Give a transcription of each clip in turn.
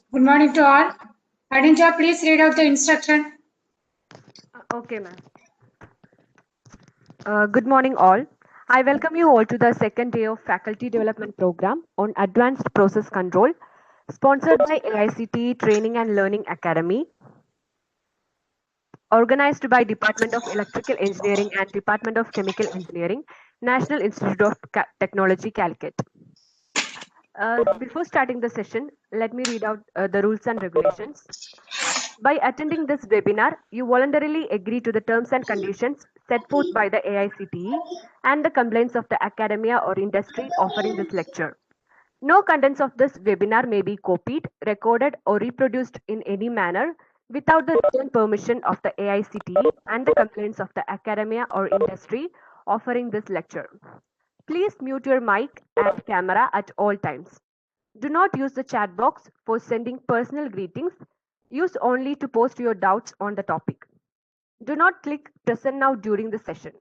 Good morning to all. Adinja, please read out the instruction. Okay, ma'am. Good morning, all. I welcome you all to the second day of Faculty Development Program on Advanced Process Control, sponsored by AICTE Training and Learning Academy, organized by Department of Electrical Engineering and Department of Chemical Engineering, National Institute of Technology, Calicut. Before starting the session, let me read out the rules and regulations. By attending this webinar, you voluntarily agree to the terms and conditions set forth by the AICTE and the complaints of the academia or industry offering this lecture. No contents of this webinar may be copied, recorded, or reproduced in any manner without the written permission of the AICTE and the complaints of the academia or industry offering this lecture. Please mute your mic and camera at all times. Do not use the chat box for sending personal greetings. Use only to post your doubts on the topic. Do not click present now during the session.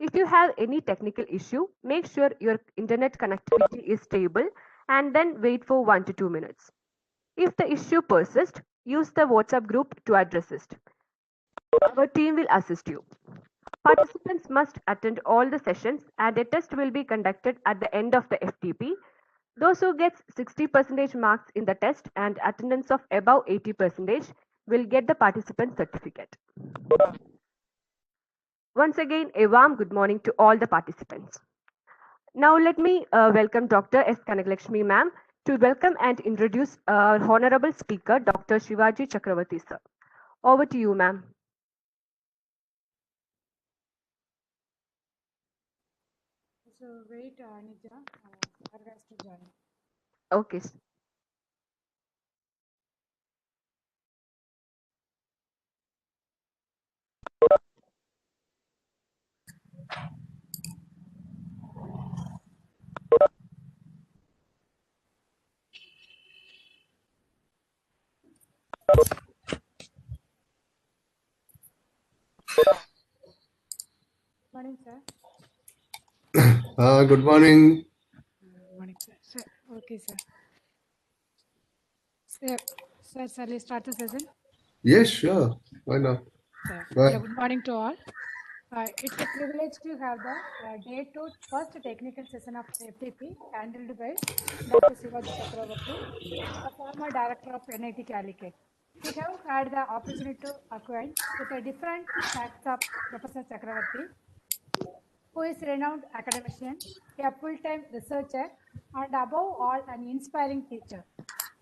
If you have any technical issue, make sure your internet connectivity is stable and then wait for 1 to 2 minutes. If the issue persists, use the WhatsApp group to address it. Our team will assist you. Participants must attend all the sessions and a test will be conducted at the end of the FTP. Those who get 60% marks in the test and attendance of above 80% will get the participant certificate. Once again, a warm good morning to all the participants. Now let me welcome Dr. S. Kanagalakshmi ma'am to welcome and introduce our honorable speaker, Dr. Shivaji Chakravarti sir. Over to you, ma'am. So wait, Anija, has to join. Okay. Morning, sir. Good morning. Morning, sir. Okay, sir. Sir, shall we start the session? Yes, sure. Why not? Yeah, good morning to all. It's a privilege to have the day 2 first technical session of FTP handled by Dr. Shivaji Chakravarti, the former director of NIT Calicut. We have had the opportunity to acquaint with the different facts of Professor Chakravarti, who is a renowned academician, a full-time researcher, and above all, an inspiring teacher.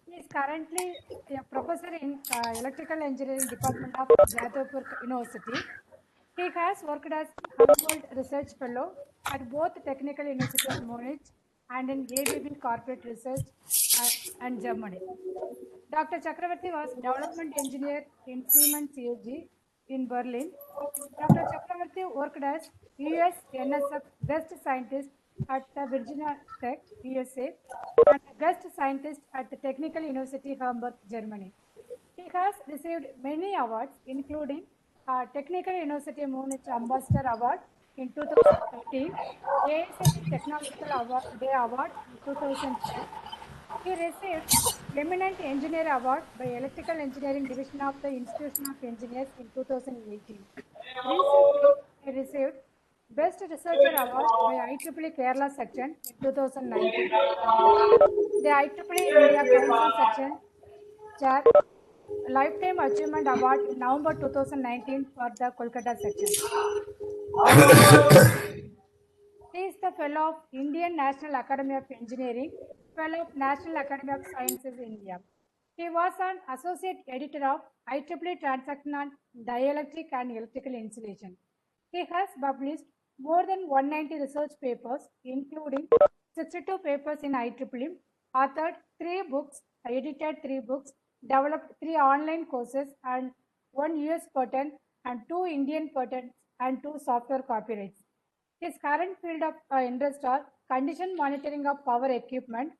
He is currently a professor in Electrical Engineering Department of Jadavpur University. He has worked as Humboldt Research Fellow at both Technical University of Munich and in ABB Corporate Research and Germany. Dr. Chakravarti was development engineer in Siemens AG in Berlin. Dr. Chakravarti worked as US NSF guest scientist at the Virginia Tech, USA, and guest scientist at the Technical University Hamburg, Germany. He has received many awards, including Technical University Munich Ambassador Award in 2013, ASSC Technological Day Award in 2005. He received Eminent Engineer Award by Electrical Engineering Division of the Institution of Engineers in 2018. Recently, he received Best Researcher Award by IEEE Kerala Section in 2019. The IEEE India Council Section Chair Lifetime Achievement Award in November 2019 for the Kolkata section. He is the Fellow of Indian National Academy of Engineering, Fellow of National Academy of Sciences, India. He was an Associate Editor of IEEE Transactional Dielectric and Electrical Insulation. He has published more than 190 research papers, including 62 papers in IEEE, authored 3 books, edited 3 books, developed 3 online courses and 1 US patent and 2 Indian patents and 2 software copyrights. His current field of interest are condition monitoring of power equipment,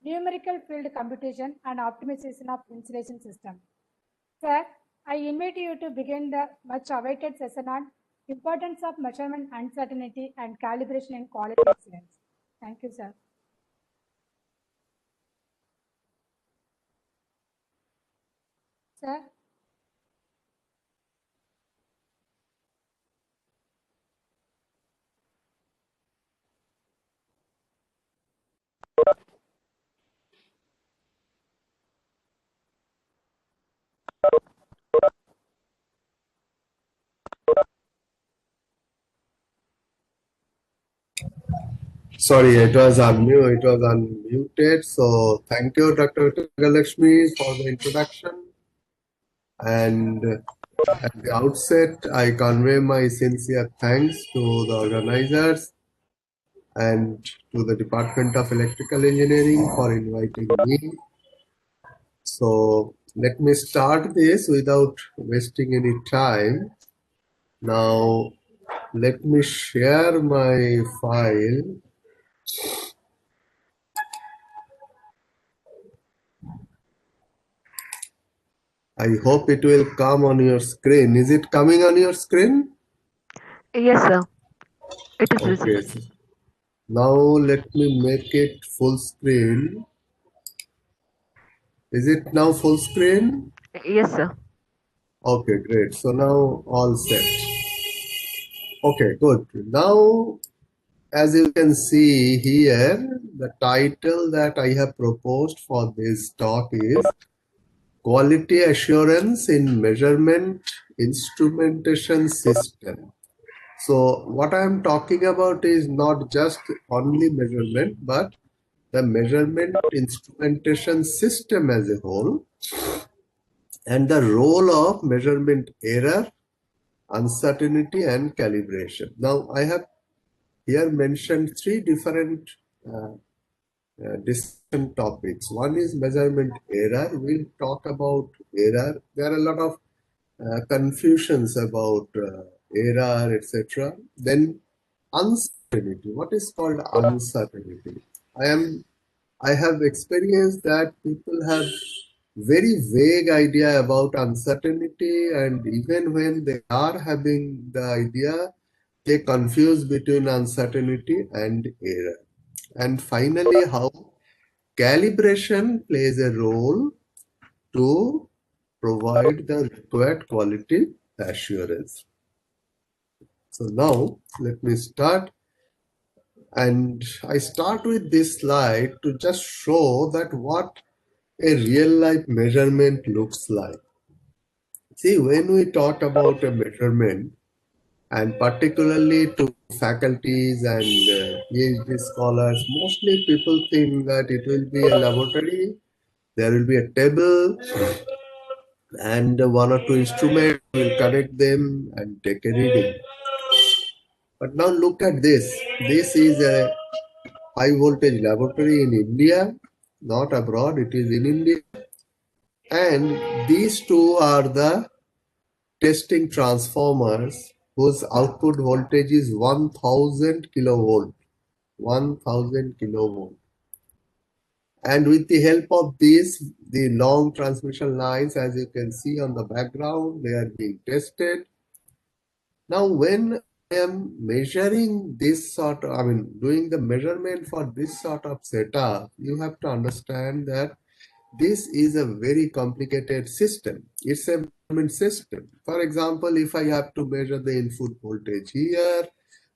numerical field computation, and optimization of insulation system. Sir, I invite you to begin the much awaited session on importance of measurement uncertainty and calibration in quality excellence. Thank you, sir. Sir. Sorry, it was unmuted. So thank you, Dr. Galakshmi, for the introduction. And at the outset, I convey my sincere thanks to the organizers and to the Department of Electrical Engineering for inviting me. So let me start this without wasting any time. Now, let me share my file. I hope it will come on your screen. Is it coming on your screen? Yes, sir. It is Okay. visible. Now let me make it full screen. Is it now full screen? Yes, sir. Okay, great. So now all set. Okay, good. Now, as you can see here, the title that I have proposed for this talk is Quality Assurance in Measurement Instrumentation System. So what I am talking about is not just only measurement, but the measurement instrumentation system as a whole, and the role of measurement error, uncertainty, and calibration. Now, I have here mentioned three different discussion topics. One is measurement error. We'll talk about error. There are a lot of confusions about error, etc. Then uncertainty. What is called uncertainty? I have experienced that people have very vague idea about uncertainty, and even when they are having the idea, they confuse between uncertainty and error. And finally, how calibration plays a role to provide the required quality assurance. So now let me start, and I start with this slide to just show that what a real life measurement looks like. See, when we talk about a measurement, and particularly to faculties and PhD scholars, mostly people think that it will be a laboratory, there will be a table, and one or two instruments will connect them and take a reading. But now look at this. This is a high voltage laboratory in India, not abroad, it is in India. And these two are the testing transformers whose output voltage is 1000 kilovolt. 1000 kilovolt. And with the help of this, the long transmission lines, as you can see on the background, they are being tested. Now, when I am measuring this sort of, doing the measurement for this sort of setup, you have to understand that this is a very complicated system. It's a measurement system. For example, if I have to measure the input voltage here,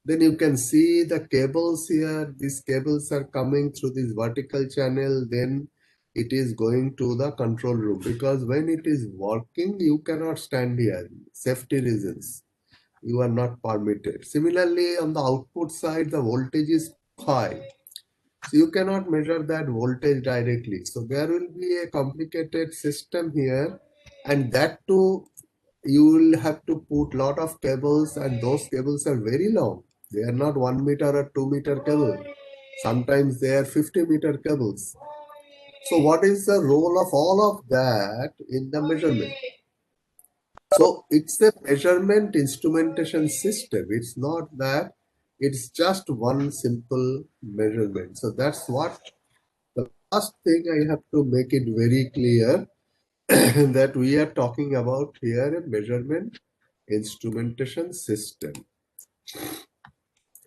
then you can see the cables here. These cables are coming through this vertical channel. Then it is going to the control room, because when it is working, you cannot stand here. Safety reasons, you are not permitted. Similarly, on the output side, the voltage is high. So you cannot measure that voltage directly. So there will be a complicated system here, and that too, you will have to put lot of cables, and those cables are very long. They are not 1 meter or 2 meter cable. Sometimes they are 50-meter cables. So what is the role of all of that in the measurement? So it's a measurement instrumentation system. It's not that It's just one simple measurement. So that's what the first thing I have to make it very clear that we are talking about here a measurement instrumentation system.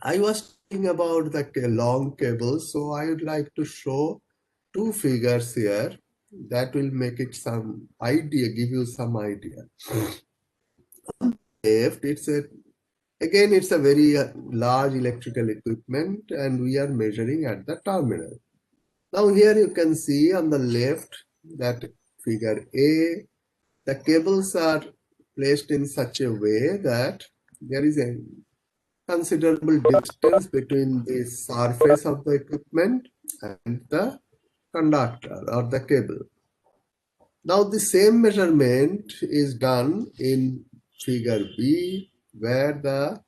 I was talking about the long cables, so I would like to show two figures here that will make it some idea, give you some idea. Left, it's a very large electrical equipment and we are measuring at the terminal. Now here you can see on the left that figure A, the cables are placed in such a way that there is a considerable distance between the surface of the equipment and the conductor or the cable. Now the same measurement is done in figure B, where the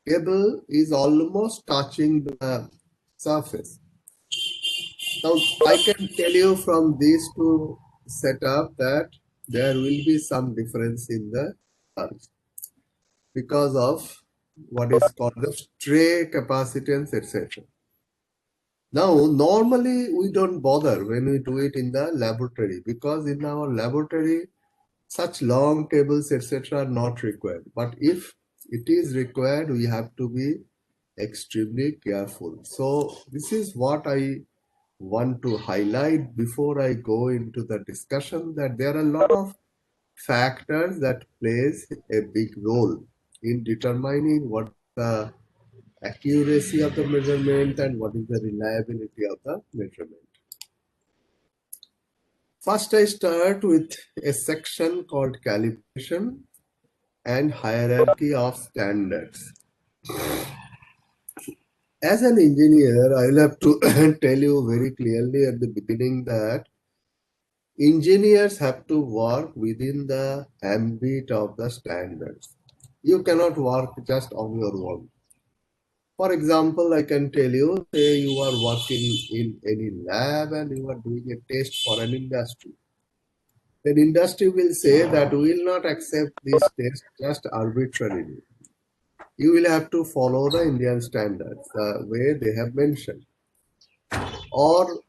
cable is almost touching the surface. Now I can tell you from these two setup that there will be some difference in the charge because of what is called the stray capacitance, etc. Now, normally we don't bother when we do it in the laboratory because in our laboratory, such long cables, etc. are not required. But if it is required, we have to be extremely careful. So this is what I want to highlight before I go into the discussion, that there are a lot of factors that plays a big role in determining what the accuracy of the measurement and what is the reliability of the measurement. First, I start with a section called calibration and hierarchy of standards. As an engineer, I'll have to tell you very clearly at the beginning that engineers have to work within the ambit of the standards. You cannot work just on your own. For example, I can tell you, say you are working in any lab and you are doing a test for an industry. Then industry will say that we will not accept this test just arbitrarily. You will have to follow the Indian standards, the way they have mentioned. Or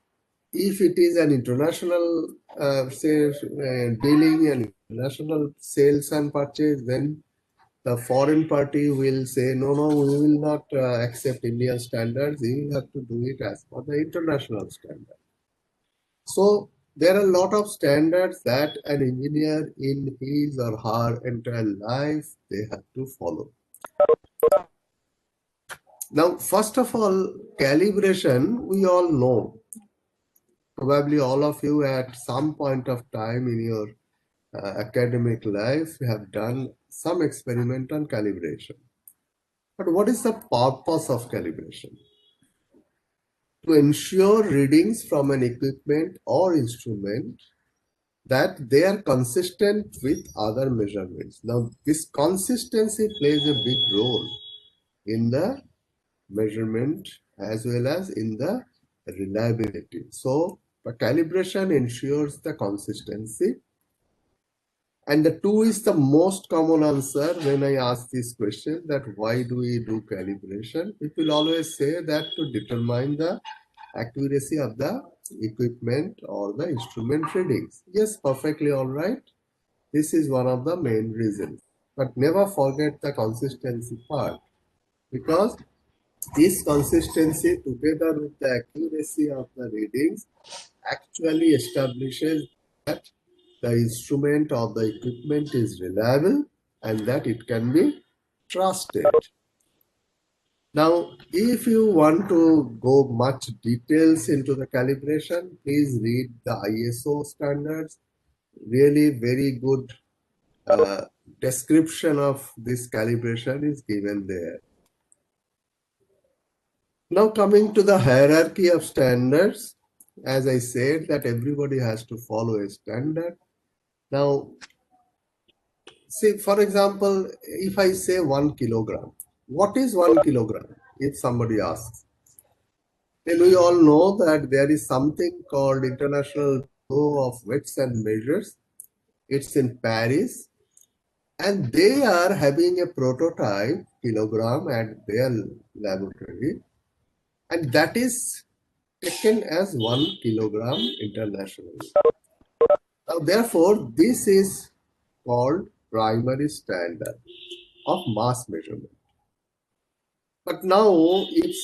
if it is an international dealing and international sales and purchase, then the foreign party will say, no, we will not accept Indian standards. You will have to do it as per the international standard. So there are a lot of standards that an engineer in his or her entire life, they have to follow. Now, first of all, calibration, we all know. Probably all of you at some point of time in your academic life have done some experiment on calibration. But what is the purpose of calibration? To ensure readings from an equipment or instrument that they are consistent with other measurements. Now, this consistency plays a big role in the measurement as well as in the reliability. So, the calibration ensures the consistency. And the two is the most common answer when I ask this question, that why do we do calibration? People always say that to determine the accuracy of the equipment or the instrument readings. Yes, perfectly all right. This is one of the main reasons. But never forget the consistency part, because this consistency together with the accuracy of the readings actually establishes that the instrument or the equipment is reliable and that it can be trusted. Now, if you want to go much details into the calibration, please read the ISO standards. Really very good description of this calibration is given there. Now coming to the hierarchy of standards, as I said that everybody has to follow a standard. Now, see, for example, if I say 1 kilogram, what is 1 kilogram? If somebody asks, then we all know that there is something called International Bureau of Weights and Measures. It's in Paris. And they are having a prototype kilogram at their laboratory, and that is taken as 1 kilogram internationally. Now, therefore, this is called primary standard of mass measurement. But now, if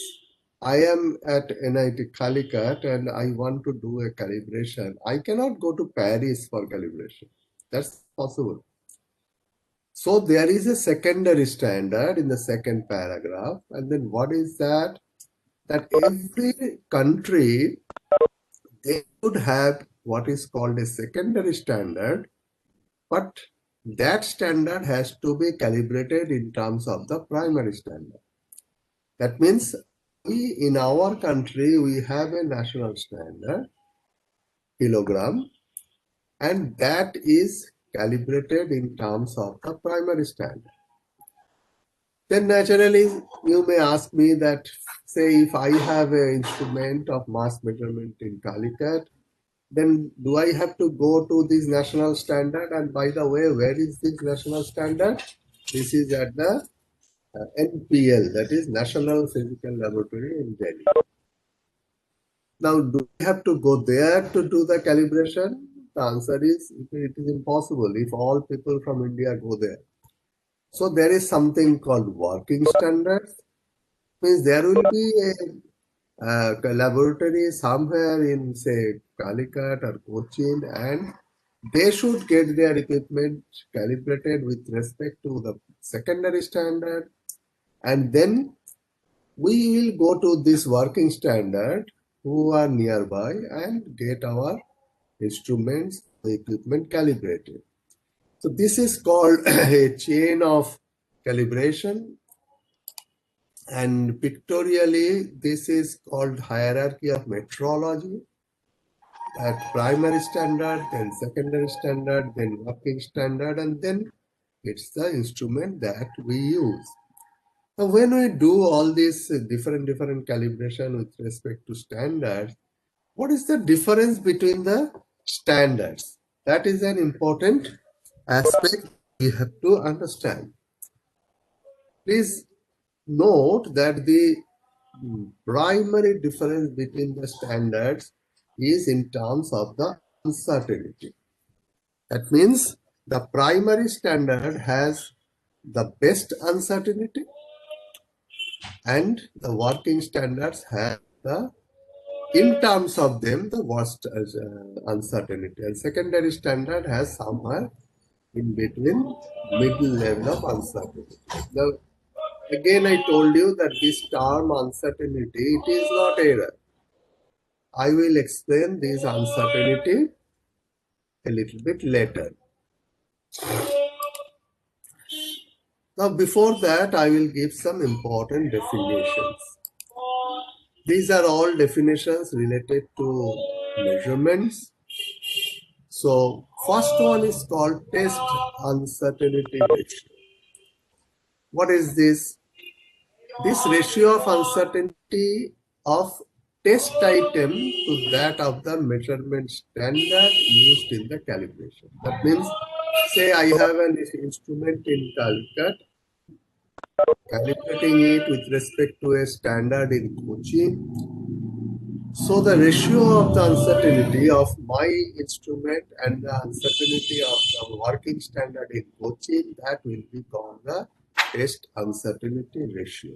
I am at NIT Calicut and I want to do a calibration, I cannot go to Paris for calibration. That's possible. So there is a secondary standard in the second paragraph. And then what is that? That every country, they would have what is called a secondary standard, but that standard has to be calibrated in terms of the primary standard. That means we, in our country, we have a national standard, kilogram, and that is calibrated in terms of the primary standard. Then naturally, you may ask me that, say, if I have an instrument of mass measurement in Calicut, then do I have to go to this national standard? And by the way, where is this national standard? This is at the NPL, that is National Physical Laboratory in Delhi. Now, do we have to go there to do the calibration? The answer is it is impossible if all people from India go there. So there is something called working standards. Means there will be a laboratory somewhere in, say, Calicut or Cochin, and they should get their equipment calibrated with respect to the secondary standard, and then we will go to this working standard who are nearby and get our instruments, the equipment calibrated. So this is called a chain of calibration, and pictorially this is called hierarchy of metrology. At primary standard, then secondary standard, then working standard, and then it's the instrument that we use. Now, when we do all these different calibration with respect to standards, what is the difference between the standards? That is an important aspect we have to understand. Please note that the primary difference between the standards is in terms of the uncertainty. That means the primary standard has the best uncertainty, and the working standards have the, in terms of them, the worst uncertainty, and secondary standard has somewhere in between middle level of uncertainty. Now, again, I told you that this term uncertainty, it is not error. I will explain this uncertainty a little bit later. Now, before that, I will give some important definitions. These are all definitions related to measurements. So, first one is called test uncertainty ratio. What is this? This ratio of uncertainty of test item to that of the measurement standard used in the calibration. That means, say I have an instrument in Calicut, calibrating it with respect to a standard in Kochi. So the ratio of the uncertainty of my instrument and the uncertainty of the working standard in Kochi, that will be called the test uncertainty ratio.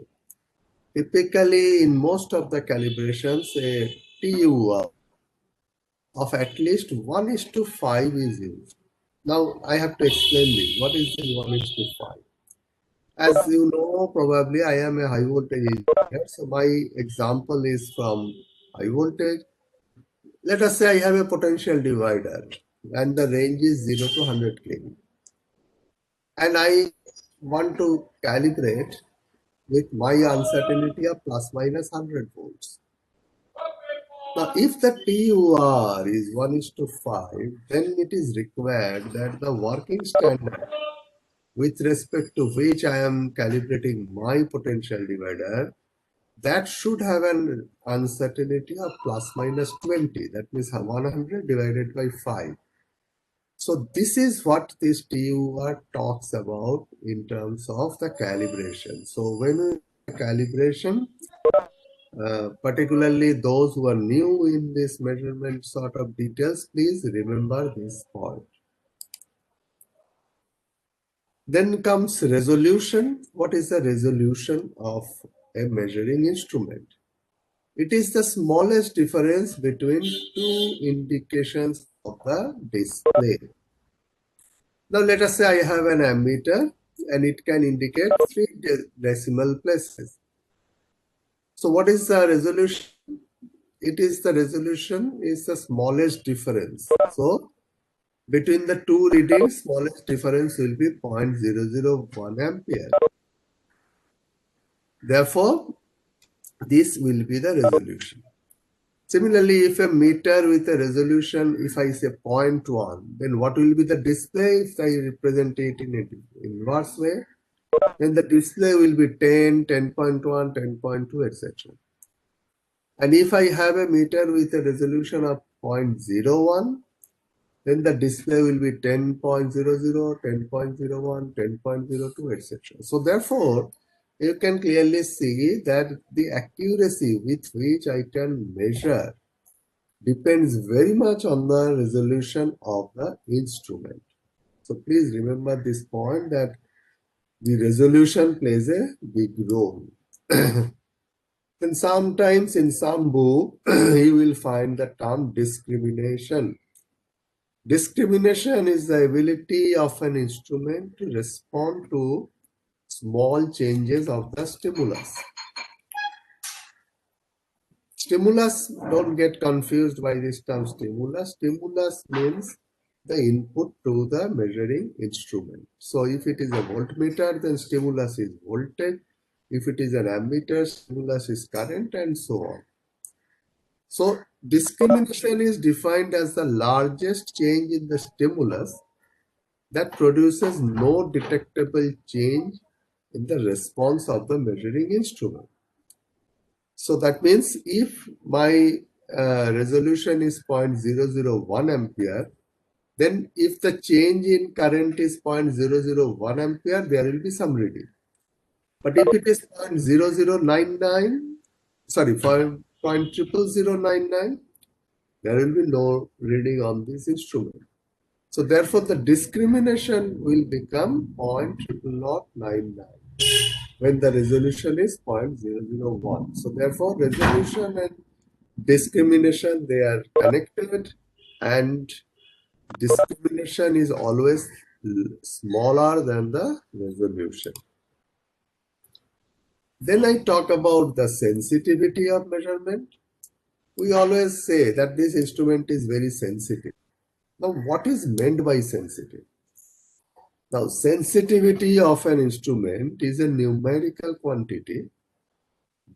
Typically, in most of the calibrations, a TU of at least 1:5 is used. Now, I have to explain this. What is the 1:5? As you know, probably I am a high voltage engineer. So my example is from high voltage. Let us say I have a potential divider and the range is 0 to 100 kV. And I want to calibrate with my uncertainty of plus minus 100 volts. Now, if the TUR is 1:5, then it is required that the working standard with respect to which I am calibrating my potential divider, that should have an uncertainty of plus minus 20. That means 100 divided by 5. So this is what this TUR talks about in terms of the calibration. So when we calibration, particularly those who are new in this measurement sort of details, please remember this point. Then comes resolution. What is the resolution of a measuring instrument? It is the smallest difference between two indications of the display. Now let us say I have an ammeter and it can indicate 3 decimal places. So what is the resolution? It is the resolution is the smallest difference. So between the two readings, smallest difference will be 0.001 ampere. Therefore, this will be the resolution. Similarly, if a meter with a resolution, if I say 0.1, then what will be the display if I represent it in an inverse way? Then the display will be 10, 10.1, 10.2, etc. And if I have a meter with a resolution of 0.01, then the display will be 10.00, 10.01, 10.02, etc. So therefore, you can clearly see that the accuracy with which I can measure depends very much on the resolution of the instrument. So please remember this point that the resolution plays a big role. And sometimes in some book, you will find the term discrimination. Discrimination is the ability of an instrument to respond to small changes of the stimulus. Stimulus, don't get confused by this term stimulus. Stimulus means the input to the measuring instrument. So if it is a voltmeter, then stimulus is voltage. If it is an ammeter, stimulus is current, and so on. So discrimination is defined as the largest change in the stimulus that produces no detectable change in the response of the measuring instrument. So that means if my resolution is 0.001 ampere, then if the change in current is 0.001 ampere, there will be some reading. But if it is 0.0099, sorry, 0.00099, there will be no reading on this instrument. So therefore, the discrimination will become 0.00099 when the resolution is 0.001. So therefore, resolution and discrimination, they are connected, and discrimination is always smaller than the resolution. Then I talk about the sensitivity of measurement. We always say that this instrument is very sensitive. Now, what is meant by sensitive? Now, sensitivity of an instrument is a numerical quantity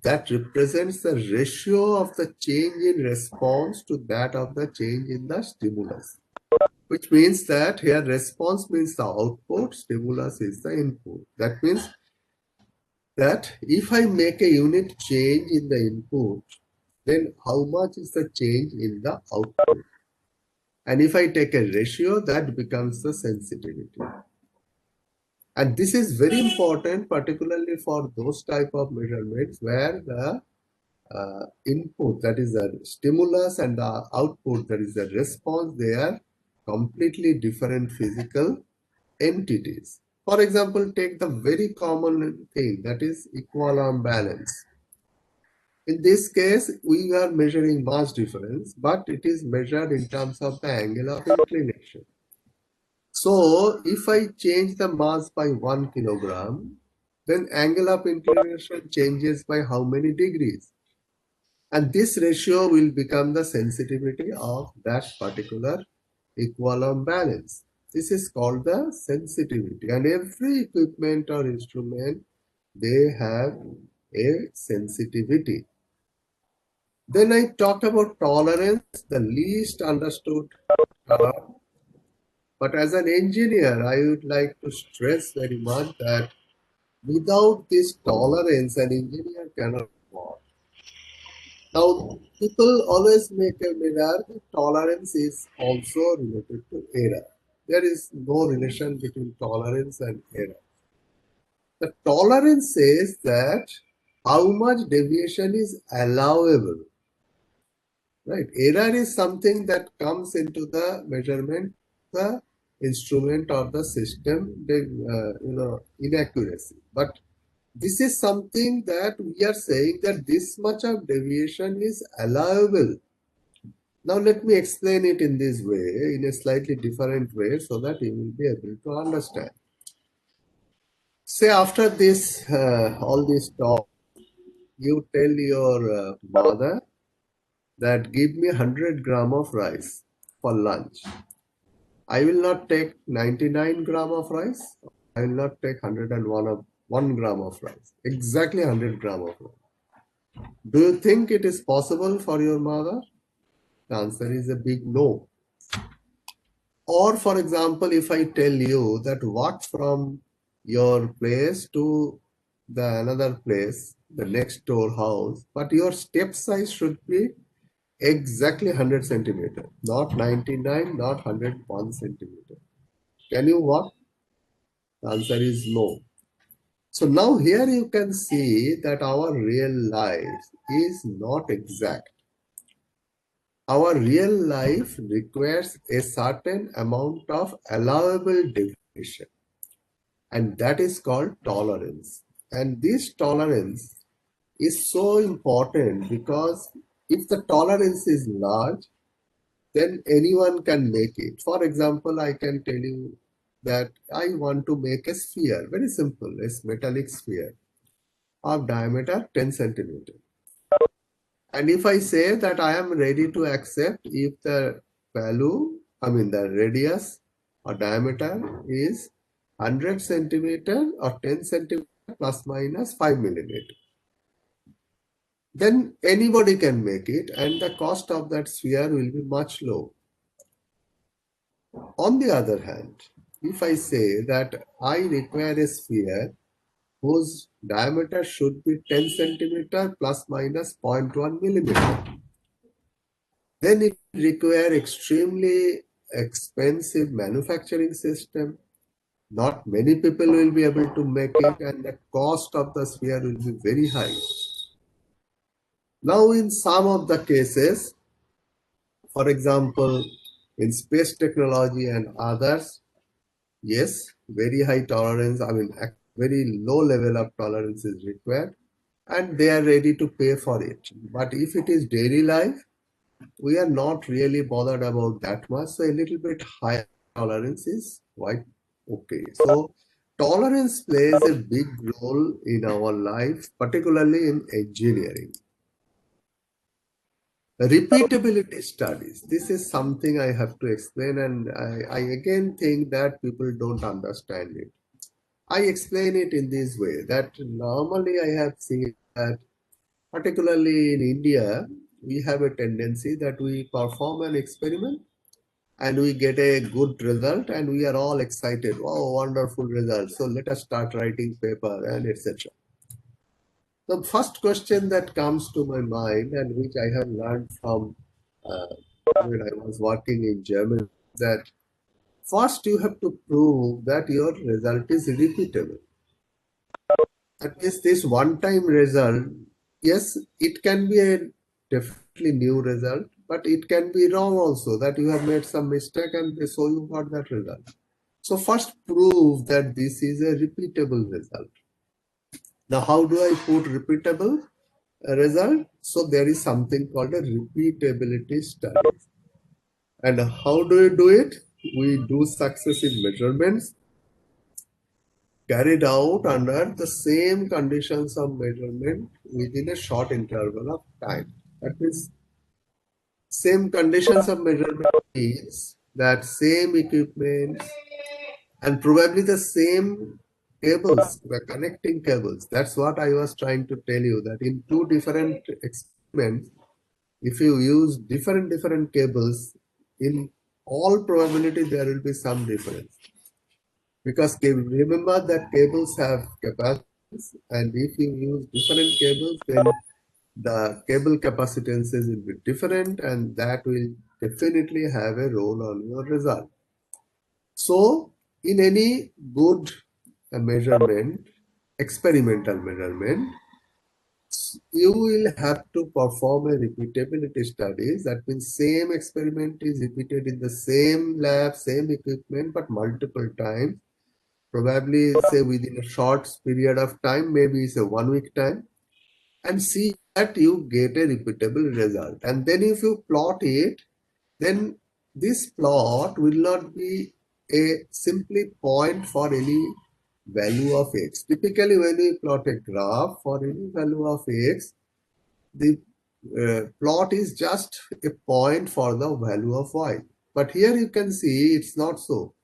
that represents the ratio of the change in response to that of the change in the stimulus. Which means that here response means the output, stimulus is the input. That means that if I make a unit change in the input, then how much is the change in the output? And if I take a ratio, that becomes the sensitivity. And this is very important, particularly for those type of measurements where the input, that is the stimulus, and the output, that is the response, they are completely different physical entities. For example, take the very common thing, that is equilibrium balance. In this case, we are measuring mass difference, but it is measured in terms of the angle of inclination. So, if I change the mass by 1 kilogram, then angle of inclination changes by how many degrees? And this ratio will become the sensitivity of that particular equilibrium balance. This is called the sensitivity. And every equipment or instrument, they have a sensitivity. Then I talk about tolerance, the least understood term. But as an engineer, I would like to stress very much that without this tolerance, an engineer cannot work. Now, people always make a mirror that tolerance is also related to error. There is no relation between tolerance and error. The tolerance says that how much deviation is allowable. Right? Error is something that comes into the measurement, the instrument or the system, inaccuracy. But this is something that we are saying that this much of deviation is allowable. Now let me explain it in this way, in a slightly different way, so that you will be able to understand. Say after this, all this talk, you tell your mother that give me 100 gram of rice for lunch. I will not take 99 gram of rice. I will not take 101 gram of rice. Exactly 100 gram of rice. Do you think it is possible for your mother? The answer is a big no. Or for example, if I tell you that walk from your place to the another place, the next door house, but your step size should be exactly 100 centimeter, not 99, not 101 centimeter. Can you walk? The answer is no. So now here you can see that our real life is not exact. Our real life requires a certain amount of allowable deviation, and that is called tolerance. And this tolerance is so important because if the tolerance is large, then anyone can make it. For example, I can tell you that I want to make a sphere, very simple, a metallic sphere of diameter 10 centimeter. And if I say that I am ready to accept if the value, the radius or diameter is 100 centimeter or 10 centimeter plus minus 5 millimeter, then anybody can make it and the cost of that sphere will be much low. On the other hand, if I say that I require a sphere whose diameter should be 10 centimeter plus minus 0.1 millimeter, then it requires extremely expensive manufacturing system. Not many people will be able to make it and the cost of the sphere will be very high. Now in some of the cases, for example, in space technology and others, yes, very high tolerance, very low level of tolerance is required and they are ready to pay for it. But if it is daily life, we are not really bothered about that much. So a little bit higher tolerance is quite okay. So tolerance plays a big role in our life, particularly in engineering. Repeatability studies. This is something I have to explain, and I again think that people don't understand it. I explain it in this way that normally I have seen that, particularly in India, we have a tendency that we perform an experiment and we get a good result and we are all excited. Oh, wonderful result. So let us start writing paper and etc. The first question that comes to my mind and which I have learned from when I was working in Germany, that first you have to prove that your result is repeatable. That is this one-time result. Yes, it can be a definitely new result, but it can be wrong also, that you have made some mistake and so you got that result. So first prove that this is a repeatable result. Now how do I put repeatable result? So there is something called a repeatability study. And how do we do it? We do successive measurements carried out under the same conditions of measurement within a short interval of time. That means same conditions of measurement means that same equipment and probably the same cables, the connecting cables. That's what I was trying to tell you, that in two different experiments, if you use different cables, in all probability there will be some difference. Because remember that cables have capacitance, and if you use different cables, then the cable capacitances will be different, and that will definitely have a role on your result. So in any good measurement, experimental measurement, you will have to perform a repeatability studies. That means same experiment is repeated in the same lab, same equipment, but multiple times. Probably say within a short period of time, maybe it's a 1 week time, and see that you get a repeatable result. And then if you plot it, then this plot will not be a simply point for any value of x. Typically, when we plot a graph for any value of x, the plot is just a point for the value of y. But here you can see it's not so.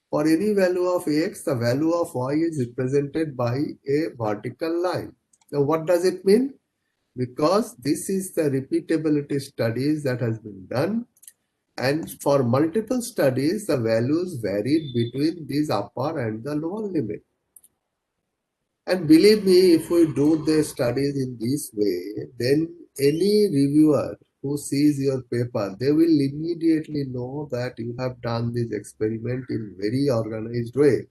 For any value of x, the value of y is represented by a vertical line. Now, what does it mean? Because this is the repeatability studies that has been done, and for multiple studies, the values varied between these upper and the lower limit. And believe me, if we do the studies in this way, then any reviewer who sees your paper, they will immediately know that you have done this experiment in very organized way.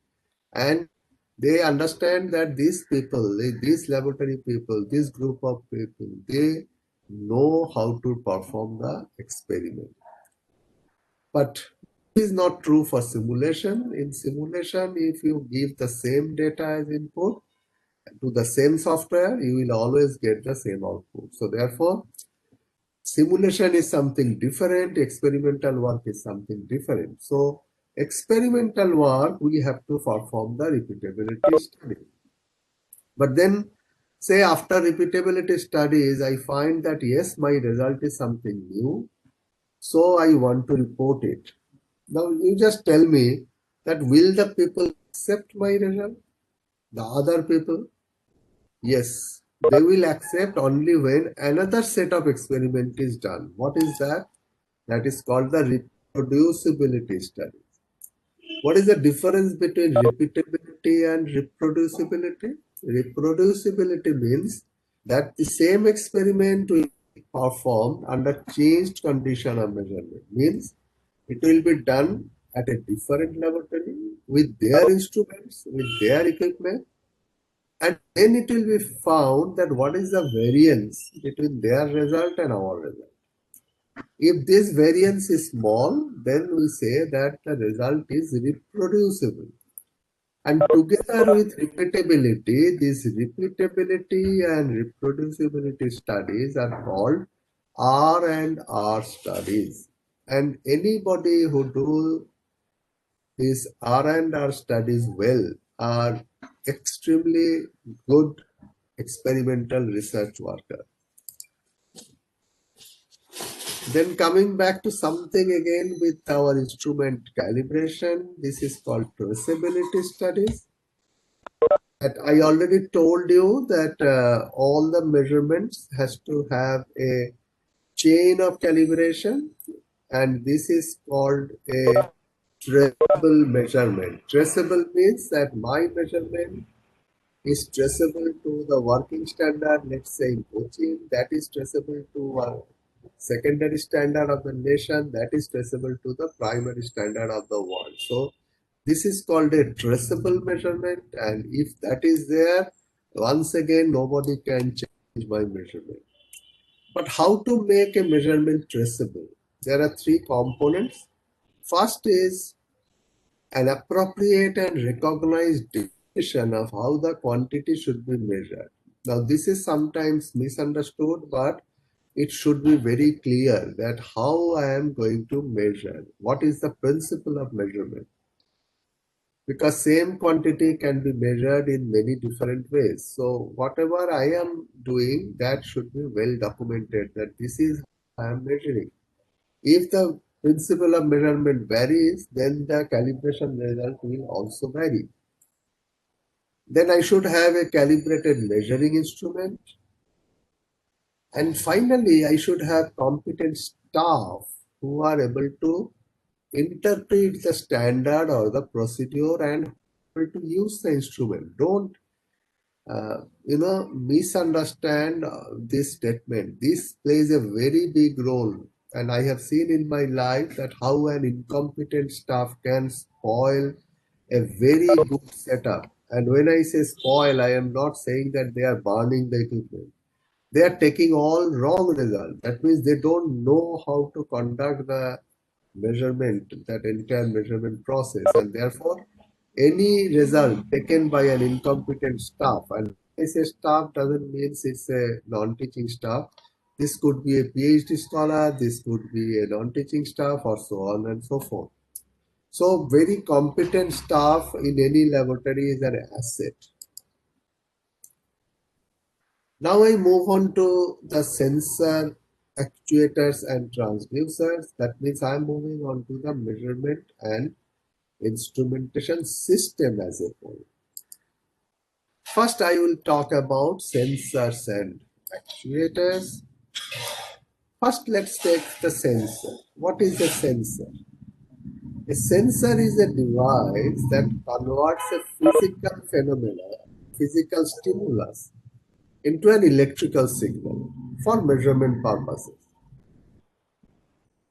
And they understand that these people, these laboratory people, this group of people, they know how to perform the experiment. But this is not true for simulation. In simulation, if you give the same data as input to the same software, you will always get the same output. So therefore, simulation is something different, experimental work is something different. So experimental work, we have to perform the repeatability study. But then, say after repeatability studies, I find that yes, my result is something new, so I want to report it. Now you just tell me that will the people accept my result? The other people? Yes, they will accept only when another set of experiment is done. What is that? That is called the reproducibility study. What is the difference between repeatability and reproducibility? Reproducibility means that the same experiment will be performed under changed condition of measurement. Means it will be done at a different laboratory with their instruments, with their equipment, and then it will be found that what is the variance between their result and our result. If this variance is small, then we say that the result is reproducible. And together with repeatability, these repeatability and reproducibility studies are called R and R studies. And anybody who do these R and R studies well are extremely good experimental research worker. Then coming back to something again with our instrument calibration, this is called traceability studies. That I already told you that all the measurements has to have a chain of calibration, and this is called a traceable measurement. Traceable means that my measurement is traceable to the working standard, let's say in Cochin, that is traceable to a secondary standard of the nation, that is traceable to the primary standard of the world. So this is called a traceable measurement, and if that is there, once again, nobody can change my measurement. But how to make a measurement traceable? There are three components. First is an appropriate and recognized definition of how the quantity should be measured. Now, this is sometimes misunderstood, but it should be very clear that how I am going to measure. What is the principle of measurement? Because same quantity can be measured in many different ways. So whatever I am doing, that should be well documented that this is how I am measuring. If the principle of measurement varies, then the calibration result will also vary. Then I should have a calibrated measuring instrument. And finally, I should have competent staff who are able to interpret the standard or the procedure and able to use the instrument. Don't misunderstand this statement. This plays a very big role. And I have seen in my life that how an incompetent staff can spoil a very good setup. And when I say spoil, I am not saying that they are burning the equipment. They are taking all wrong results. That means they don't know how to conduct the measurement, that entire measurement process, and therefore any result taken by an incompetent staff, and when I say staff doesn't mean it's a non-teaching staff. This could be a PhD scholar, this could be a non-teaching staff, or so on and so forth. So very competent staff in any laboratory is an asset. Now I move on to the sensor, actuators and transducers. That means I'm moving on to the measurement and instrumentation system as a whole. First, I will talk about sensors and actuators. First, let's take the sensor. What is a sensor? A sensor is a device that converts a physical phenomena, physical stimulus, into an electrical signal for measurement purposes.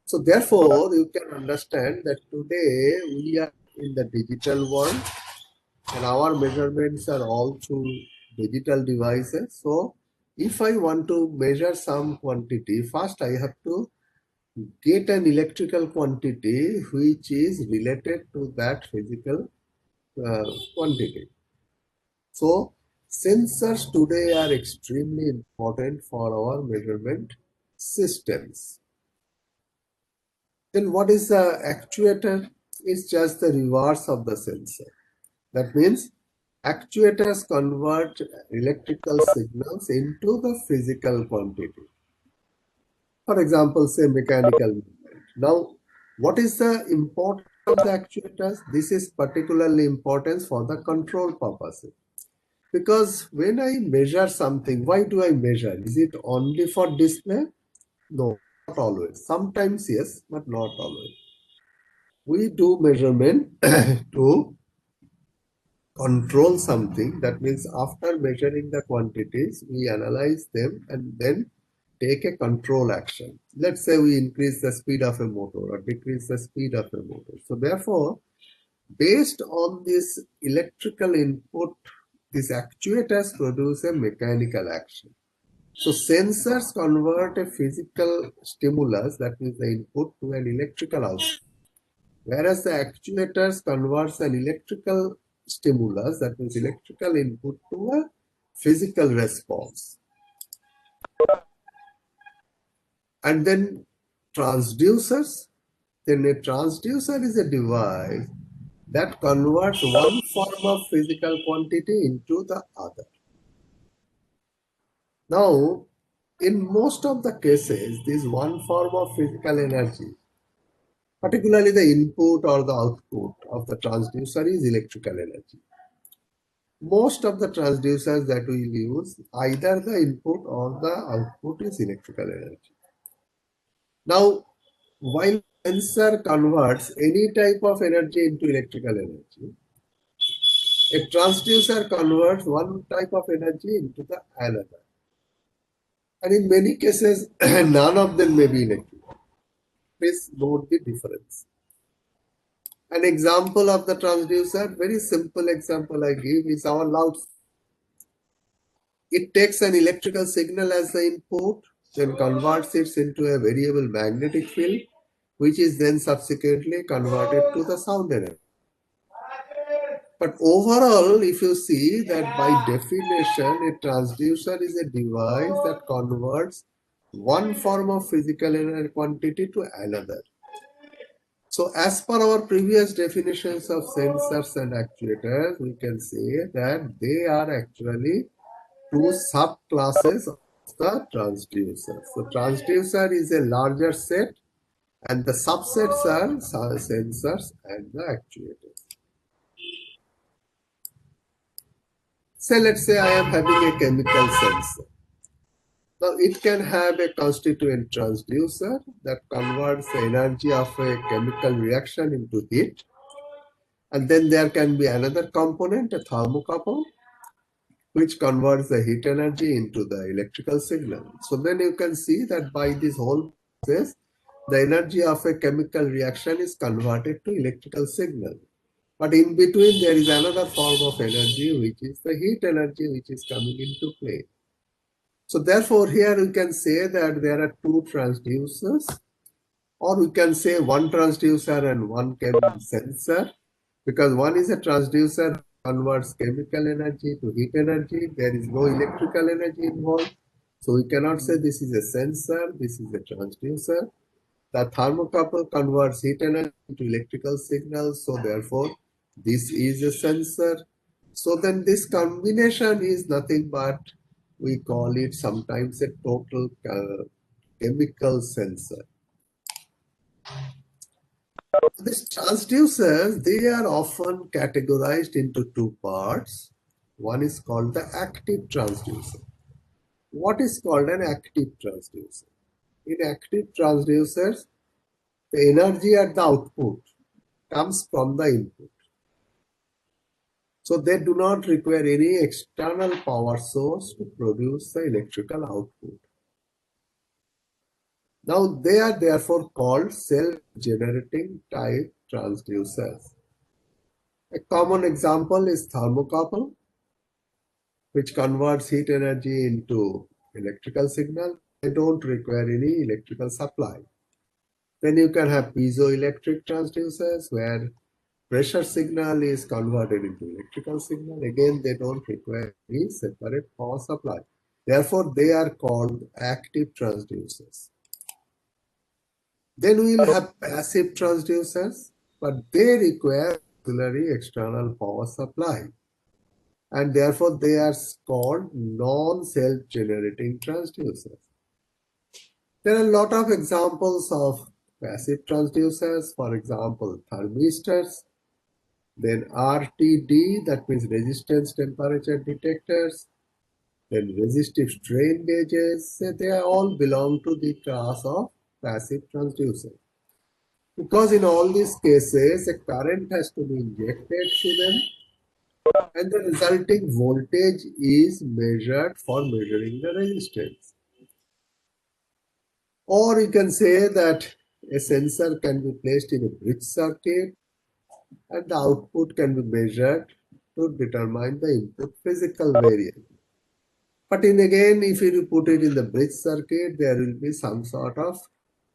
So therefore, you can understand that today we are in the digital world and our measurements are all through digital devices. So if I want to measure some quantity, first I have to get an electrical quantity which is related to that physical quantity. So sensors today are extremely important for our measurement systems. Then what is the actuator? It's just the reverse of the sensor. That means actuators convert electrical signals into the physical quantity. For example, say mechanical movement. Now, what is the importance of the actuators? This is particularly important for the control purposes. Because when I measure something, why do I measure? Is it only for display? No, not always. Sometimes yes, but not always. We do measurement to control something. That means after measuring the quantities, we analyze them and then take a control action. Let's say we increase the speed of a motor or decrease the speed of a motor. So therefore, based on this electrical input, these actuators produce a mechanical action. So sensors convert a physical stimulus, that means the input, to an electrical output, whereas the actuators converts an electrical stimulus, that means electrical input, to a physical response. And then transducers. Then a transducer is a device that converts one form of physical quantity into the other. Now, in most of the cases, this one form of physical energy, particularly the input or the output of the transducer, is electrical energy. Most of the transducers that we use, either the input or the output is electrical energy. Now, while sensor converts any type of energy into electrical energy, a transducer converts one type of energy into the another. And in many cases, none of them may be electrical. Please note the difference. An example of the transducer, very simple example I give, is our loudspeaker. It takes an electrical signal as the input, then converts it into a variable magnetic field, which is then subsequently converted to the sound energy. But overall, if you see that by definition, a transducer is a device that converts one form of physical energy quantity to another. So as per our previous definitions of sensors and actuators, we can say that they are actually two subclasses of the transducer. So transducer is a larger set and the subsets are sensors and the actuators. So let's say I am having a chemical sensor. Now it can have a constituent transducer that converts the energy of a chemical reaction into heat. And then there can be another component, a thermocouple, which converts the heat energy into the electrical signal. So then you can see that by this whole process, the energy of a chemical reaction is converted to electrical signal. But in between, there is another form of energy, which is the heat energy, which is coming into play. So therefore, here we can say that there are two transducers, or we can say one transducer and one sensor, because one is a transducer converts chemical energy to heat energy. There is no electrical energy involved. So we cannot say this is a sensor, this is a transducer. The thermocouple converts heat energy to electrical signals. So therefore, this is a sensor. So then this combination is nothing but we call it sometimes a total chemical sensor. These transducers, they are often categorized into two parts. One is called the active transducer. What is called an active transducer? In active transducers, the energy at the output comes from the input. So they do not require any external power source to produce the electrical output. Now they are therefore called self-generating type transducers. A common example is thermocouple, which converts heat energy into electrical signal. They don't require any electrical supply. Then you can have piezoelectric transducers where pressure signal is converted into electrical signal. Again, they don't require any separate power supply. Therefore, they are called active transducers. Then we will have passive transducers, but they require auxiliary external power supply. And therefore, they are called non-self-generating transducers. There are a lot of examples of passive transducers, for example, thermistors, then RTD, that means resistance temperature detectors, then resistive strain gauges. They all belong to the class of passive transducer. Because in all these cases, a current has to be injected to them, and the resulting voltage is measured for measuring the resistance. Or you can say that a sensor can be placed in a bridge circuit and the output can be measured to determine the input physical variable. But again, if you put it in the bridge circuit, there will be some sort of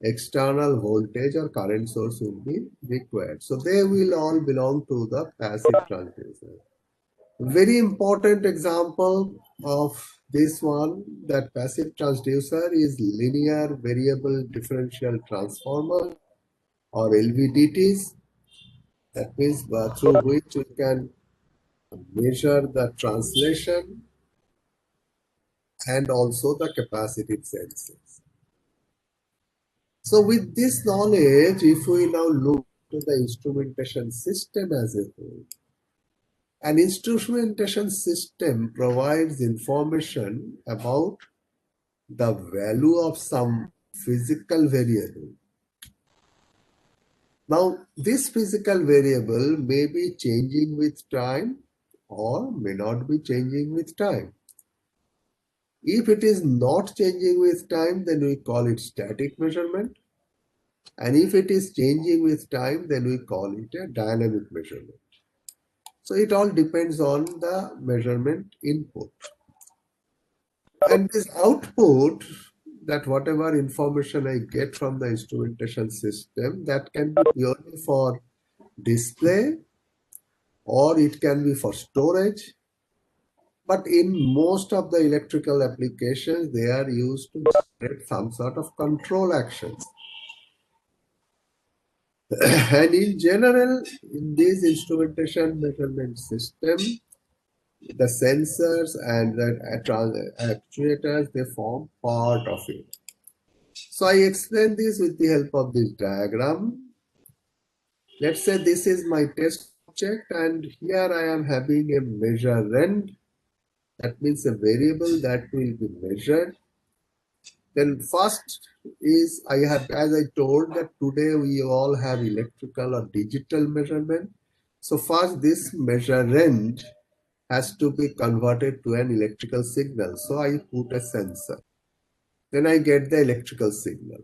external voltage or current source will be required. So they will all belong to the passive transducer. Very important example of this one, that passive transducer, is linear variable differential transformer or LVDTs. That means through which you can measure the translation and also the capacitive senses. So with this knowledge, if we now look to the instrumentation system as a whole, an instrumentation system provides information about the value of some physical variable. Now, this physical variable may be changing with time or may not be changing with time. If it is not changing with time, then we call it static measurement. And if it is changing with time, then we call it a dynamic measurement. So it all depends on the measurement input. And this output, that whatever information I get from the instrumentation system, that can be purely for display or it can be for storage. But in most of the electrical applications, they are used to generate some sort of control actions. And in general, in this instrumentation measurement system, the sensors and the actuators, they form part of it. So I explain this with the help of this diagram. Let's say this is my test object and here I am having a measurand. That means a variable that will be measured. Then first is I have, as I told that today we all have electrical or digital measurement. So first this measurand has to be converted to an electrical signal. So I put a sensor. Then I get the electrical signal.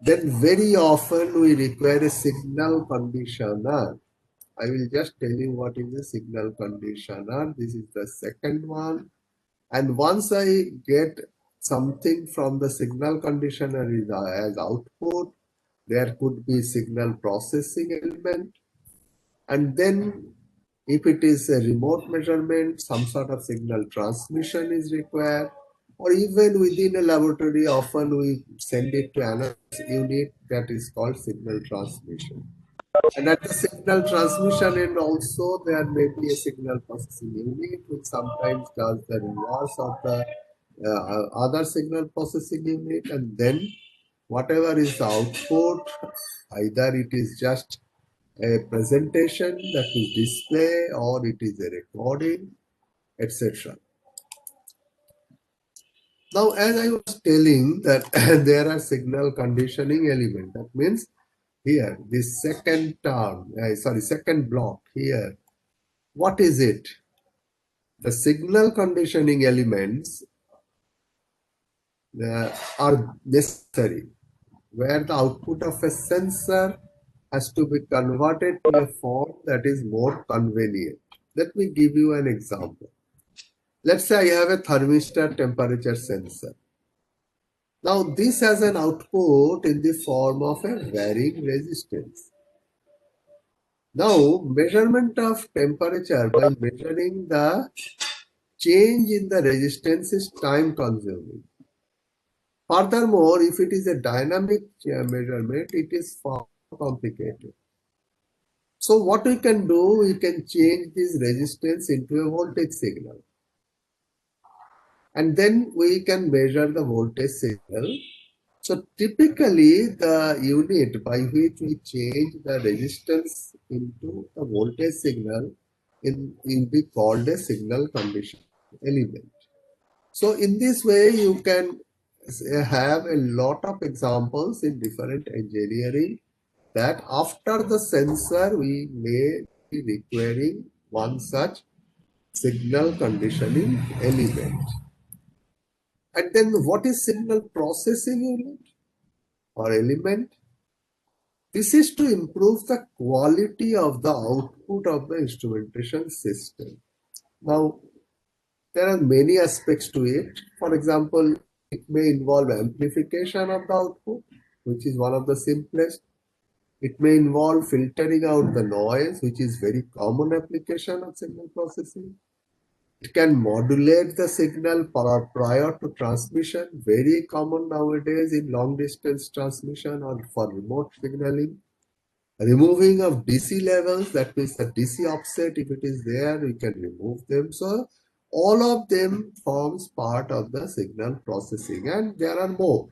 then very often we require a signal conditioner. I will just tell you what is a signal conditioner. This is the second one. And once I get something from the signal conditioner as output, there could be signal processing element. And then if it is a remote measurement, some sort of signal transmission is required. Or even within a laboratory, often we send it to another unit that is called signal transmission. And at the signal transmission end also there may be a signal processing unit which sometimes does the reverse of the other signal processing unit, and then whatever is the output, either it is just a presentation that is display or it is a recording, etc. Now, as I was telling that there are signal conditioning elements, that means here this second term, second block here, what is it? The signal conditioning elements are necessary where the output of a sensor has to be converted to a form that is more convenient. Let me give you an example. Let's say I have a thermistor temperature sensor. Now this has an output in the form of a varying resistance. Now measurement of temperature by measuring the change in the resistance is time consuming. Furthermore, if it is a dynamic measurement, it is far complicated. So what we can do, we can change this resistance into a voltage signal. And then we can measure the voltage signal. So typically the unit by which we change the resistance into the voltage signal will be called a signal condition element. So in this way you can have a lot of examples in different engineering that after the sensor we may be requiring one such signal conditioning element. And then what is signal processing unit or element? This is to improve the quality of the output of the instrumentation system. Now, there are many aspects to it. For example, it may involve amplification of the output, which is one of the simplest. It may involve filtering out the noise, which is very common application of signal processing. It can modulate the signal prior to transmission, very common nowadays in long distance transmission or for remote signaling. Removing of DC levels, that means the DC offset, if it is there, we can remove them. So all of them forms part of the signal processing, and there are more.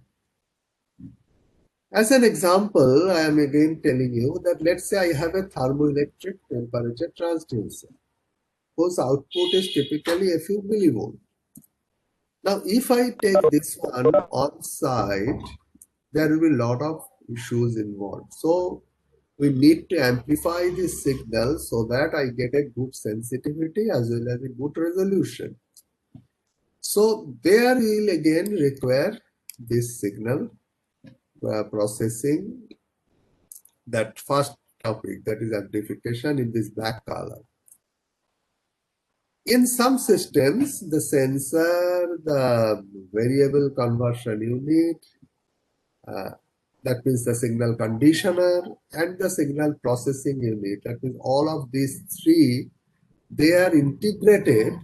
As an example, I am again telling you that let's say I have a thermoelectric temperature transducer whose output is typically a few millivolts. Now, if I take this one on site, there will be a lot of issues involved. So we need to amplify this signal so that I get a good sensitivity as well as a good resolution. So there we will again require this signal processing, that first topic, that is amplification in this black color. In some systems, the sensor, the variable conversion unit, that means the signal conditioner, and the signal processing unit, that means all of these three, they are integrated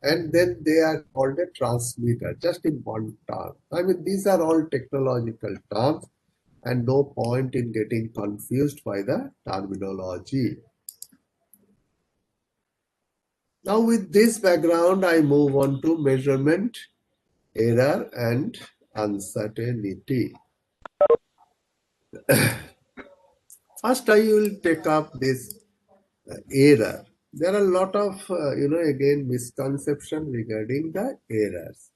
and then they are called a transmitter, just in one term. I mean, these are all technological terms and no point in getting confused by the terminology. Now with this background, I move on to measurement, error and uncertainty. First, I will take up this error. There are a lot of, again, misconception regarding the errors.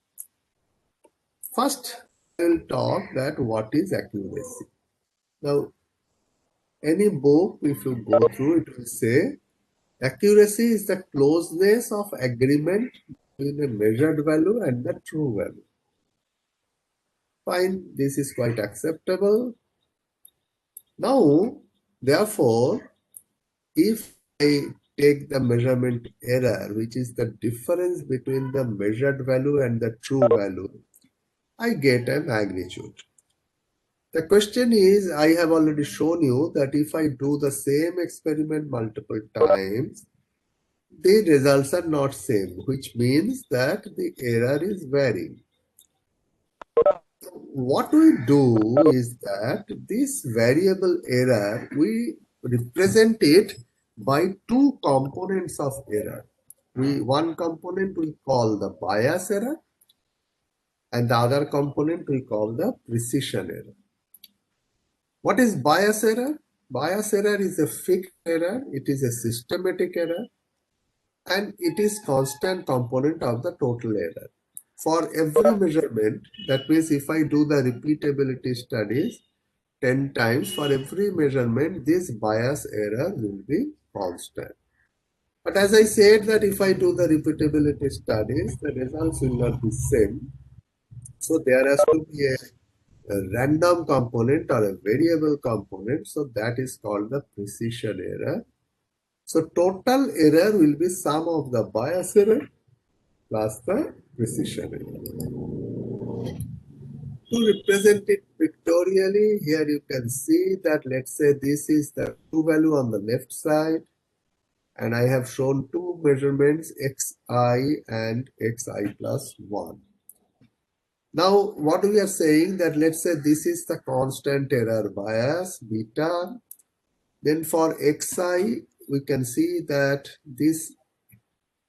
First, I will talk that what is accuracy. Now, any book, if you go through, it will say accuracy is the closeness of agreement between a measured value and the true value. Fine, this is quite acceptable. Now, therefore, if I take the measurement error, which is the difference between the measured value and the true value, I get a magnitude. The question is, I have already shown you that if I do the same experiment multiple times, the results are not same, which means that the error is varying. What we do is that this variable error, we represent it by two components of error. One component we call the bias error, and the other component we call the precision error. What is bias error? Bias error is a fixed error, it is a systematic error, and it is constant component of the total error. For every measurement, that means if I do the repeatability studies 10 times, for every measurement, this bias error will be constant. But as I said that if I do the repeatability studies, the results will not be same. So there has to be a random component or a variable component. So that is called the precision error. So total error will be sum of the bias error plus the precision error. To represent it pictorially, here you can see that, let's say this is the true value on the left side, and I have shown two measurements xi and xi plus 1. Now what we are saying that, let's say this is the constant error bias beta. Then for xi we can see that this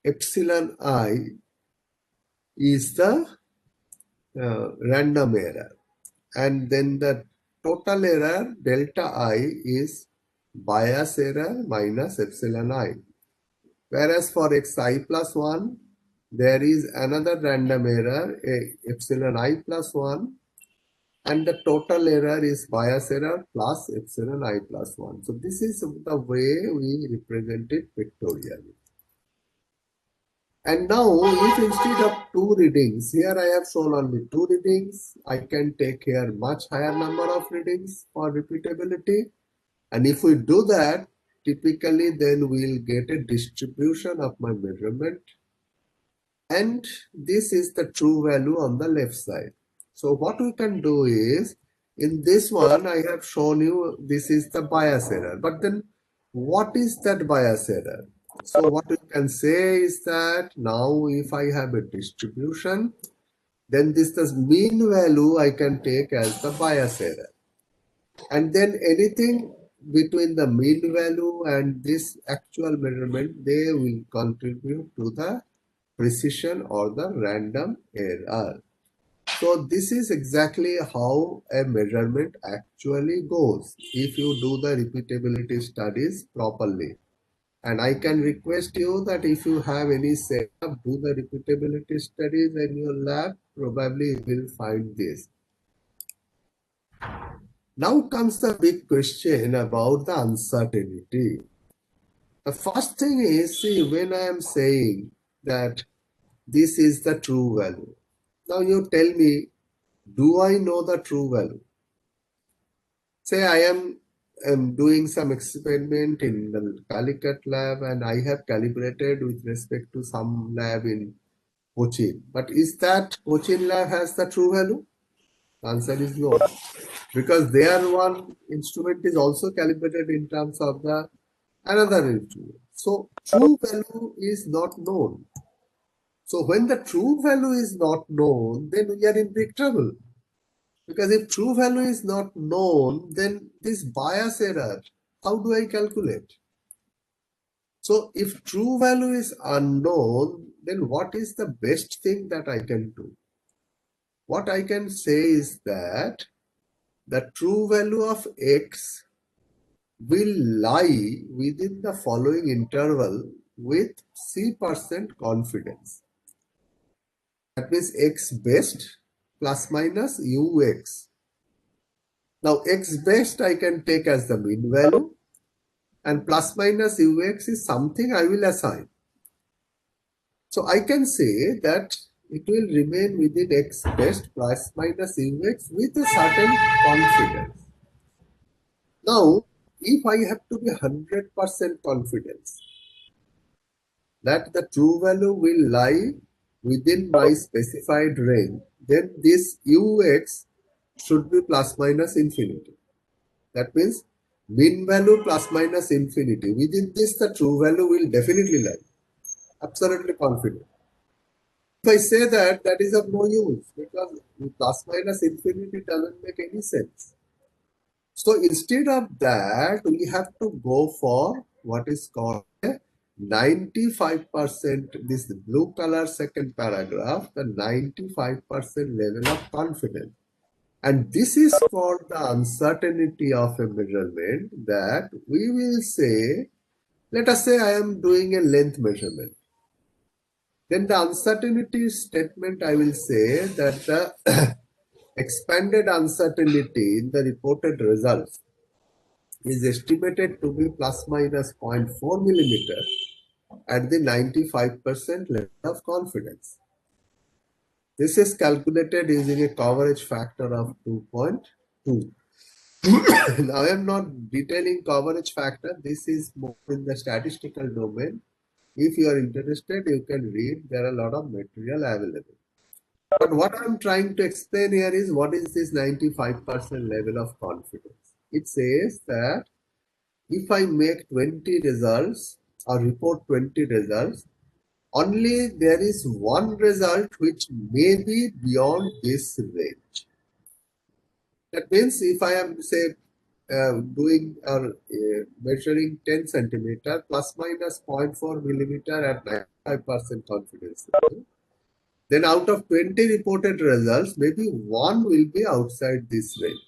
epsilon I is the random error, and then the total error delta I is bias error minus epsilon I. Whereas for xi plus 1, there is another random error, epsilon I plus 1, and the total error is bias error plus epsilon I plus 1. So this is the way we represent it pictorially. And now, if instead of two readings, here I have shown only two readings, I can take here much higher number of readings for repeatability. And if we do that, typically then we'll get a distribution of my measurement. And this is the true value on the left side. So what we can do is, in this one, I have shown you this is the bias error. But then what is that bias error? So what we can say is that now if I have a distribution, then this mean value I can take as the bias error. And then anything between the mean value and this actual measurement, they will contribute to the precision or the random error. So this is exactly how a measurement actually goes if you do the repeatability studies properly. And I can request you that if you have any setup, do the repeatability studies in your lab, probably you will find this. Now comes the big question about the uncertainty. The first thing is, see, when I am saying that this is the true value. Now you tell me, do I know the true value? Say I am doing some experiment in the Calicut lab and I have calibrated with respect to some lab in Cochin. But is that Cochin lab has the true value? The answer is no. Because their one instrument is also calibrated in terms of the another instrument. So true value is not known. So when the true value is not known, then we are in big trouble. Because if true value is not known, then this bias error, how do I calculate? So if true value is unknown, then what is the best thing that I can do? What I can say is that the true value of x will lie within the following interval with C% confidence. That means x best plus minus ux. Now x best I can take as the mean value, and plus minus ux is something I will assign. So I can say that it will remain within X test plus minus Ux with a certain confidence. Now, if I have to be 100% confidence that the true value will lie within my specified range, then this Ux should be plus minus infinity. That means mean value plus minus infinity. Within this, the true value will definitely lie. Absolutely confident. If I say that, that is of no use because plus minus infinity doesn't make any sense. So instead of that, we have to go for what is called a 95%, this blue color second paragraph, the 95% level of confidence. And this is called the uncertainty of a measurement, that we will say, let us say I am doing a length measurement. Then the uncertainty statement, I will say that the expanded uncertainty in the reported results is estimated to be plus minus 0.4 millimeter at the 95% level of confidence. This is calculated using a coverage factor of 2.2. Now I am not detailing coverage factor. This is more in the statistical domain. If you are interested, you can read. There are a lot of material available. But what I'm trying to explain here is what is this 95% level of confidence. It says that if I make 20 results or report 20 results, only there is one result which may be beyond this range. That means if I am, say, doing or measuring 10 centimeter plus minus 0.4 millimeter at 95% confidence level, then out of 20 reported results, maybe one will be outside this range.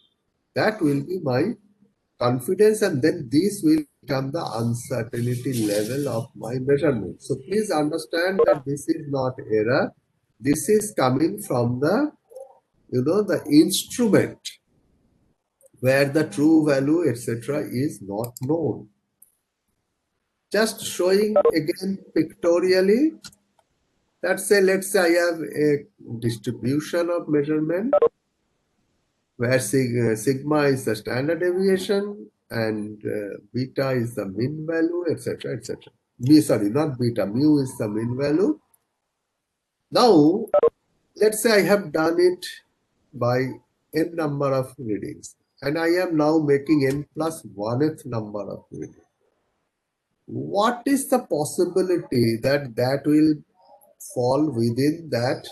That will be my confidence, and then this will become the uncertainty level of my measurement. So please understand that this is not error. This is coming from the, the instrument where the true value, etc., is not known. Just showing again pictorially, let's say I have a distribution of measurement where sigma is the standard deviation and beta is the mean value, etc., etc. Sorry, not beta, mu is the mean value. Now, let's say I have done it by n number of readings, and I am now making n plus 1th number of readings. What is the possibility that that will fall within that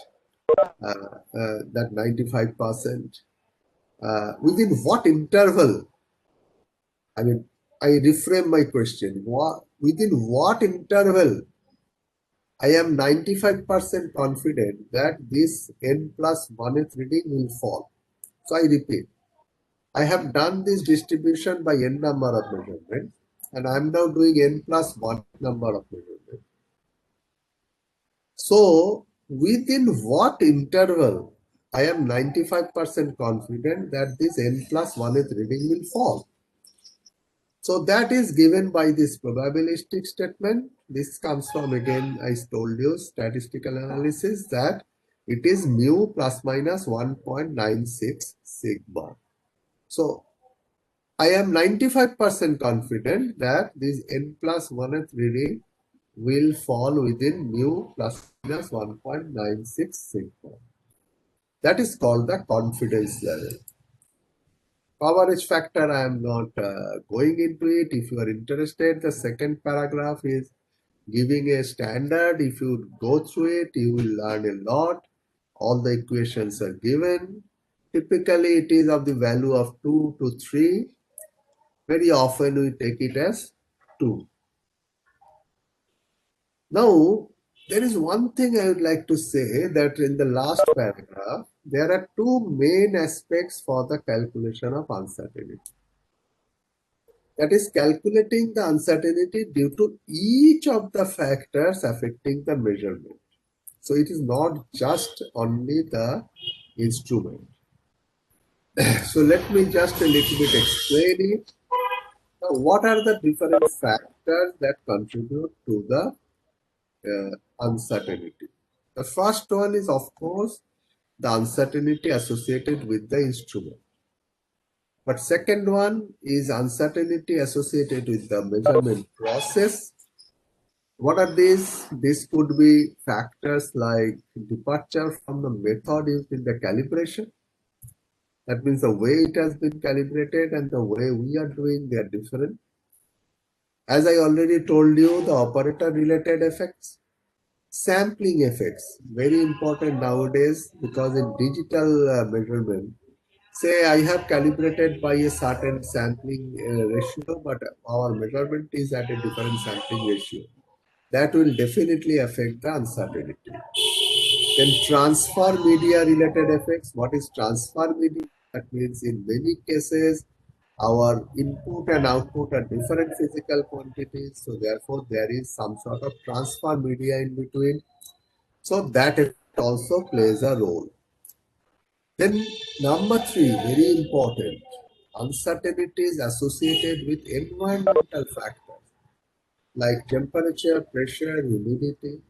that 95%? Within what interval? I mean, I reframe my question. Within what interval I am 95% confident that this n plus 1th reading will fall? So I repeat, I have done this distribution by n number of measurements, and I am now doing n plus 1 number of measurements. So within what interval I am 95% confident that this n plus 1th reading will fall? So that is given by this probabilistic statement. This comes from, again, I told you, statistical analysis, that it is mu plus minus 1.96 sigma. So I am 95% confident that this n plus 1th reading will fall within mu plus minus 1.96 sigma. That is called the confidence level. Coverage factor, I am not going into it. If you are interested, the second paragraph is giving a standard. If you go through it, you will learn a lot. All the equations are given. Typically, it is of the value of 2 to 3. Very often, we take it as 2. Now, there is one thing I would like to say, that in the last paragraph, there are two main aspects for the calculation of uncertainty. That is calculating the uncertainty due to each of the factors affecting the measurement. So it is not just only the instrument. So let me just a little bit explain it. Now, what are the different factors that contribute to the uncertainty? The first one is, of course, the uncertainty associated with the instrument. But second one is uncertainty associated with the measurement process. What are these? This could be factors like departure from the method used in the calibration. That means the way it has been calibrated and the way we are doing, they are different. As I already told you, the operator related effects. Sampling effects, very important nowadays, because in digital measurement, say I have calibrated by a certain sampling ratio, but our measurement is at a different sampling ratio. That will definitely affect the uncertainty. Then transfer media related effects. What is transfer media? That means in many cases, our input and output are different physical quantities. So therefore, there is some sort of transfer media in between. So that also plays a role. Then number three, very important, uncertainties associated with environmental factors like temperature, pressure, humidity.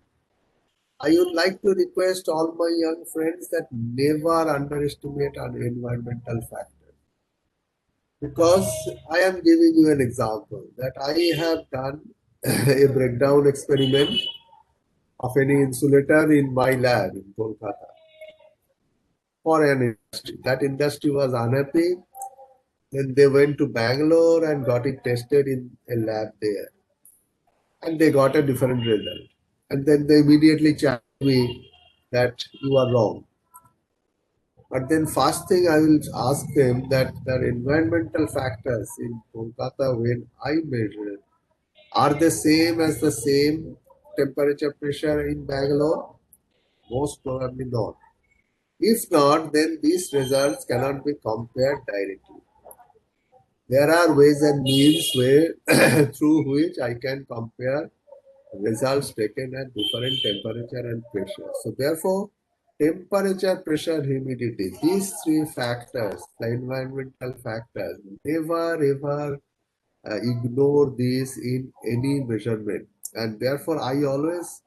I would like to request all my young friends that never underestimate an environmental factor. Because I am giving you an example that I have done a breakdown experiment of any insulator in my lab in Kolkata for an industry. That industry was unhappy. Then they went to Bangalore and got it tested in a lab there. And they got a different result. And then they immediately challenged me that you are wrong. But then first thing I will ask them that the environmental factors in Kolkata when I measure are the same as the same temperature pressure in Bangalore? Most probably not. If not, then these results cannot be compared directly. There are ways and means through which I can compare results taken at different temperature and pressure. So therefore, temperature, pressure, humidity, these three factors, the environmental factors, never ever ignore these in any measurement. And therefore, I always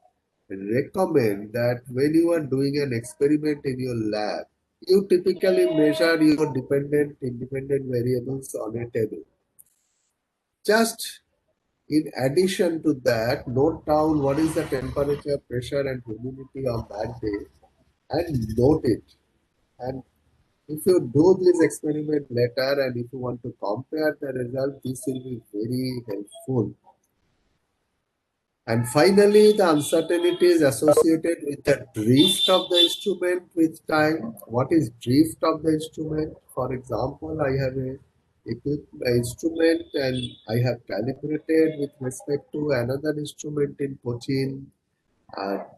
recommend that when you are doing an experiment in your lab, you typically measure your dependent, independent variables on a table. Just in addition to that, note down what is the temperature, pressure, and humidity on that day and note it. And if you do this experiment later and if you want to compare the result, this will be very helpful. And finally, the uncertainties associated with the drift of the instrument with time. What is drift of the instrument? For example, I have a instrument and I have calibrated with respect to another instrument in Cochin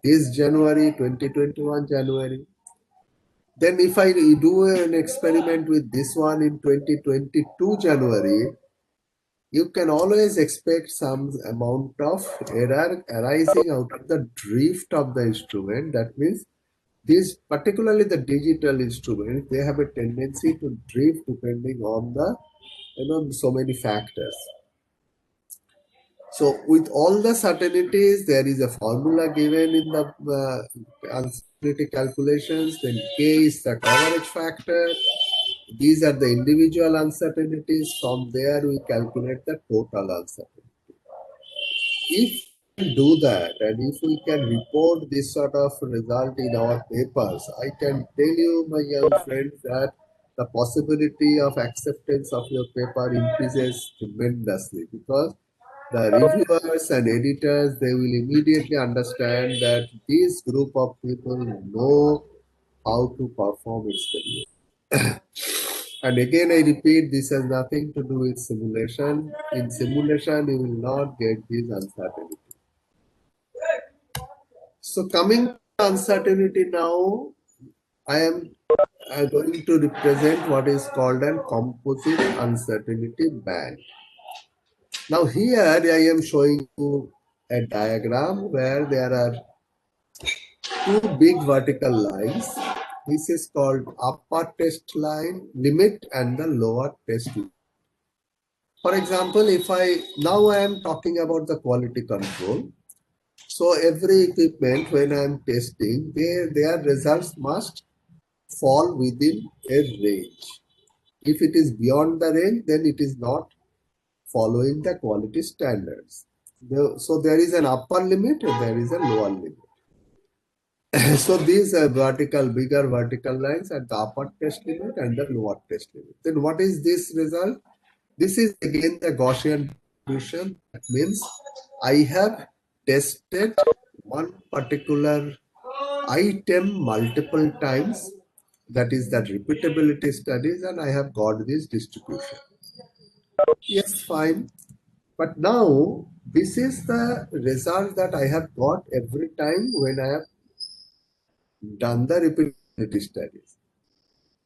this January, 2021 January. Then if I do an experiment with this one in 2022 January, you can always expect some amount of error arising out of the drift of the instrument. That means these, particularly the digital instruments, they have a tendency to drift depending on the so many factors. So with all the certainties, there is a formula given in the uncertainty calculations. Then K is the coverage factor. These are the individual uncertainties. From there, we calculate the total uncertainty. If we do that, and if we can report this sort of result in our papers, I can tell you, my young friends, that the possibility of acceptance of your paper increases tremendously, because the reviewers and editors, they will immediately understand that this group of people know how to perform experiments. And again, I repeat, this has nothing to do with simulation. In simulation, you will not get this uncertainty. So coming to uncertainty now, I am going to represent what is called an composite uncertainty band. Now here I am showing you a diagram where there are two big vertical lines. This is called upper test line limit and the lower test limit. For example, if now I am talking about the quality control. So every equipment, when I'm testing, their results must fall within a range. If it is beyond the range, then it is not following the quality standards. So there is an upper limit and there is a lower limit. So these are bigger vertical lines at the upper test limit and the lower test limit. Then what is this result? This is again the Gaussian distribution. That means I have tested one particular item multiple times. That is the repeatability studies, and I have got this distribution. Yes, fine. But now this is the result that I have got every time when I have done the repeatability studies.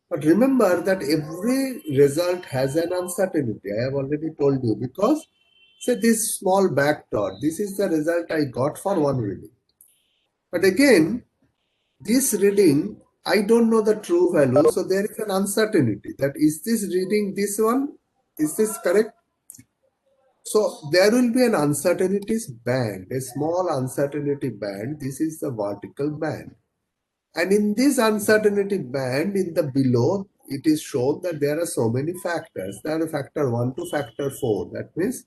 But remember that every result has an uncertainty. I have already told you, because say this small back dot, this is the result I got for one reading. But again, this reading, I don't know the true value. So there is an uncertainty that is this reading this one? Is this correct? So there will be an uncertainties band, a small uncertainty band. This is the vertical band. And in this uncertainty band, in the below, it is shown that there are so many factors. There are factor 1 to factor 4. That means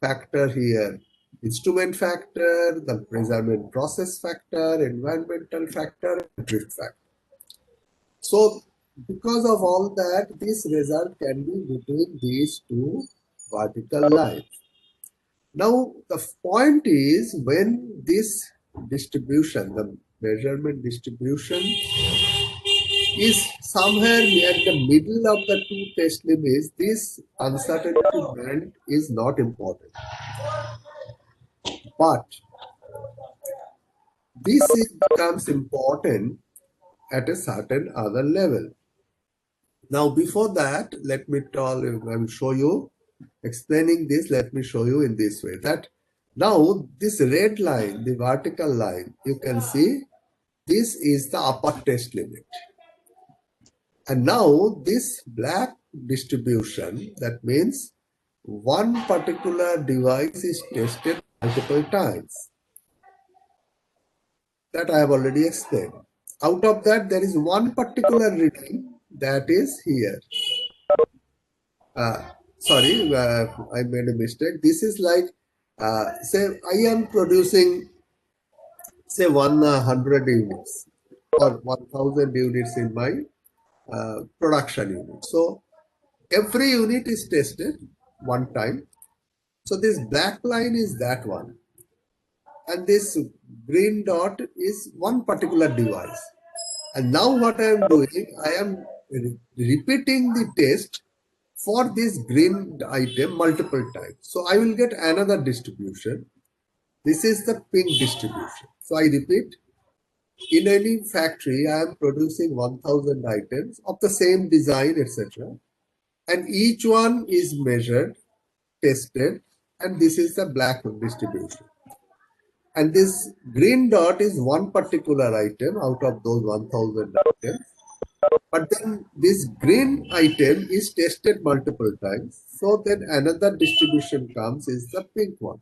factor here, instrument factor, the measurement process factor, environmental factor, and drift factor. So because of all that, this result can be between these two vertical lines. Now, the point is when this distribution, the measurement distribution, is somewhere at the middle of the two test limits, this uncertainty band is not important. But this becomes important at a certain other level. Now, before that, let me show you, explaining this, let me show you in this way that now this red line, the vertical line, you can see this is the upper test limit. And now this black distribution, that means one particular device is tested multiple times. That I have already explained. Out of that, there is one particular reading that is here. Sorry, I made a mistake. This is like, say, I am producing, say, 100 units or 1000 units in my production unit. So every unit is tested one time. So this black line is that one. And this green dot is one particular device. And now what I am doing, I am repeating the test for this green item multiple times. So I will get another distribution. This is the pink distribution. So I repeat, in any factory, I am producing 1000 items of the same design, etc. And each one is measured, tested, and this is the black distribution. And this green dot is one particular item out of those 1000 items. But then this green item is tested multiple times. So then another distribution comes is the pink one.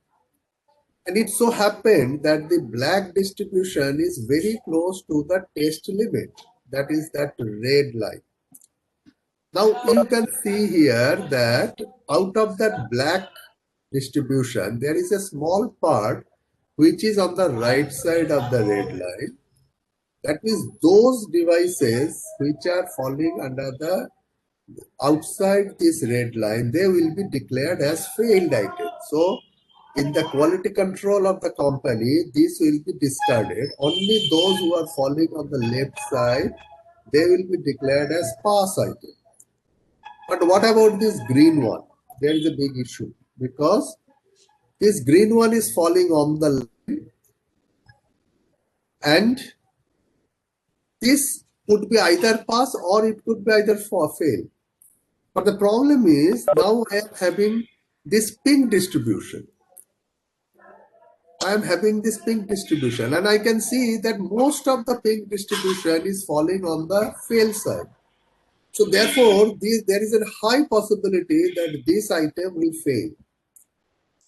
And it so happened that the black distribution is very close to the test limit. That is that red line. Now you can see here that out of that black distribution, there is a small part which is on the right side of the red line. That means those devices which are falling under the outside this red line, they will be declared as failed items. So in the quality control of the company, this will be discarded. Only those who are falling on the left side, they will be declared as pass items. But what about this green one? There is a big issue because this green one is falling on the line and this could be either pass or it could be either fail. But the problem is now I am having this pink distribution. I am having this pink distribution and I can see that most of the pink distribution is falling on the fail side. So therefore, there is a high possibility that this item will fail.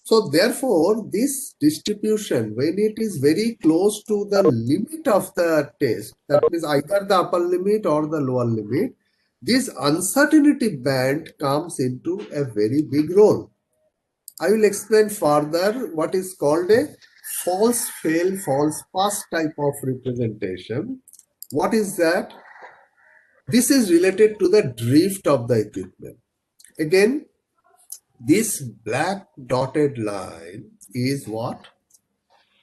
So therefore, this distribution, when it is very close to the limit of the test, that is either the upper limit or the lower limit, this uncertainty band comes into a very big role. I will explain further what is called a false fail, false pass type of representation. What is that? This is related to the drift of the equipment. Again, this black dotted line is what?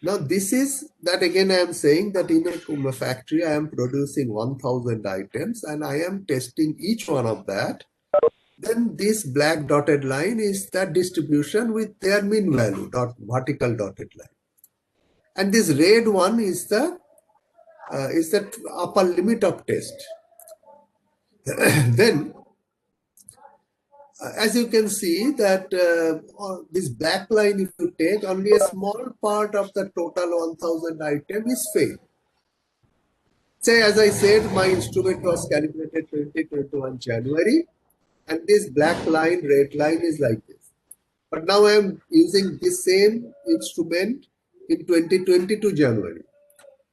Now this is that again I am saying that in a factory I am producing 1000 items and I am testing each one of that. Then this black dotted line is that distribution with their mean value, vertical dotted line. And this red one is the upper limit of test. Then as you can see that this black line, if you take, only a small part of the total 1000 item is failed. Say, as I said, my instrument was calibrated 2021 January, and this black line, red line is like this. But now I am using this same instrument in 2022 January,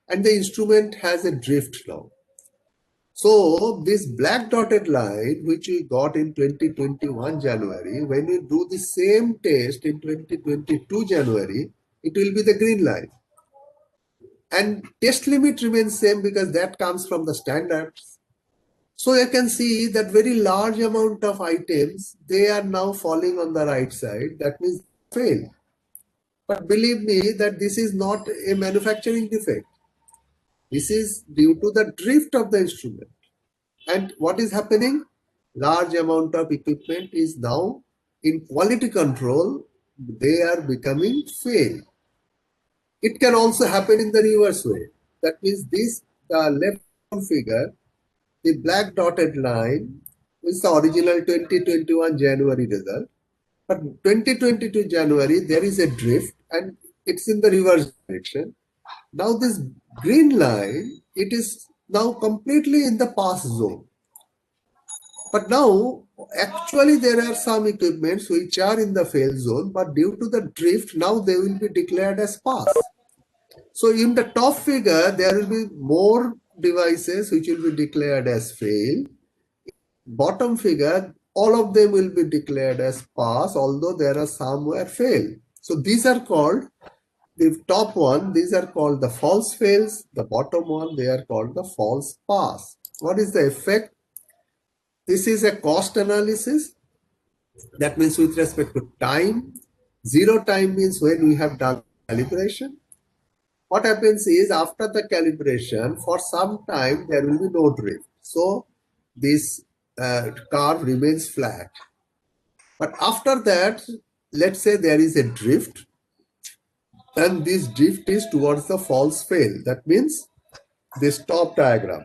and the instrument has a drift now. So this black dotted line, which we got in 2021 January, when we do the same test in 2022 January, it will be the green line. And test limit remains same because that comes from the standards. So you can see that very large amount of items, they are now falling on the right side. That means fail. But believe me that this is not a manufacturing defect. This is due to the drift of the instrument. And what is happening? Large amount of equipment is now in quality control. They are becoming fail. It can also happen in the reverse way. That means this, the left figure, the black dotted line is the original 2021 January result. But 2022 January, there is a drift and it's in the reverse direction. Now this green line, it is now completely in the pass zone. But now, actually there are some equipments which are in the fail zone, but due to the drift, now they will be declared as pass. So in the top figure, there will be more devices which will be declared as fail. Bottom figure, all of them will be declared as pass, although there are some where fail. So these are called, the top one, these are called the false fails. The bottom one, they are called the false pass. What is the effect? This is a cost analysis. That means with respect to time. Zero time means when we have done calibration. What happens is after the calibration, for some time, there will be no drift. So this curve remains flat. But after that, let's say there is a drift, and this drift is towards the false fail. That means this top diagram.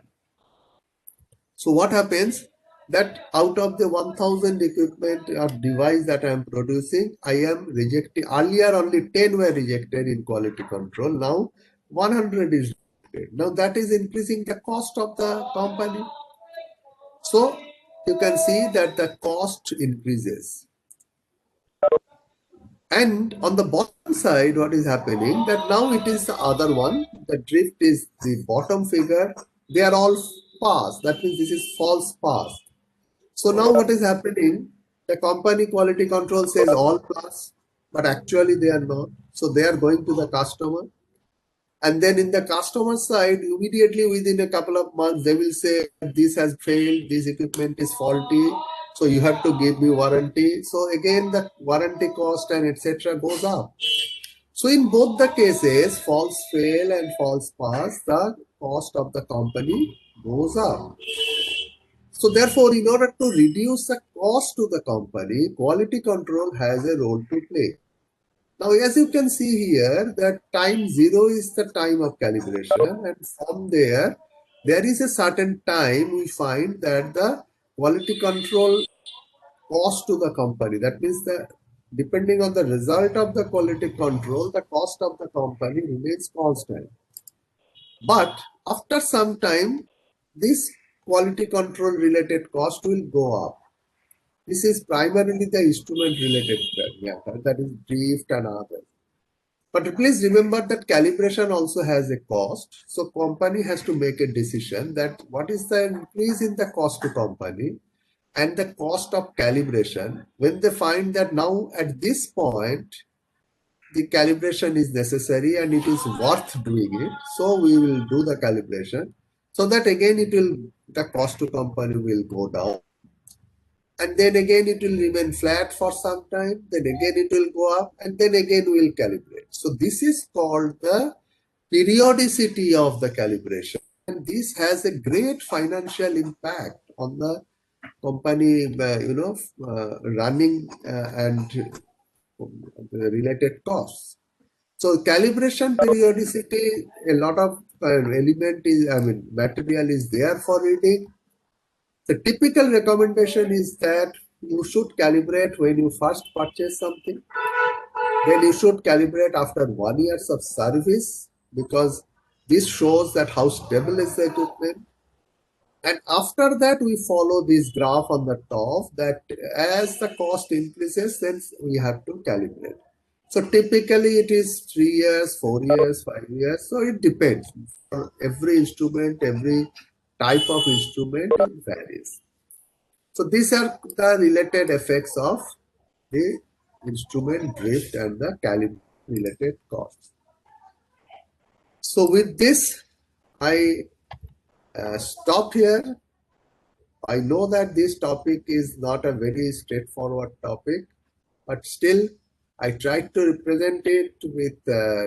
So what happens? That out of the 1000 equipment or device that I am producing, I am rejecting. Earlier only 10 were rejected in quality control. Now 100 is rejected. Now that is increasing the cost of the company. So you can see that the cost increases. And on the bottom side, what is happening? That now it is the other one. The drift is the bottom figure. They are all pass. That means this is false pass. So now what is happening? The company quality control says all pass, but actually they are not. So they are going to the customer. And then in the customer side, immediately within a couple of months, they will say this has failed, this equipment is faulty, so you have to give me warranty. So again, the warranty cost and etc. goes up. So in both the cases, false fail and false pass, the cost of the company goes up. So therefore, in order to reduce the cost to the company, quality control has a role to play. Now, as you can see here, that time 0 is the time of calibration, and from there is a certain time we find that the quality control cost to the company. That means that depending on the result of the quality control, the cost of the company remains constant. But after some time, this quality control related cost will go up. This is primarily the instrument related matter, that is drift and others. But please remember that calibration also has a cost. So company has to make a decision that what is the increase in the cost to company and the cost of calibration. When they find that now at this point, the calibration is necessary and it is worth doing it, so we will do the calibration. So that again the cost to company will go down. And then again it will remain flat for some time, then again it will go up, and then again we will calibrate. So this is called the periodicity of the calibration. And this has a great financial impact on the company, running and the related costs. So calibration periodicity, a lot of material is there for reading. The typical recommendation is that you should calibrate when you first purchase something. Then you should calibrate after 1 year of service, because this shows that how stable is the equipment. And after that, we follow this graph on the top that as the cost increases, then we have to calibrate. So typically it is 3 years, 4 years, 5 years. So it depends. For every instrument, every type of instrument, it varies. So these are the related effects of the instrument drift and the calibration related costs. So with this, I stop here. I know that this topic is not a very straightforward topic, but still I tried to represent it with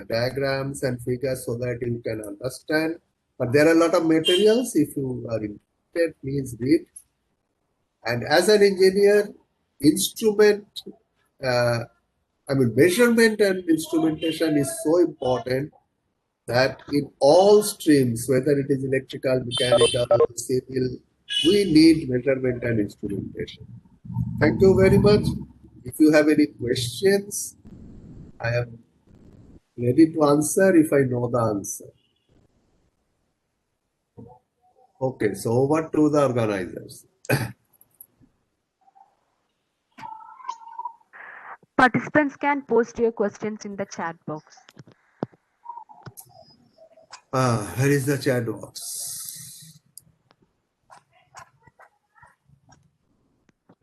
diagrams and figures so that you can understand. But there are a lot of materials. If you are interested, please read. And as an engineer, measurement and instrumentation is so important that in all streams, whether it is electrical, mechanical, civil, we need measurement and instrumentation. Thank you very much. If you have any questions, I am ready to answer if I know the answer. Okay, so over to the organizers. Participants can post your questions in the chat box. Where is the chat box?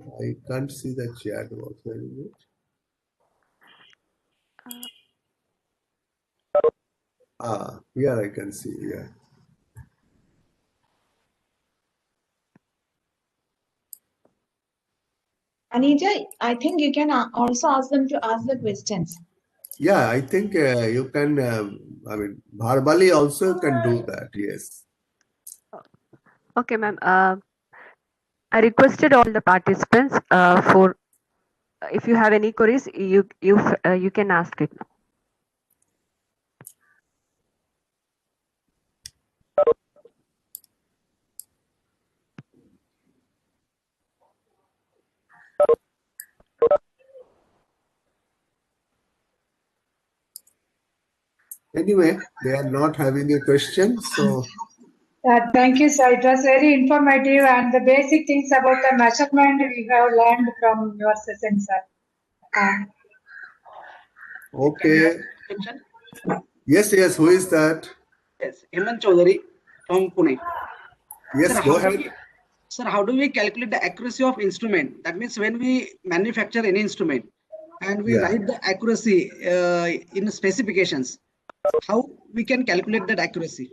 I can't see the chat box. Where is it? Here I can see. Yeah. Anija, I think you can also ask them to ask the questions. Yeah, I think you can, verbally also you can do that, yes. Okay, ma'am. I requested all the participants for if you have any queries, you can ask it now. Anyway, they are not having a question, so. Thank you, sir. It was very informative, and the basic things about the measurement we have learned from your session, sir. Okay. Yes, who is that? Yes, Hemant Chaudhary from Pune. Yes, sir, go ahead. Sir, how do we calculate the accuracy of instrument? That means when we manufacture any instrument and we write the accuracy in specifications, how we can calculate that accuracy?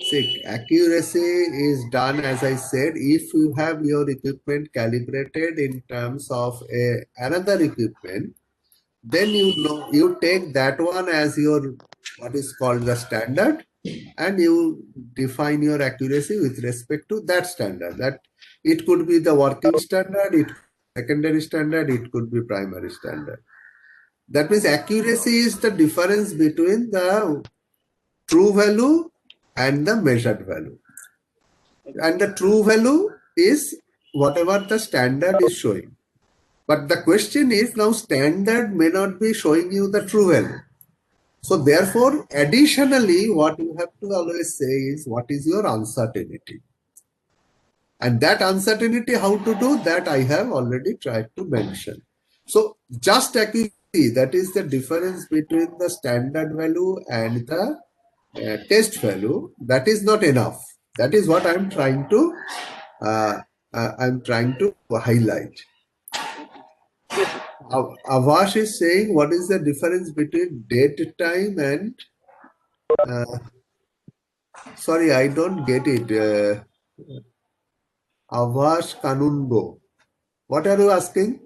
See, accuracy is done, as I said, if you have your equipment calibrated in terms of another equipment, then you take that one as your what is called the standard, and you define your accuracy with respect to that standard. That it could be the working standard, it could be secondary standard, it could be primary standard. That means accuracy is the difference between the true value and the measured value. And the true value is whatever the standard is showing. But the question is now standard may not be showing you the true value. So therefore, additionally, what you have to always say is what is your uncertainty. And that uncertainty, how to do that, I have already tried to mention. So just accuracy, that is the difference between the standard value and the test value. That is not enough. That is what I'm trying to highlight. Avash is saying, what is the difference between date time and sorry, I don't get it. Avash Kanungo. What are you asking?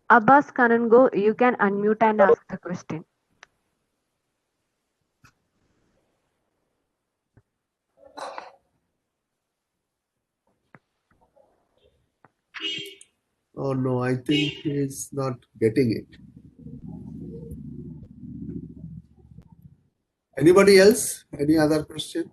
Abbas Kanungo, you can unmute and ask the question. Oh no, I think he's not getting it. Anybody else? Any other question?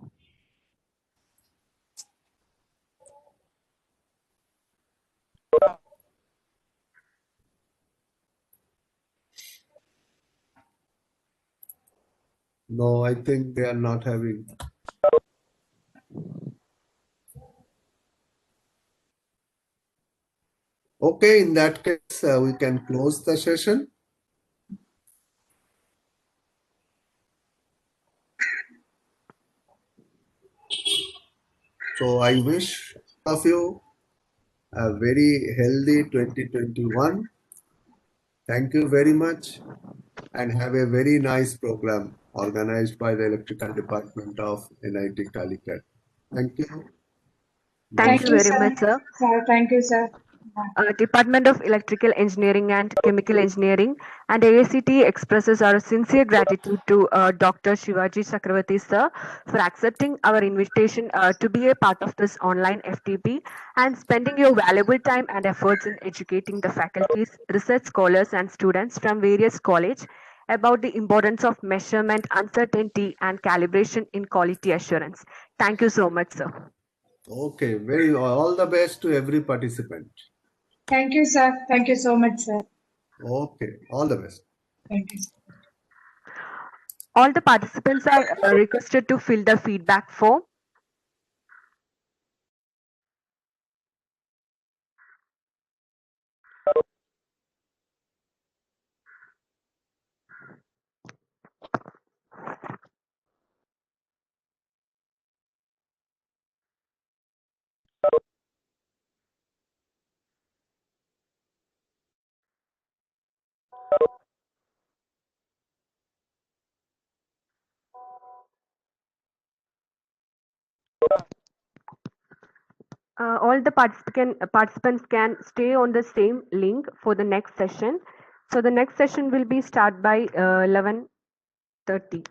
No, I think they are not having. Okay, in that case, we can close the session. So I wish all of you a very healthy 2021. Thank you very much and have a very nice program organized by the Electrical Department of NIT Calicut. Thank you. Thank Thank you you, very sir. much, sir. Thank you, sir. Department of Electrical Engineering and Chemical Engineering and AICT expresses our sincere gratitude to Dr. Shivaji Chakravarti sir for accepting our invitation to be a part of this online FTP and spending your valuable time and efforts in educating the faculties, research scholars and students from various colleges about the importance of measurement, uncertainty and calibration in quality assurance. Thank you so much, sir. Okay, all the best to every participant. Thank you, sir. Thank you so much, sir. Okay, all the best. Thank you. All the participants are requested to fill the feedback form. All the participants can stay on the same link for the next session. So the next session will be start by 11:30.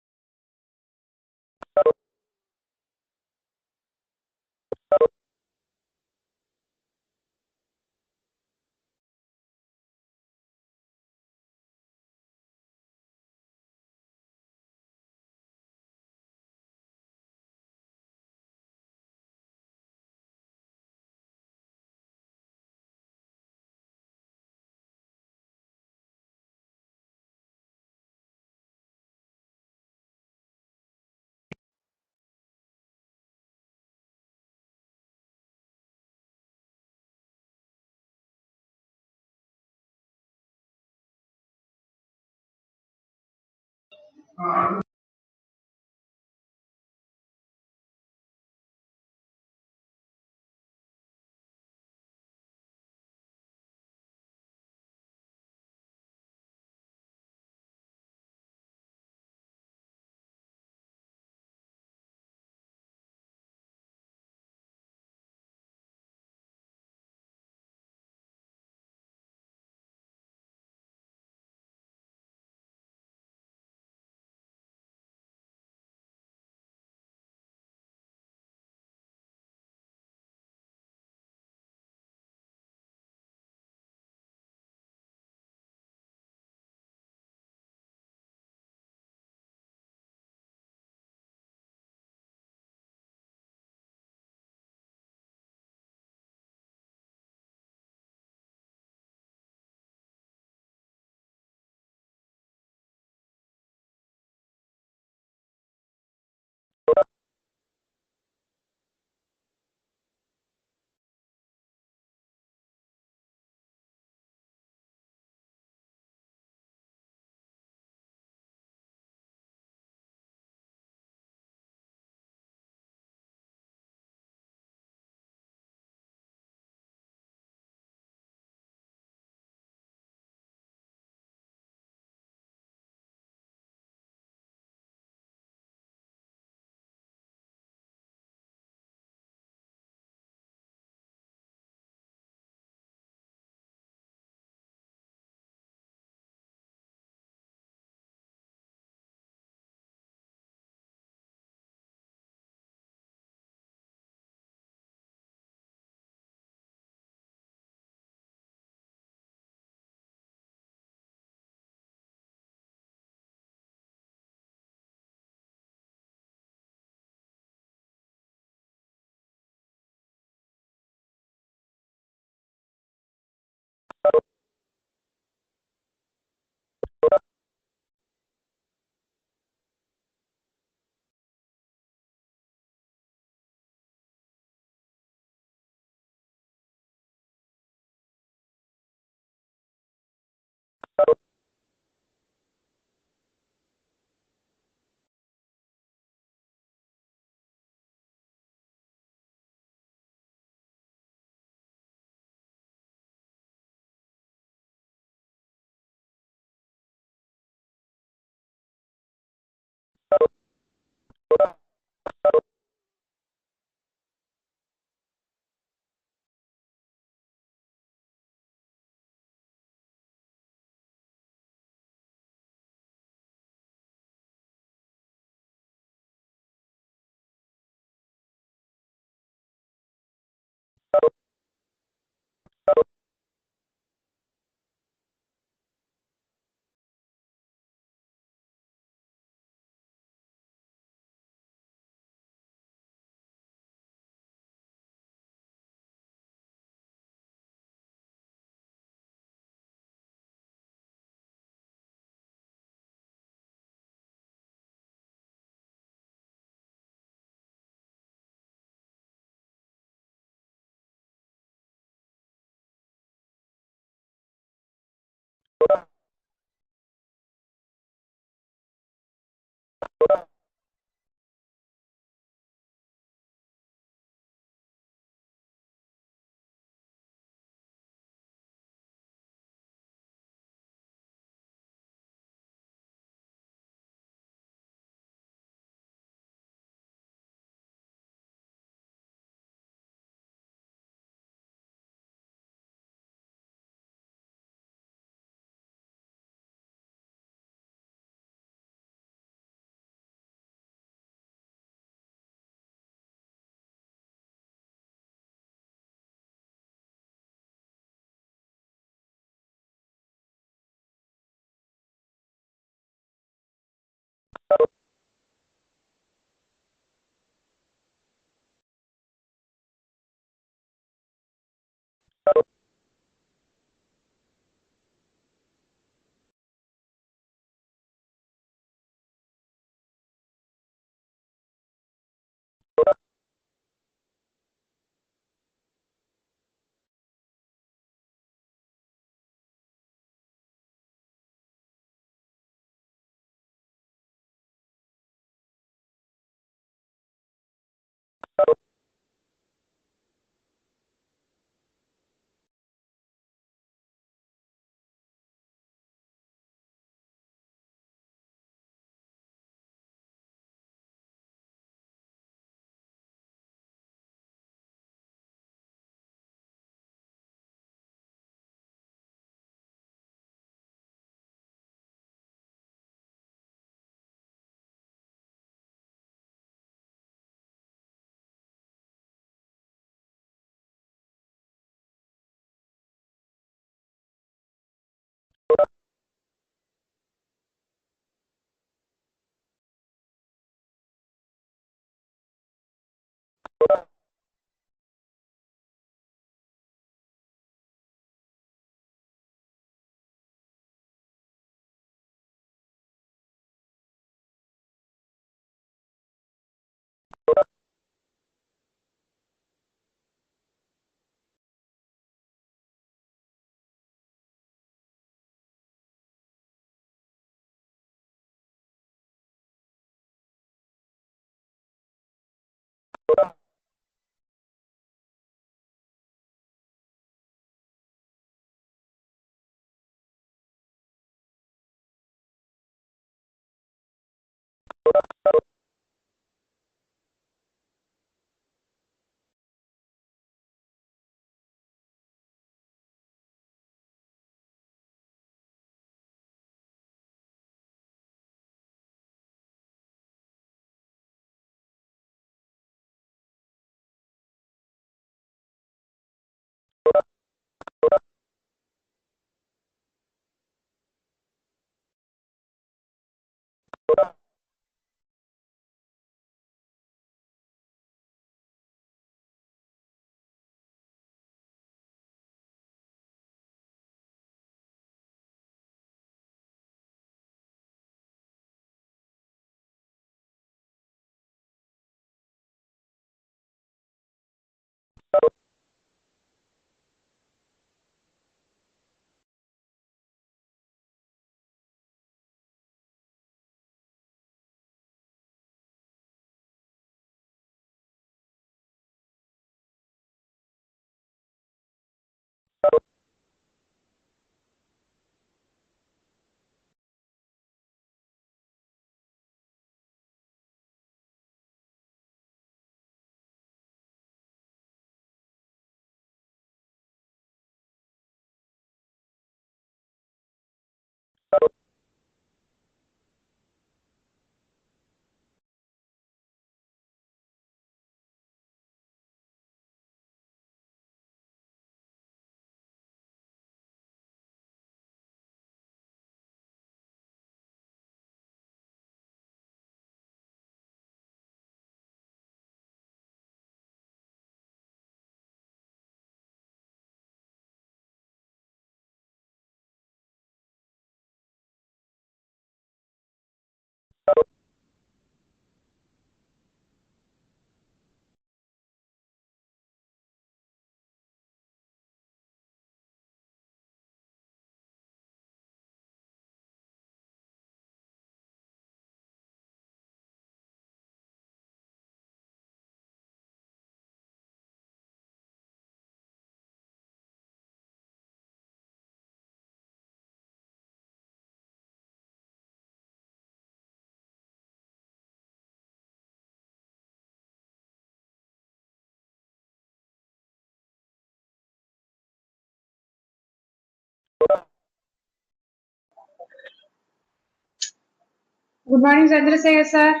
Good morning, Chandrasekhar sir.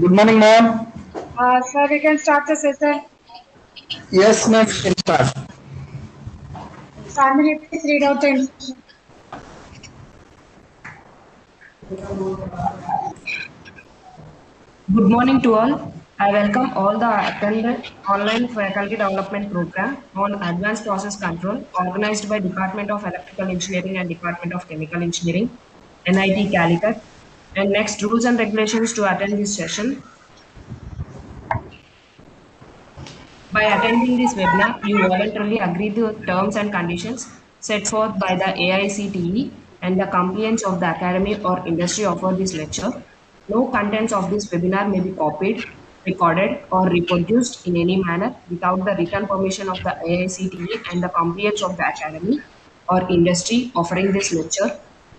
Good morning, ma'am. Sir, we can start the session. Yes, ma'am, we can start. Chandni, please read out the instruction. Good morning to all. I welcome all the attended online faculty development program on advanced process control organized by Department of Electrical Engineering and Department of Chemical Engineering, NIT Calicut. And next, rules and regulations to attend this session. By attending this webinar, you voluntarily agree to the terms and conditions set forth by the AICTE and the compliance of the academy or industry offer this lecture. No contents of this webinar may be copied, recorded, or reproduced in any manner without the written permission of the AICTE and the compliance of the academy or industry offering this lecture.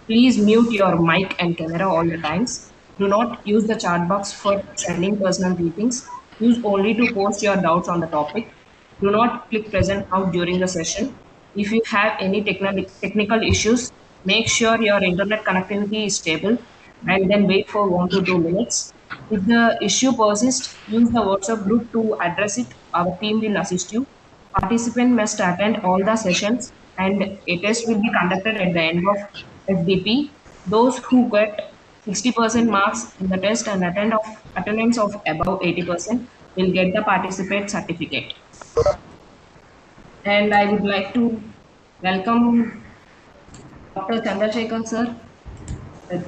Please mute your mic and camera all the times. Do not use the chat box for sending personal greetings. Use only to post your doubts on the topic. Do not click present now during the session. If you have any technical issues, make sure your internet connectivity is stable and then wait for 1 to 2 minutes. If the issue persists, use the WhatsApp group to address it. Our team will assist you. Participant must attend all the sessions and a test will be conducted at the end of FDP. Those who get 60% marks in the test and attendance of above 80% will get the participate certificate. And I would like to welcome Dr. Chandrasekhar sir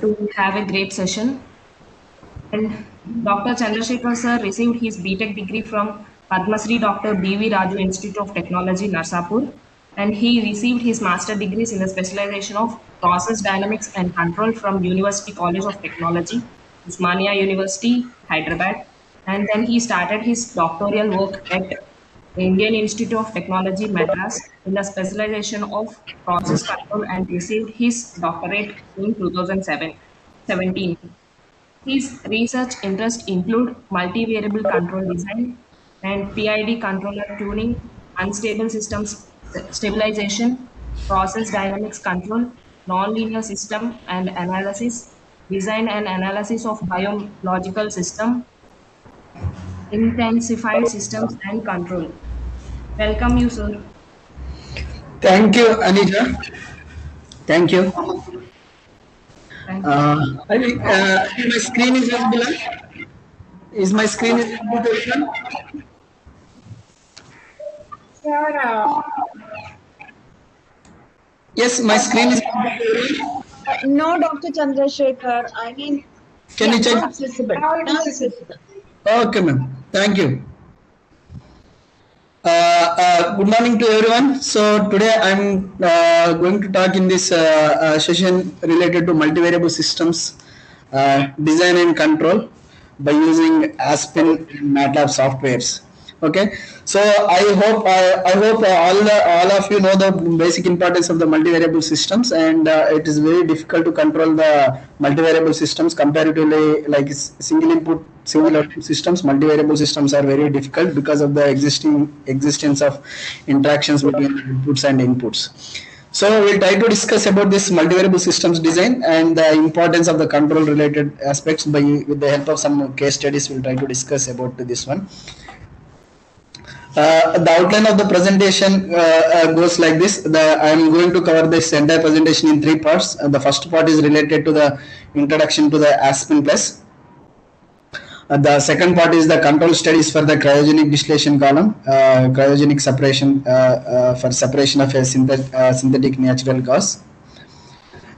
to have a great session. And Dr. Chandrasekhar sir received his BTech degree from Padma Shri Dr. B.V. Raju Institute of Technology, Narsapur, and he received his master degrees in the specialization of Process Dynamics and Control from University College of Technology, Usmania University, Hyderabad, and then he started his doctoral work at Indian Institute of Technology, Madras, in the specialization of Process Control and received his doctorate in 2017. His research interests include multivariable control design and PID controller tuning, unstable systems stabilization, process dynamics control, nonlinear system and analysis, design and analysis of biological system, intensified systems and control. Welcome you, sir. Thank you, Anija. Thank you. Thank you. I think my screen is visible. Is my screen visible to everyone? Sir, Yes, my screen is visible to everyone. no, Dr. Chandrasekhar. I mean, Can you check? now it's visible. Now it's visible. Okay, ma'am. Thank you. Good morning to everyone. So today I'm going to talk in this session related to multivariable systems design and control by using Aspen and MATLAB softwares. Okay, so I hope all of you know the basic importance of the multivariable systems, and it is very difficult to control the multivariable systems comparatively like single input single output systems. Multivariable systems are very difficult because of the existence of interactions between inputs and inputs. So we'll try to discuss about this multivariable systems design and the importance of the control related aspects with the help of some case studies. We'll try to discuss about this one. The outline of the presentation goes like this. I am going to cover this entire presentation in three parts. The first part is related to the introduction to the Aspen Plus. The second part is the control studies for the cryogenic distillation column, cryogenic separation for separation of a synthetic natural gas.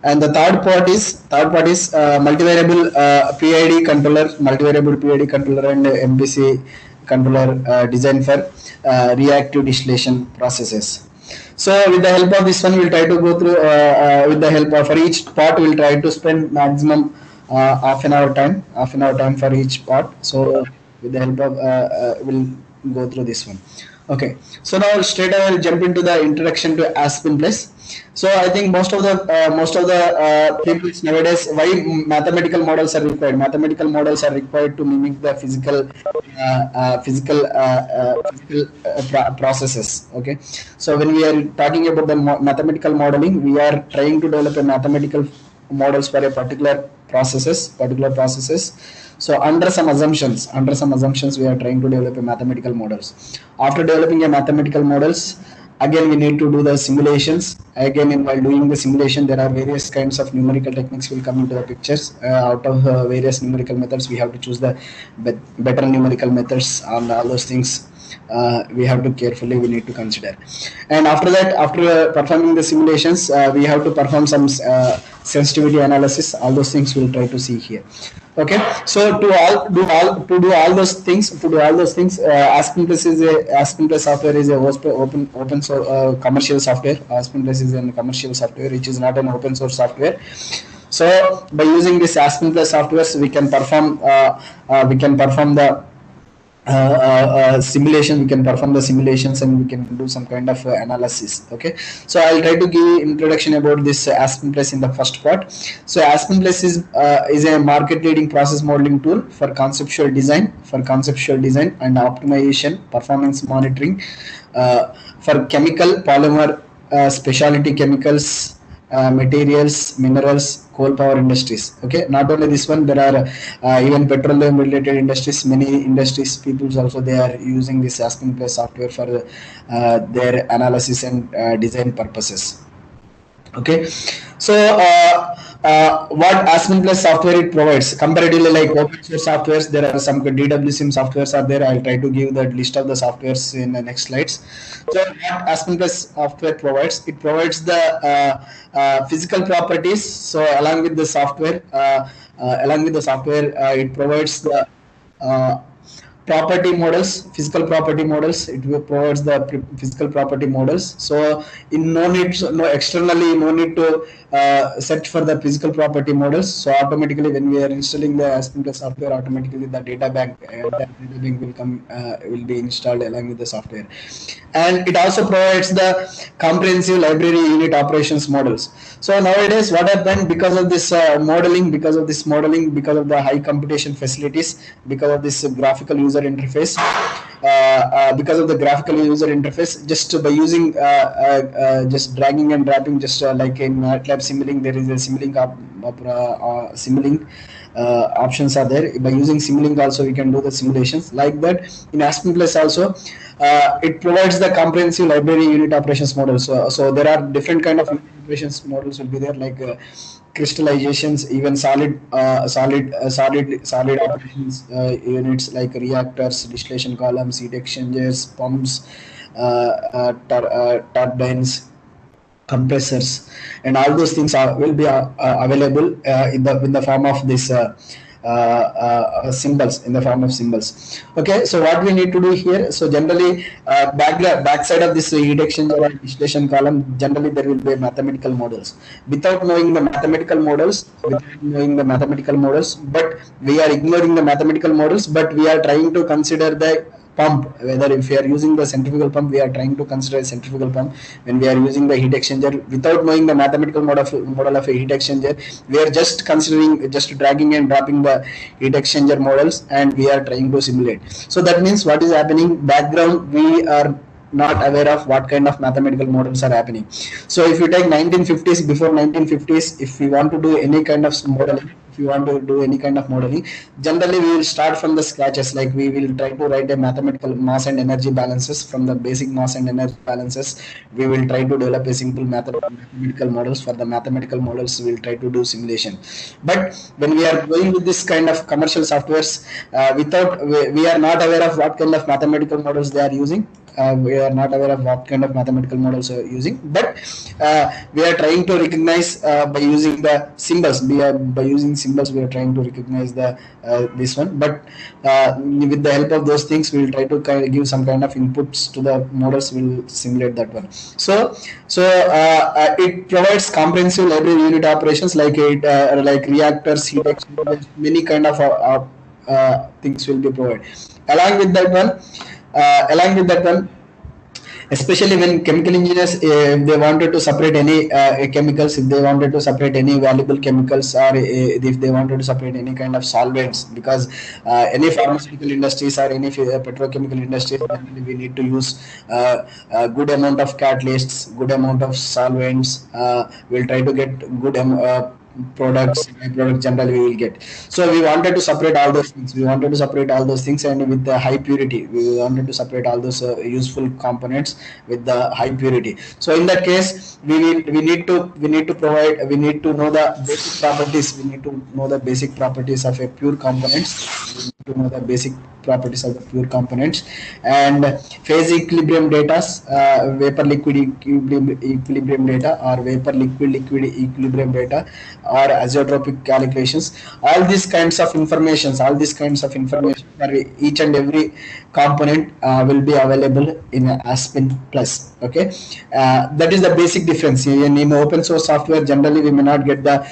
And the third part is multivariable PID controller and MPC controller design for reactive distillation processes. So with the help of this one, we'll try to go through with the help of for each part, we'll try to spend maximum half an hour time for each part. So with the help of we'll go through this one. Okay, so now straight away I'll jump into the introduction to Aspen Plus. So I think most of the people nowadays, why mathematical models are required. Mathematical models are required to mimic the physical processes. Okay, so when we are talking about the mathematical modeling, we are trying to develop a mathematical models for a particular processes. So under some assumptions, we are trying to develop a mathematical models. After developing a mathematical models, again we need to do the simulations. Again, while doing the simulation, there are various kinds of numerical techniques will come into the pictures. Out of various numerical methods, we have to choose the better numerical methods, and all those things we have to we need to consider. And after that, after performing the simulations, we have to perform some sensitivity analysis. All those things we'll try to see here. Okay, so to do all those things, Aspen Plus software is a open source commercial software. Aspen Plus is a commercial software, which is not an open source software. So by using this Aspen Plus softwares, we can perform the simulation. We can perform the simulations and we can do some kind of analysis. Okay, so I'll try to give introduction about this Aspen Plus in the first part. So Aspen Plus is a market leading process modeling tool for conceptual design and optimization, performance monitoring for chemical, polymer, specialty chemicals, materials, minerals, coal power industries. Okay, not only this one, there are even petroleum related industries. Many industries peoples also, they are using this Aspen Plus software for their analysis and design purposes. Okay, so what Aspen Plus software it provides comparatively like open source softwares, there are some good DWSIM softwares are there. I'll try to give the list of the softwares in the next slides. So what Aspen Plus software provides, it provides the physical properties. So along with the software, it provides the uh, property models, physical property models. It will provides the physical property models. So in no need, no externally, no need to search for the physical property models. So automatically when we are installing the Aspen Plus software, automatically the data bank will come, will be installed along with the software. And it also provides the comprehensive library unit operations models. So nowadays what happened, because of this modeling, because of the high computation facilities, because of this graphical user interface, because of the graphical user interface, just by using just dragging and dropping, just like in MATLAB Simulink, there is a Simulink options are there. By using Simulink also we can do the simulations like that. In Aspen Plus also it provides the comprehensive library unit operations model. So there are different kind of unit operations models will be there, like crystallizations, even solid operations units like reactors, distillation columns, heat exchangers, pumps, turbines, compressors, and all those things will be available in the form of this symbols, in the form of symbols. Okay, so what we need to do here, so generally backside of this heat exchanger or distillation column, generally there will be mathematical models. Without knowing the mathematical models, but we are ignoring the mathematical models, but we are trying to consider the pump. Whether if we are using the centrifugal pump, we are trying to consider a centrifugal pump. When we are using the heat exchanger, without knowing the mathematical model of a heat exchanger, we are just considering, just dragging and dropping the heat exchanger models, and we are trying to simulate. So that means what is happening background, we are not aware of what kind of mathematical models are happening. So if you take 1950s, before 1950s, if we want to do any kind of modeling, if you want to do any kind of modeling, generally we will start from the scratches. Like we will try to write a mathematical mass and energy balances. From the basic mass and energy balances, we will try to develop a simple mathematical models. For the mathematical models, we will try to do simulation. But when we are going with this kind of commercial softwares, we are not aware of what kind of mathematical models they are using. We are not aware of what kind of mathematical models are using, but we are trying to recognize by using the symbols. By using symbols, we are trying to recognize the this one. But with the help of those things, we will try to give some kind of inputs to the models. We will simulate that one. So it provides comprehensive library unit operations like like reactors, heat exchangers, many kind of things will be provided. Along with that one, especially when chemical engineers, if they wanted to separate any chemicals, if they wanted to separate any valuable chemicals, or if they wanted to separate any kind of solvents, because any pharmaceutical industries or any petrochemical industries, we need to use a good amount of catalysts, good amount of solvents. We'll try to get good products, byproducts generally we will get. So we wanted to separate all those things. And with the high purity, we wanted to separate all those useful components with the high purity. So in that case, we need to know the basic properties. We need to know the basic properties of a pure components. We need to know the basic properties of the pure components, and phase equilibrium data, vapor liquid equilibrium data, or vapor liquid equilibrium data, or azeotropic calculations. All these kinds of information for each and every component will be available in Aspen Plus. Okay, that is the basic difference. In open source software, generally we may not get the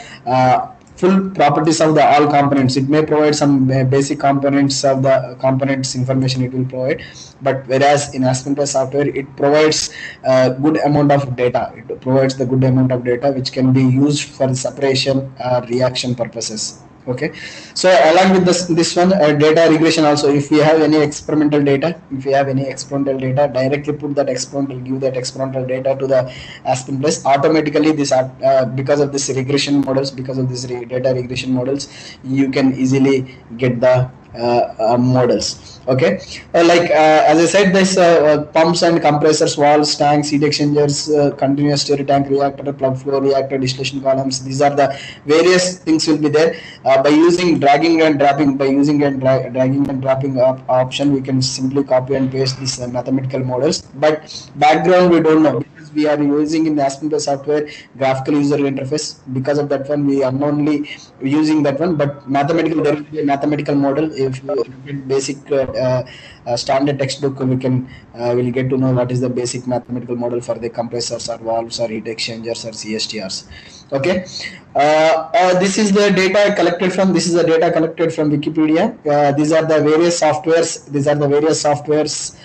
full properties of the all components. It may provide some basic components of the components information it will provide, but whereas in Aspen Plus software, it provides good amount of data. It provides the good amount of data which can be used for separation reaction purposes. Okay, so along with this one, data regression also. If we have any experimental data, directly put that give that experimental data to the Aspen Plus. Automatically this because of this regression models, data regression models, you can easily get the models. Okay, as I said, this pumps and compressors, valves, tanks, heat exchangers, continuous stir tank, reactor, plug flow, reactor, distillation columns. These are the various things will be there. By using dragging and dropping, by using and dragging and dropping option, we can simply copy and paste these mathematical models. But background we don't know, because we are using in Aspen software graphical user interface. Because of that one, we unknowingly using that one. But mathematical, there will be a mathematical model. If you get basic standard textbook, we can will get to know what is the basic mathematical model for the compressors or valves or heat exchangers or CSTRs. Okay, this is the data collected from. This is the data collected from Wikipedia. These are the various softwares. These are the various softwares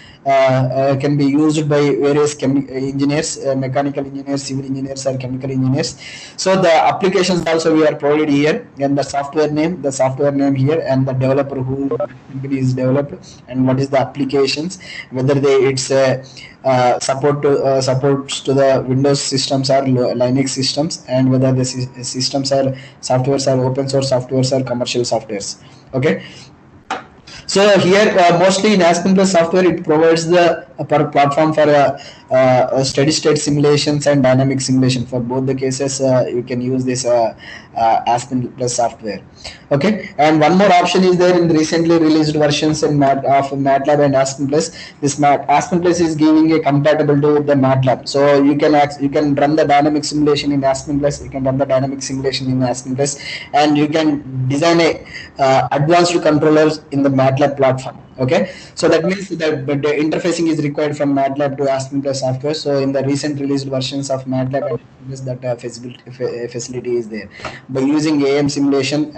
can be used by various engineers, mechanical engineers, civil engineers, or chemical engineers. So the applications also we are provided here, and the software name here, and the developer who company is developed, and what is the applications, whether it's supports to the Windows systems or Linux systems, and whether the systems are softwares are open source softwares or commercial softwares. Okay. So here mostly in Aspen software, it provides the platform for steady state simulations and dynamic simulation. For both the cases, you can use this Aspen software. Okay, and one more option is there in the recently released versions of MATLAB and Aspen. This Aspen is giving a compatibility with the MATLAB, so you can run the dynamic simulation in Aspen. You can run the dynamic simulation in Aspen, and you can design a advanced controllers in the MATLAB platform. Okay, so that means that the interfacing is required from MATLAB to Aspen software. So in the recent released versions of MATLAB, that facility is there. By using AM simulation,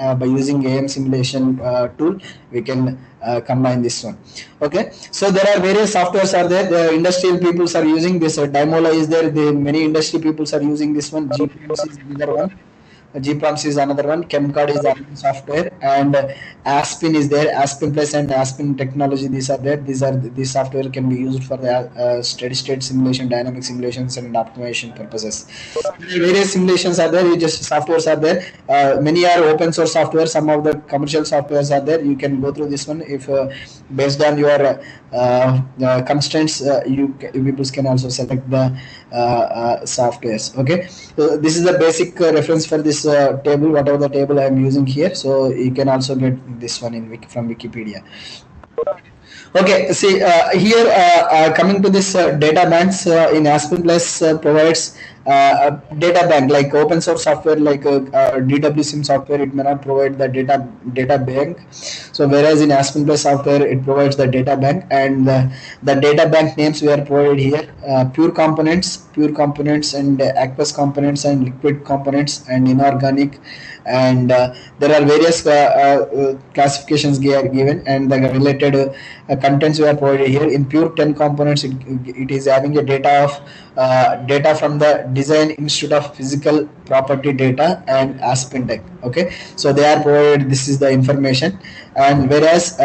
tool, we can combine this one. Okay, so there are various softwares are there. The industrial peoples are using this. Dymola is there. Many industry peoples are using this one. GPMs is another one. GPROMS is another one. ChemCard is another software, and Aspen is there. Aspen Plus and Aspen Technology, these are there. These software can be used for the steady state simulation, dynamic simulations, and optimization purposes. Various simulations are there. Softwares are there. Many are open source software. Some of the commercial softwares are there. You can go through this one if based on your constraints. People can also select the softwares. Okay, so this is the basic reference for this table, whatever the table I am using here. So you can also get this one from Wikipedia. Okay, see here coming to this data banks in Aspen provides data bank like open source software like DWSIM software. It may not provide the data bank. So whereas in Aspen software it provides the data bank, and the data bank names we are provided here: pure components, and aqueous components, and liquid components, and inorganic. And there are various classifications given, and the related contents we are provided here. In pure 10 components, it is having a data from the Design Institute of Physical Property data and Aspen Tech. Okay, so they are provided. This is the information. And whereas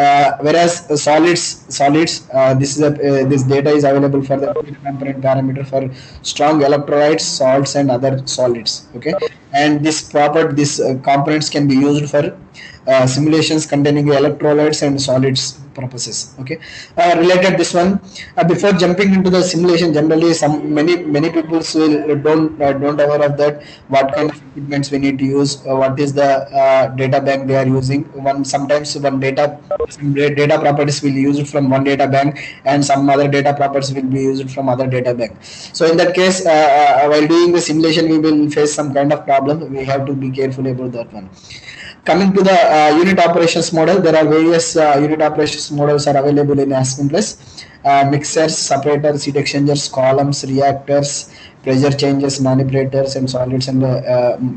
solids this data is available for the component parameter for strong electrolytes, salts, and other solids. Okay, and this components can be used for simulations containing electrolytes and solids purposes. Okay, related this one, before jumping into the simulation, generally many people will don't aware of that, what kind of equipments we need to use, what is the data bank they are using. Sometimes some data properties will be used from one data bank, and some other data properties will be used from other data bank. So in that case, while doing the simulation, we will face some kind of problem. We have to be careful about that one. Coming to the unit operations model, there are various unit operations models are available in Aspen mixers, separators, heat exchangers, columns, reactors, pressure changes, manipulators, and solids, and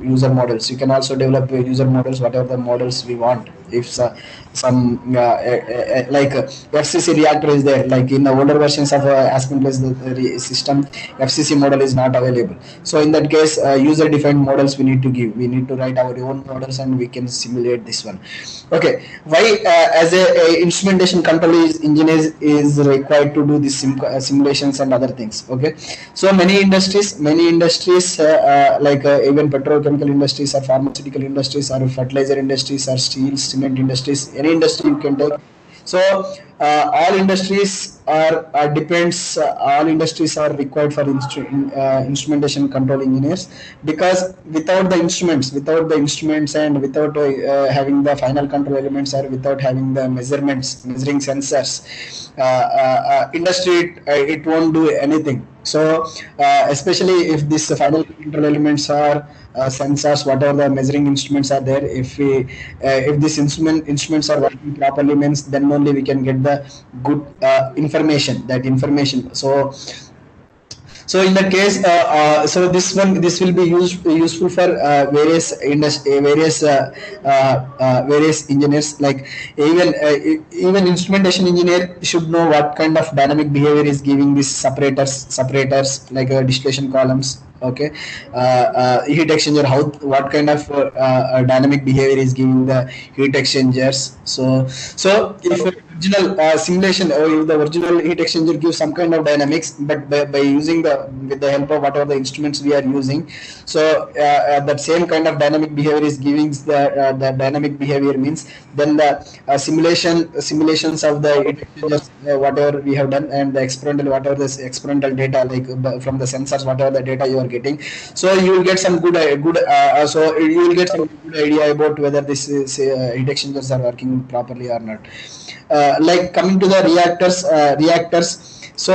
user models. You can also develop user models, whatever the models we want. If some like FCC reactor is there, like in the older versions of Aspen the system, FCC model is not available. So in that case, user defined models we need to give. We need to write our own models, and we can simulate this one. Okay, why as a instrumentation control engineer is required required to do these simulations and other things. Okay, so many industries like even petrochemical industries or pharmaceutical industries or fertilizer industries or steel, cement industries, any industry you can take. So all industries are depends. All industries are required for instrumentation control engineers, because without the instruments, and without having the final control elements, or without having the measuring sensors, industry it won't do anything. So especially if these final control elements are sensors, whatever the measuring instruments are there, if these instruments are working properly, means then only we can get the good information. So in that case, so this will be useful for various engineers. Like even instrumentation engineer should know what kind of dynamic behavior is giving these separators like distillation columns. Okay, heat exchanger, what kind of dynamic behavior is giving the heat exchangers. So if original simulation, or if the original heat exchanger gives some kind of dynamics, but by using with the help of whatever the instruments we are using, so that same kind of dynamic behavior is giving the dynamic behavior, means then the simulations of the heat exchangers, whatever we have done, and the experimental data, like from the sensors, whatever the data you are getting, so you will get some good so you will get some good idea about whether this heat exchangers are working properly or not. Like coming to the reactors. So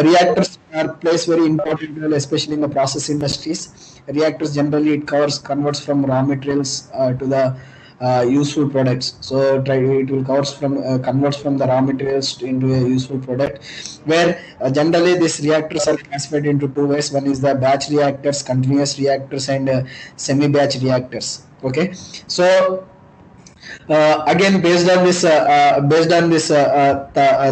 reactors plays very important role, especially in the process industries. Reactors generally it converts from raw materials to the useful products. So it will converts from the raw materials into a useful product, where generally these reactors are classified into two ways. One is the batch reactors, continuous reactors, and semi-batch reactors. Okay, so again based on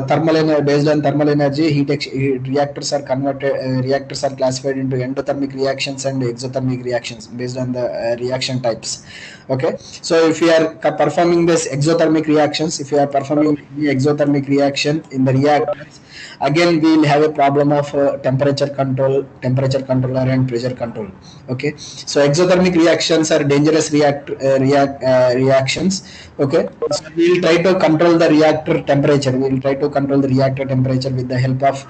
thermal energy, reactors are classified into endothermic reactions and exothermic reactions based on the reaction types. Okay, so if you are performing this exothermic reactions, if you are performing the exothermic reaction in the reactors, again we will have a problem of temperature controller and pressure control. Okay, so exothermic reactions are dangerous reactions. Okay, so we will try to control the reactor temperature. with the help of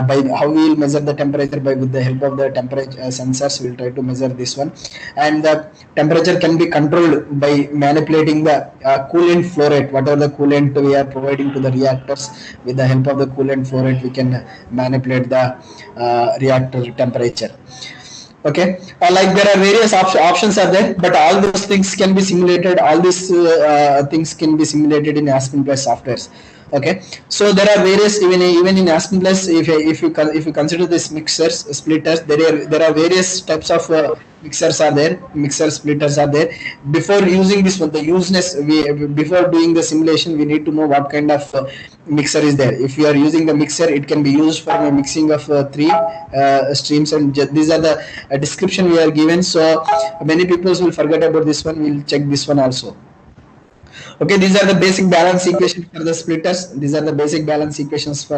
by how we will measure the temperature, with the help of the temperature sensors. We will try to measure this one, and the temperature can be controlled by manipulating the coolant flow rate. Whatever the coolant we are providing to the reactors, with the help of the coolant flow rate, we can manipulate the reactor temperature. Okay, like there are various options are there, but all those things can be simulated. All these things can be simulated in Aspen Plus softwares. Okay, so there are various, even in Aspen Plus, if you consider this mixers, splitters, there are various types of mixers splitters are there. Before using this one, before doing the simulation, we need to know what kind of mixer is there. If you are using the mixer, it can be used for a mixing of 3 streams, and these are the description we are given. So many people will forget about this one. We'll check this one also. Okay, these are the basic balance equations for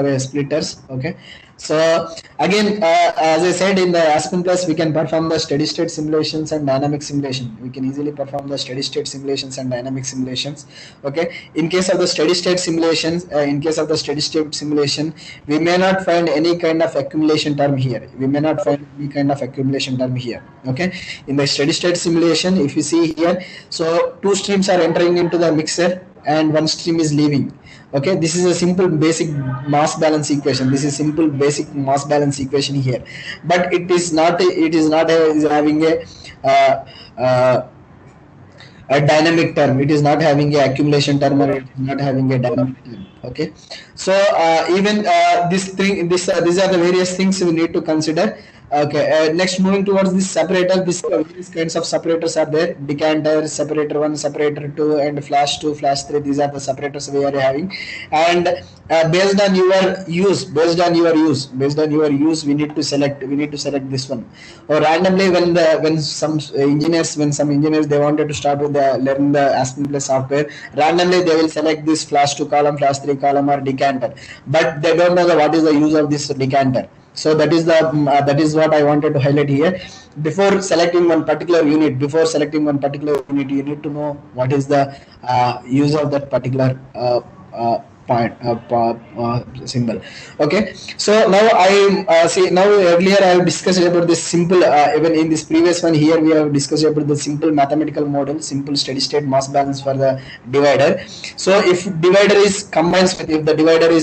the splitters. Okay, so again, as I said, in the Aspen Plus, we can perform the steady state simulations and dynamic simulation. We can easily perform the steady state simulations and dynamic simulations. Okay, in case of the steady state simulations, we may not find any kind of accumulation term here. Okay, in the steady state simulation, if you see here, so 2 streams are entering into the mixer and 1 stream is leaving. Okay, this is a simple basic mass balance equation. Here, but it is not having a dynamic term. It is not having a accumulation term, or it is not having a dynamic term. Okay, so even these are the various things we need to consider. Okay, next, moving towards this separator, various kinds of separators are there: decanter, separator 1, separator 2, and flash 2, flash 3. These are the separators we are having, and based on your use, we need to select this one. Or randomly, when some engineers they wanted to start with learn the Aspen Plus software, randomly they will select this flash 2 column, flash 3 3 column or decanter, but they don't know what is the use of this decanter. So that is what I wanted to highlight here. Before selecting one particular unit, you need to know what is the use of that particular point symbol. Okay, so now I see, now earlier I have discussed about this simple, even in this previous one here we have discussed about the simple mathematical model, simple steady state mass balance for the divider. So if the divider is combines with the divider and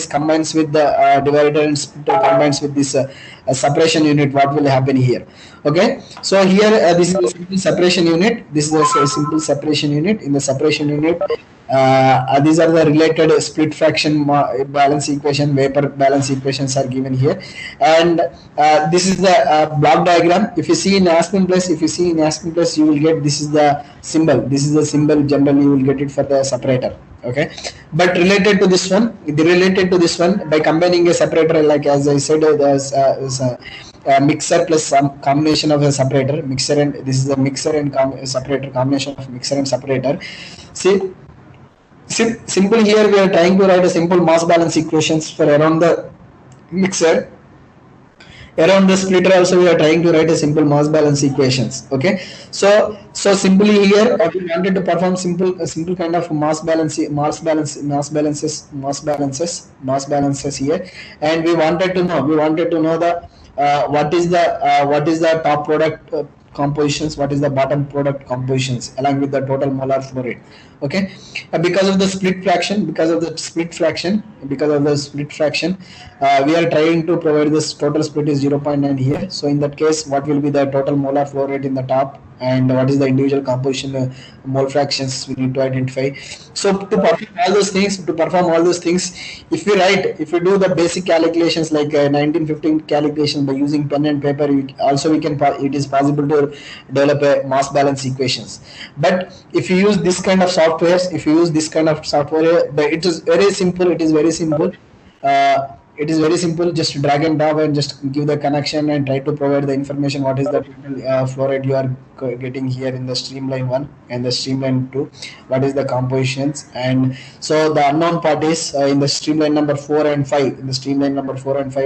splitter combines with this separation unit, what will happen here? Okay, so here this is a simple separation unit. This is a simple separation unit. In the separation unit, these are the related split fraction balance equation, vapor balance equations are given here, and this is the block diagram. If you see in Aspen Plus, you will get, this is the symbol. Generally you will get it for the separator. Okay, but related to this one, by combining a separator, like as I said, there's mixer plus some combination of a separator, mixer, and this is a mixer and separator, combination of mixer and separator. See, simple here we are trying to write a simple mass balance equations for around the mixer. Around the splitter also we are trying to write a simple mass balance equations. Okay, so simply here we wanted to perform simple kind of mass balances here, and we wanted to know the what is the top product compositions, what is the bottom product compositions, along with the total molar flow rate. Okay, because of the split fraction, we are trying to provide this total split is 0.9 here. So in that case, what will be the total molar flow rate in the top, and what is the individual composition mole fractions we need to identify. So to perform all those things, if we do the basic calculations like 1915 calculation by using pen and paper, it is possible to develop a mass balance equations. But if you use this kind of software, it is very simple. Just drag and drop and just give the connection and try to provide the information, what is the total flow rate you are getting here in the streamline 1 and the streamline 2, what is the compositions. And so the unknown part is in the streamline number 4 and 5,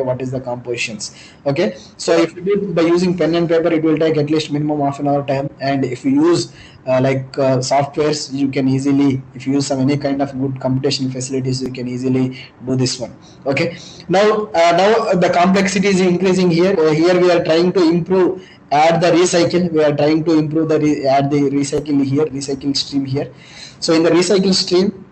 what is the compositions. Okay, so if you do by using pen and paper, it will take at least minimum half an hour time, and if you use softwares, you can easily, if you use any kind of good computation facilities, you can easily do this one. Okay, now the complexity is increasing here. Here we are trying to improve, add the recycle. We are trying to improve add the recycle here, recycle stream here. So in the recycle stream,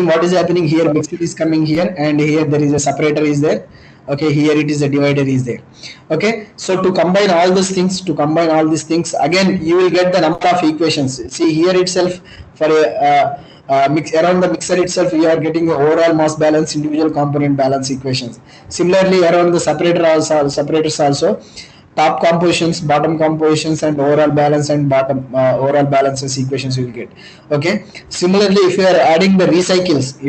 what is happening here? Mixer is coming here, and here there is a separator is there. Okay, here it is a divider is there. Okay, so to combine all these things, again you will get the number of equations. See here itself, for around the mixer itself, you are getting the overall mass balance, individual component balance equations. Similarly, around the separators also, top compositions, bottom compositions, and overall balance and bottom overall balances equations you will get. Okay, similarly, if you are adding the recycles,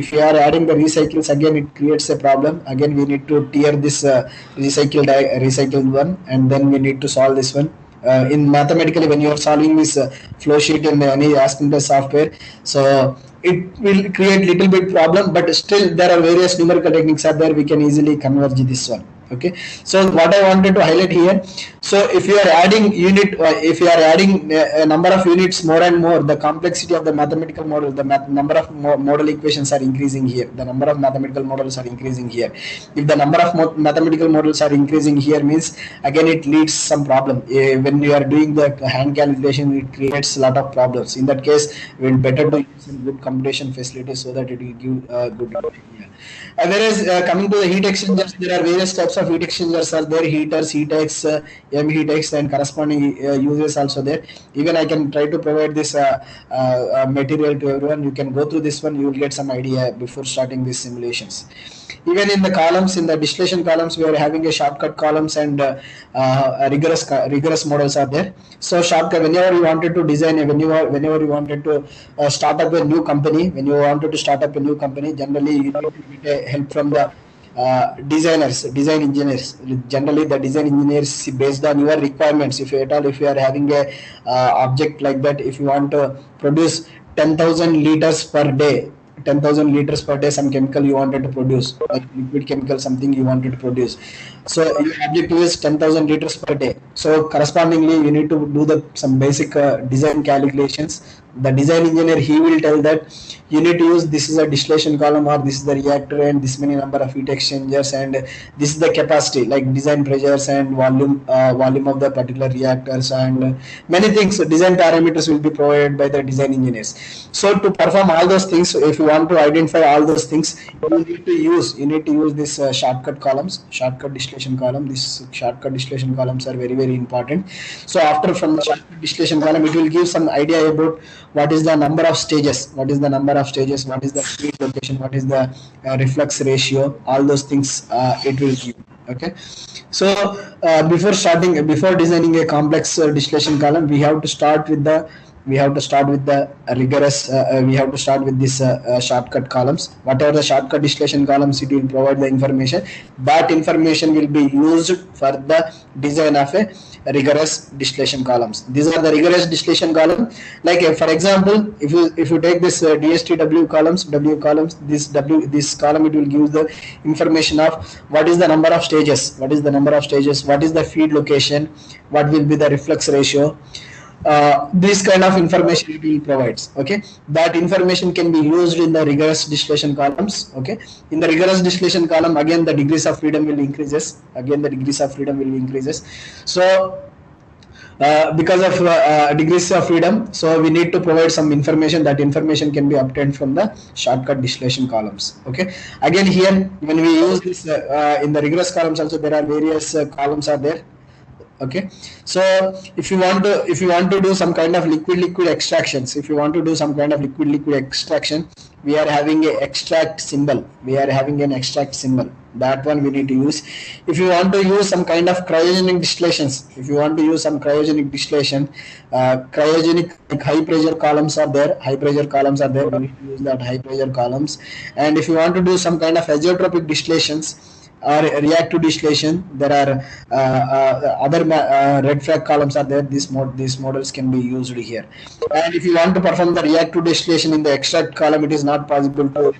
again it creates a problem. Again we need to tear this recycled one, and then we need to solve this one. In mathematically, when you are solving this flow sheet in any Aspen software, so it will create little bit problem, but still there are various numerical techniques are there, we can easily converge this one. Okay, so what I wanted to highlight here, so if you are adding a number of units more and more, the complexity of the mathematical model, the number of model equations are increasing here, the number of mathematical models are increasing here. If the number of mathematical models are increasing here, means again it leads some problem. When you are doing the hand calculation, it creates a lot of problems. In that case, it will better to use some good computation facilities so that it will give good idea. Whereas coming to the heat exchangers, there are various types of heat exchangers are there, heaters, heat X, M heat X, and corresponding uses also there. Even I can try to provide this material to everyone. You can go through this one, you will get some idea before starting these simulations. Even in the columns, in the distillation columns, we are having a shortcut columns and rigorous models are there. So shortcut, whenever you wanted to design, whenever you wanted to start up a new company, generally you need to get help from the design engineers. Generally the design engineers, based on your requirements, if you are having a object like that, if you want to produce 10,000 liters per day, 10,000 liters per day some chemical you wanted to produce, like liquid chemical something you wanted to produce. So your objective is 10,000 liters per day. So correspondingly you need to do some basic design calculations. The design engineer, he will tell that you need to use, this is a distillation column or this is the reactor and this many number of heat exchangers and this is the capacity, like design pressures and volume of the particular reactors and many things. Design parameters will be provided by the design engineers. So to perform all those things, if you want to identify all those things, you need to use this shortcut columns, shortcut distillation column. These shortcut distillation columns are very, very important. So after, from the shortcut distillation column, it will give some idea about what is the number of stages, what is the feed location, what is the reflux ratio, all those things it will give. Okay, so before designing a complex distillation column, we have to start with the rigorous, we have to start with this shortcut columns. Whatever the shortcut distillation columns, it will provide the information. That information will be used for the design of a rigorous distillation columns. These are the rigorous distillation column. Like for example, if you take this DSTW columns, this column, it will give the information of what is the number of stages, what is the feed location, what will be the reflux ratio. This kind of information it will provides. Okay, that information can be used in the rigorous distillation columns. Okay, in the rigorous distillation column, again the degrees of freedom will increases. So because of degrees of freedom, so we need to provide some information. That information can be obtained from the shortcut distillation columns. Okay, again here when we use this in the rigorous columns also, there are various columns are there. Okay, so if you want to do some kind of liquid extractions, we are having an extract symbol. That one we need to use. If you want to use some kind of cryogenic distillations, cryogenic, like high pressure columns are there. We need to use that high pressure columns. And if you want to do some kind of azeotropic distillations or reactive distillation, there are other red flag columns are there. These models can be used here. And if you want to perform the reactive distillation in the extract column, it is not possible to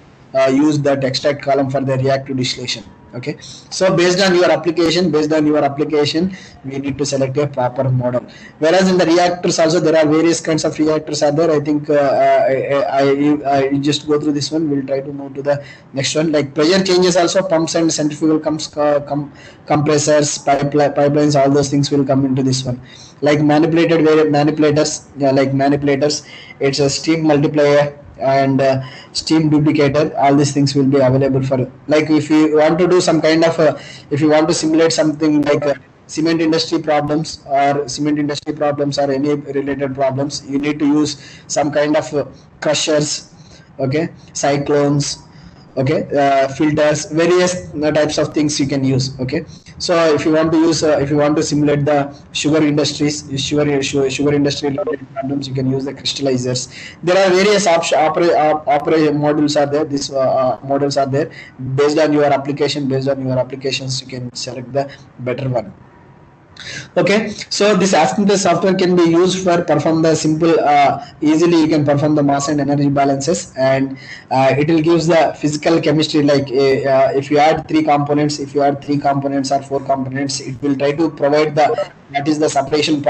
use that extract column for the reactive distillation. Okay, so based on your application, we need to select a proper model. Whereas in the reactors also, there are various kinds of reactors are there. I think I just go through this one. We'll try to move to the next one. Like pressure changes also, pumps and centrifugal compressors, pipelines, all those things will come into this one. Like manipulators, it's a steam multiplier and steam duplicator. All these things will be available for, like if you want to do some kind of if you want to simulate something like cement industry problems or any related problems, you need to use some kind of crushers, okay, cyclones, okay, filters, various types of things you can use. Okay, so if you want to use if you want to simulate the sugar industry related problems, you can use the crystallizers. There are various modules are there. These models are there. Based on your applications, you can select the better one. Okay, so this Aspen software can be used for perform the simple easily you can perform the mass and energy balances, and it will gives the physical chemistry. Like if you add 3 components, or 4 components, it will try to provide the what is the separation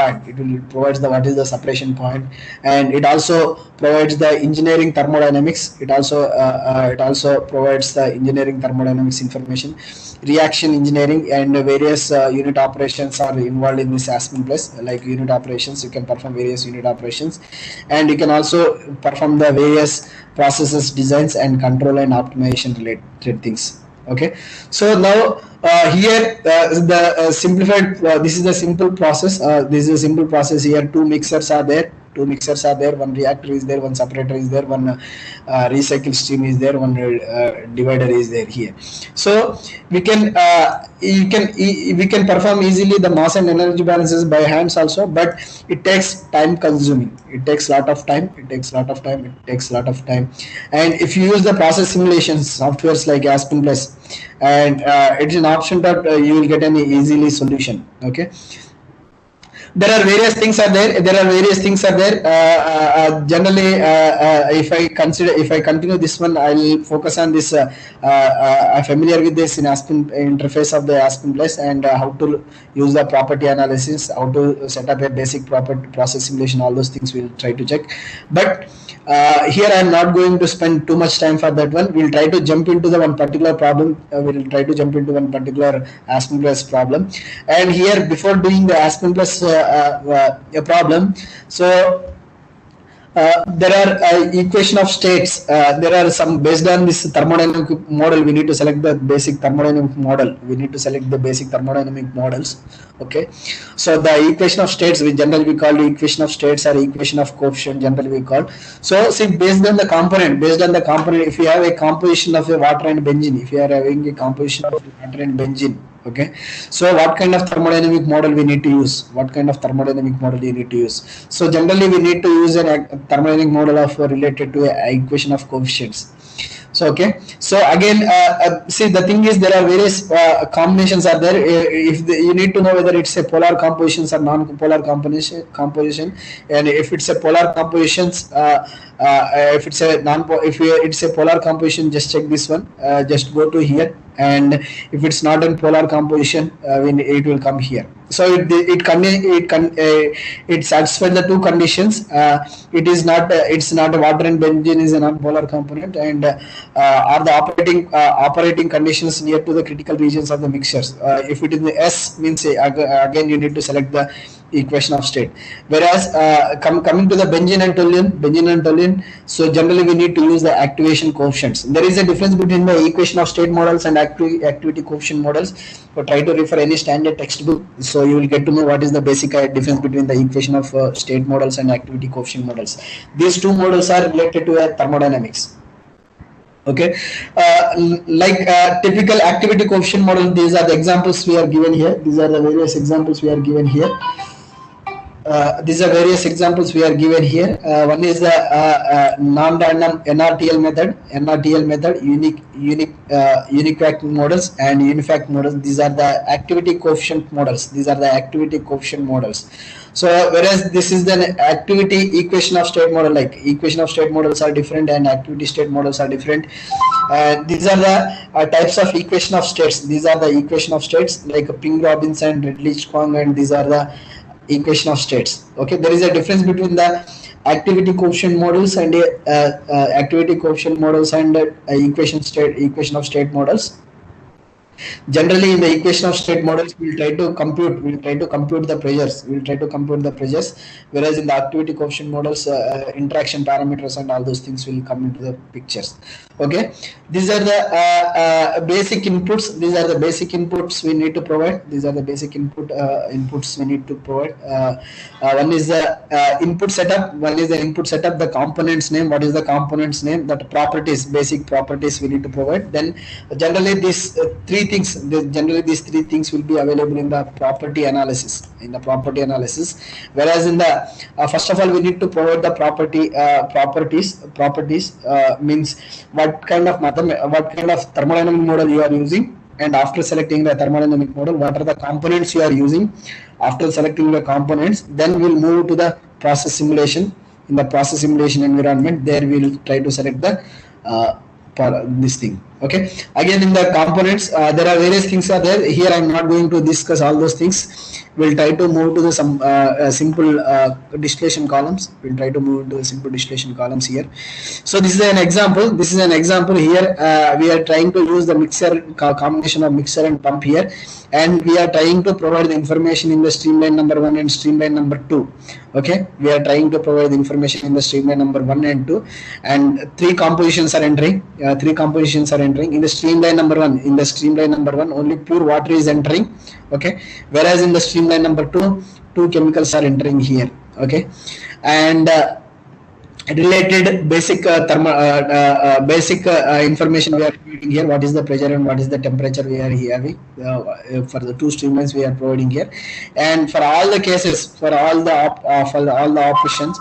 point. And it also provides the engineering thermodynamics. It also provides the engineering thermodynamics information. Reaction engineering and various unit operations are involved in this Aspen Plus. Like unit operations, you can perform various unit operations, and you can also perform the various processes, designs, and control and optimization related things. Okay, so now here the simplified. This is the simple process. Here. 2 mixers are there. 1 reactor is there, 1 separator is there, 1 recycle stream is there, 1 divider is there here. So we can perform easily the mass and energy balances by hands also, but it takes time consuming. It takes a lot of time. And if you use the process simulations softwares like Aspen Plus, and it's an option that you will get an easily solution. Okay. there are various things are there. Generally, if I continue this one, I'll focus on this. I'm familiar with this in Aspen interface of the Aspen Plus, and how to use the property analysis, how to set up a basic property process simulation. All those things we'll try to check. But here I'm not going to spend too much time for that one. We'll try to jump into the one particular problem. We'll try to jump into one particular Aspen Plus problem. And here, before doing the Aspen Plus a problem, so there are equation of states. There are some, based on this thermodynamic model, we need to select the basic thermodynamic model. We need to select the basic thermodynamic models. Okay, so the equation of states, we generally call the equation of states or equation of coefficient, generally we call. So see, based on the component, if you have a composition of a water and benzene, if you are having a composition of water and benzene, okay, so what kind of thermodynamic model we need to use? What kind of thermodynamic model you need to use? So generally we need to use a thermodynamic model of related to a equation of coefficients. So okay, so again, see, the thing is, there are various combinations are there. You need to know whether it's a polar compositions or non-polar composition, and if it's a polar compositions, if it's a polar composition, just check this one. Just go to here, and if it's not in polar composition, it will come here. So it satisfies the two conditions. It's not water and benzene is a non-polar component, and are the operating conditions near to the critical regions of the mixtures. If it is the S, means again you need to select the equation of state. Whereas coming to the benzene and toluene, so generally we need to use the activation coefficients. There is a difference between the equation of state models and activity coefficient models. So try to refer any standard textbook, so you will get to know what is the basic difference between the equation of state models and activity coefficient models. These two models are related to thermodynamics. Okay, typical activity coefficient model, these are the examples we are given here. These are the various examples we are given here. One is the non-random NRTL method, unique models and unifact models. These are the activity coefficient models. So whereas this is the activity equation of state model, like equation of state models are different and activity state models are different. These are the types of equation of states. These are the equation of states like Ping-Robinson, Redlich-Kwong, and these are the equation of states. Okay, there is a difference between the activity coefficient models and equation of state models. Generally, in the equation of state models, we'll try to compute the pressures. Whereas in the activity coefficient models, interaction parameters and all those things will come into the pictures. Okay, these are the basic inputs. We need to provide. One is the input setup. The components name. What is the components name? That basic properties we need to provide. Then generally these three things will be available in the property analysis. Whereas in the first of all, we need to provide the properties means what kind of thermodynamic model you are using, and after selecting the thermodynamic model, what are the components you are using. After selecting the components, then we'll move to the process simulation. In the process simulation environment, there we'll try to select the this thing. Okay, again in the components, there are various things are there. Here I'm not going to discuss all those things. We'll try to move to the some simple distillation columns. We'll try to move into the simple distillation columns here. So this is an example. Here. We are trying to use the combination of mixer and pump here, and we are trying to provide the information in the streamline number 1 and streamline number 2. Okay, we are trying to provide the information in the streamline number 1 and 2, and three compositions are entering. In the streamline number 1, only pure water is entering. Okay, whereas in the streamline number 2, two chemicals are entering here. Okay, and related basic information we are providing here. What is the pressure and what is the temperature we are having for the two streamlines we are providing here. And for all the cases, for all the operations,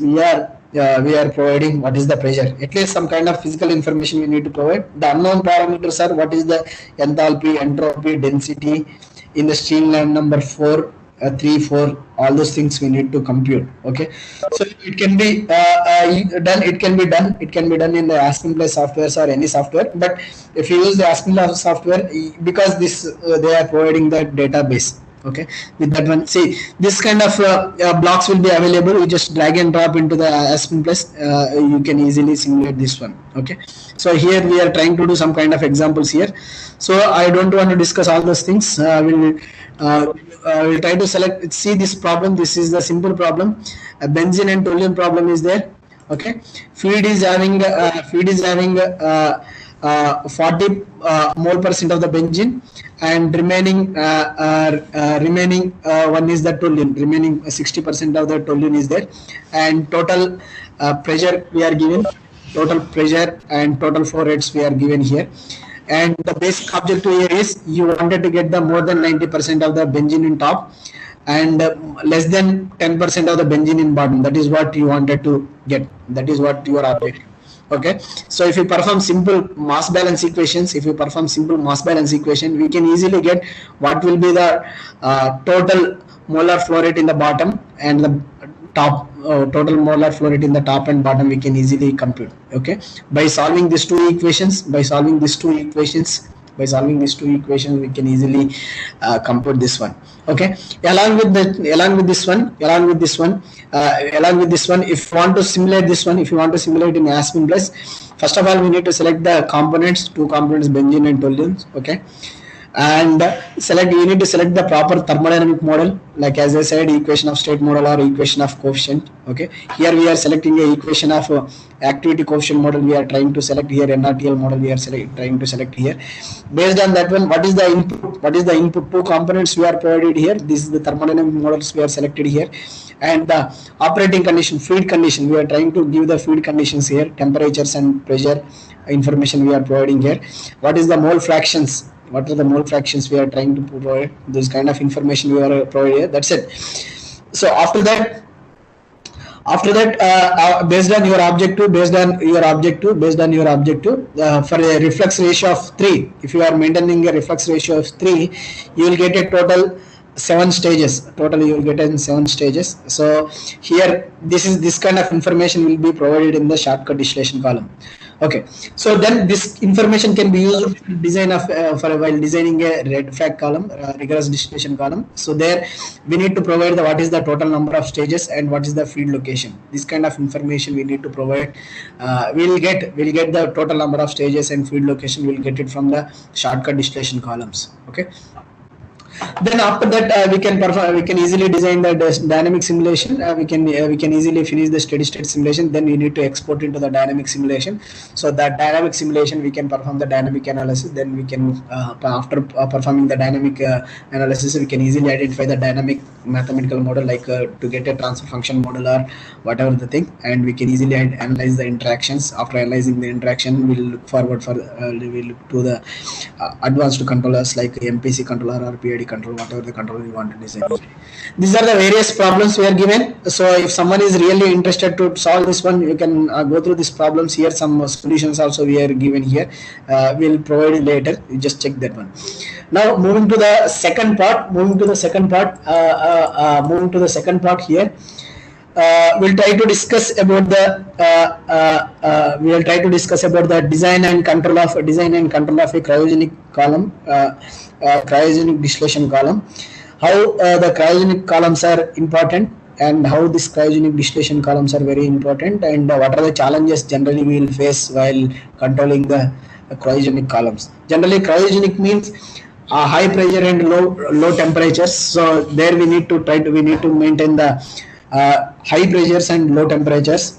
we are providing what is the pressure. At least some kind of physical information we need to provide. The unknown parameters are what is the enthalpy, entropy, density, in the streamline number 4, 3, 4, all those things we need to compute. Okay, so it can be done. It can be done. It can be done in the Aspen Plus softwares or any software. But if you use the Aspen Plus software, because this they are providing the database. Okay, with that one, see, this kind of blocks will be available. You just drag and drop into the Aspen Plus. You can easily simulate this one. Okay, so here we are trying to do some kind of examples here. So I don't want to discuss all those things. We'll try to select. See this problem. This is the simple problem. A benzene and toluene problem is there. Okay, feed is having 40 mole% of the benzene, and remaining one is the toluene. Remaining 60% of the toluene is there, and total pressure we are given. Total pressure and total flow rates we are given here. And the basic objective here is you wanted to get the more than 90% of the benzene in top and less than 10% of the benzene in bottom. That is what you wanted to get. That is what your objective. Okay, so if you perform simple mass balance equations, we can easily get what will be the total molar flow rate in the bottom and the top total molar flow rate in the top and bottom. We can easily compute. Okay, by solving these two equations, we can easily compute this one. Okay, along with this one, if you want to simulate this one, if you want to simulate in Aspen Plus, first of all we need to select the components, two components, benzene and toluene. Okay, and you need to select the proper thermodynamic model, like as I said, equation of state model or equation of coefficient. Okay, here we are selecting a equation of activity coefficient model. We are trying to select here NRTL model. We are trying to select here. Based on that one, what is the input? Two components we are provided here. This is the thermodynamic models we are selected here, and the operating condition, feed condition, we are trying to give the feed conditions here, temperatures and pressure information we are providing here. What is the mole fractions? What are the mole fractions we are trying to provide? This kind of information we are providing here. That's it. So after that, based on your objective, for a reflux ratio of 3, if you are maintaining a reflux ratio of 3, you will get a total 7 stages. You will get in 7 stages. So here, this kind of information will be provided in the shortcut distillation column. Okay, so then this information can be used in design of while designing a red flag column, rigorous distillation column. So there we need to provide what is the total number of stages and what is the feed location. This kind of information we need to provide. We'll get the total number of stages and feed location. We'll get it from the shortcut distillation columns. Okay. Then after that we can easily design the dynamic simulation. We can easily finish the steady state simulation. Then we need to export into the dynamic simulation. So that dynamic simulation we can perform the dynamic analysis. Then we can after performing the dynamic analysis, we can easily identify the dynamic mathematical model, like to get a transfer function model or whatever the thing, and we can easily analyze the interactions. After analyzing the interaction, we'll look forward for we'll look to the advanced controllers like MPC controller or PID control, whatever the controller you want to design. These are the various problems we are given. So if someone is really interested to solve this one, you can go through these problems here. Some solutions also we are given here. We'll provide it later. You just check that one. Now moving to the second part. Here. We'll try to discuss about the design and control of a cryogenic column, cryogenic distillation column. How the cryogenic columns are important, and how these cryogenic distillation columns are very important, and what are the challenges generally we will face while controlling the cryogenic columns. Generally, cryogenic means high pressure and low temperatures. So there we need to maintain the high pressures and low temperatures.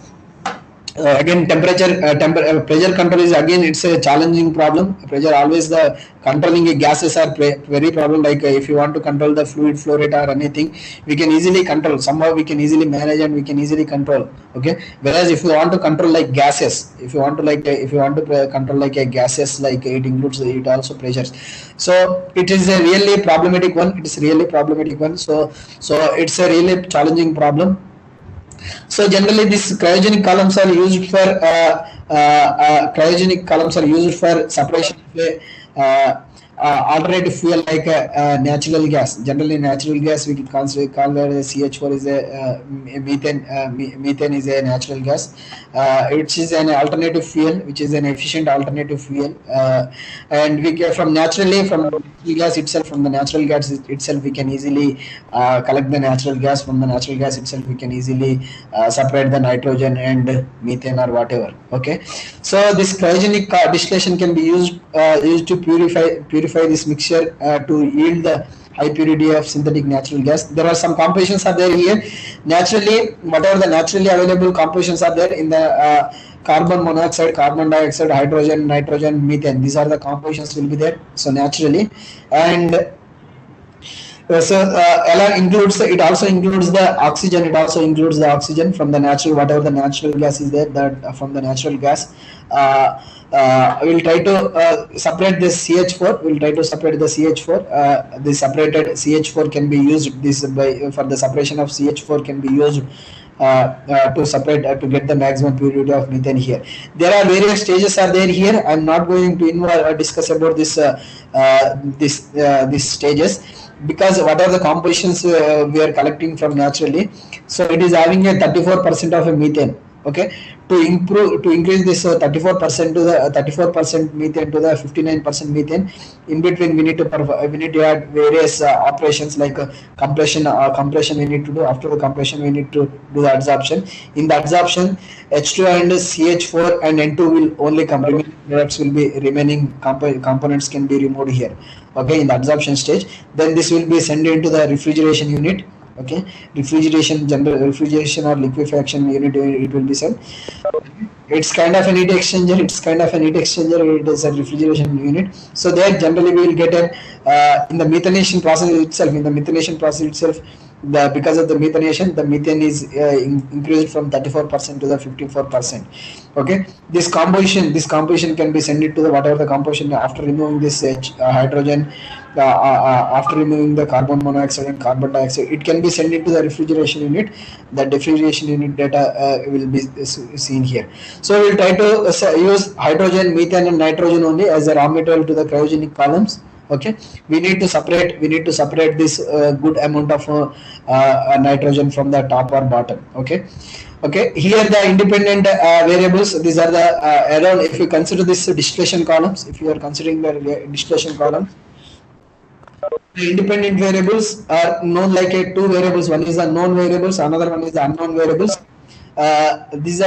Again, pressure control is again, it's a challenging problem. Pressure always, the controlling gases are very problem. Like if you want to control the fluid flow rate or anything, we can easily control. Somehow we can easily manage and we can easily control. Okay. Whereas if you want to control like gases, if you want to control like a gases, like it includes it also pressures. So it is a really problematic one. So it's a really challenging problem. So generally, these cryogenic columns are used for separation of alternative fuel like natural gas. Generally, natural gas we can consider call that CH4 is a methane is a natural gas. It is an alternative fuel, which is an efficient alternative fuel, and we get from naturally from natural gas itself. From the natural gas itself, we can easily collect the natural gas. From the natural gas itself, we can easily separate the nitrogen and methane or whatever. Okay, so this cryogenic distillation can be used to purify this mixture to yield the high purity of synthetic natural gas. There are some compositions are there here. Naturally, whatever the naturally available compositions are there in the carbon monoxide, carbon dioxide, hydrogen, nitrogen, methane. These are the compositions will be there. So naturally, and LR includes it also includes the oxygen. It also includes the oxygen from the natural, whatever the natural gas is there. That from the natural gas, we'll try to separate this CH4. We'll try to separate the CH4. The separated CH4 can be used. This by for the separation of CH4 can be used to separate to get the maximum purity of methane here. There are various stages are there here. I'm not going to discuss about this these stages, because what are the compositions we are collecting from naturally. So it is having a 34% of a methane. Okay, to increase this 34% to the 34% methane to the 59% methane. In between, we need to add various operations like compression. Compression we need to do. After the compression, we need to do the adsorption. In the adsorption, H2 and CH4 and N2 will only come. Remaining products will be remaining components can be removed here. Okay, in the adsorption stage, then this will be sent into the refrigeration unit. Okay, refrigeration or liquefaction unit, it will be sent. It's kind of an heat exchanger. It is a refrigeration unit. So there generally we will get in the methanation process itself. Because of the methanation, the methane is increased from 34% to the 54%. Okay, this composition can be sent to the whatever the composition after removing this hydrogen, after removing the carbon monoxide and carbon dioxide. It can be sent into the refrigeration unit. The refrigeration unit data will be seen here. So we will try to use hydrogen, methane, and nitrogen only as a raw material to the cryogenic columns. Okay, we need to separate this good amount of nitrogen from the top or bottom. Okay, here the independent variables. These are the around, if you consider this distillation columns, if you are considering the distillation columns, the independent variables are known like two variables. One is the known variables, another one is the unknown variables. These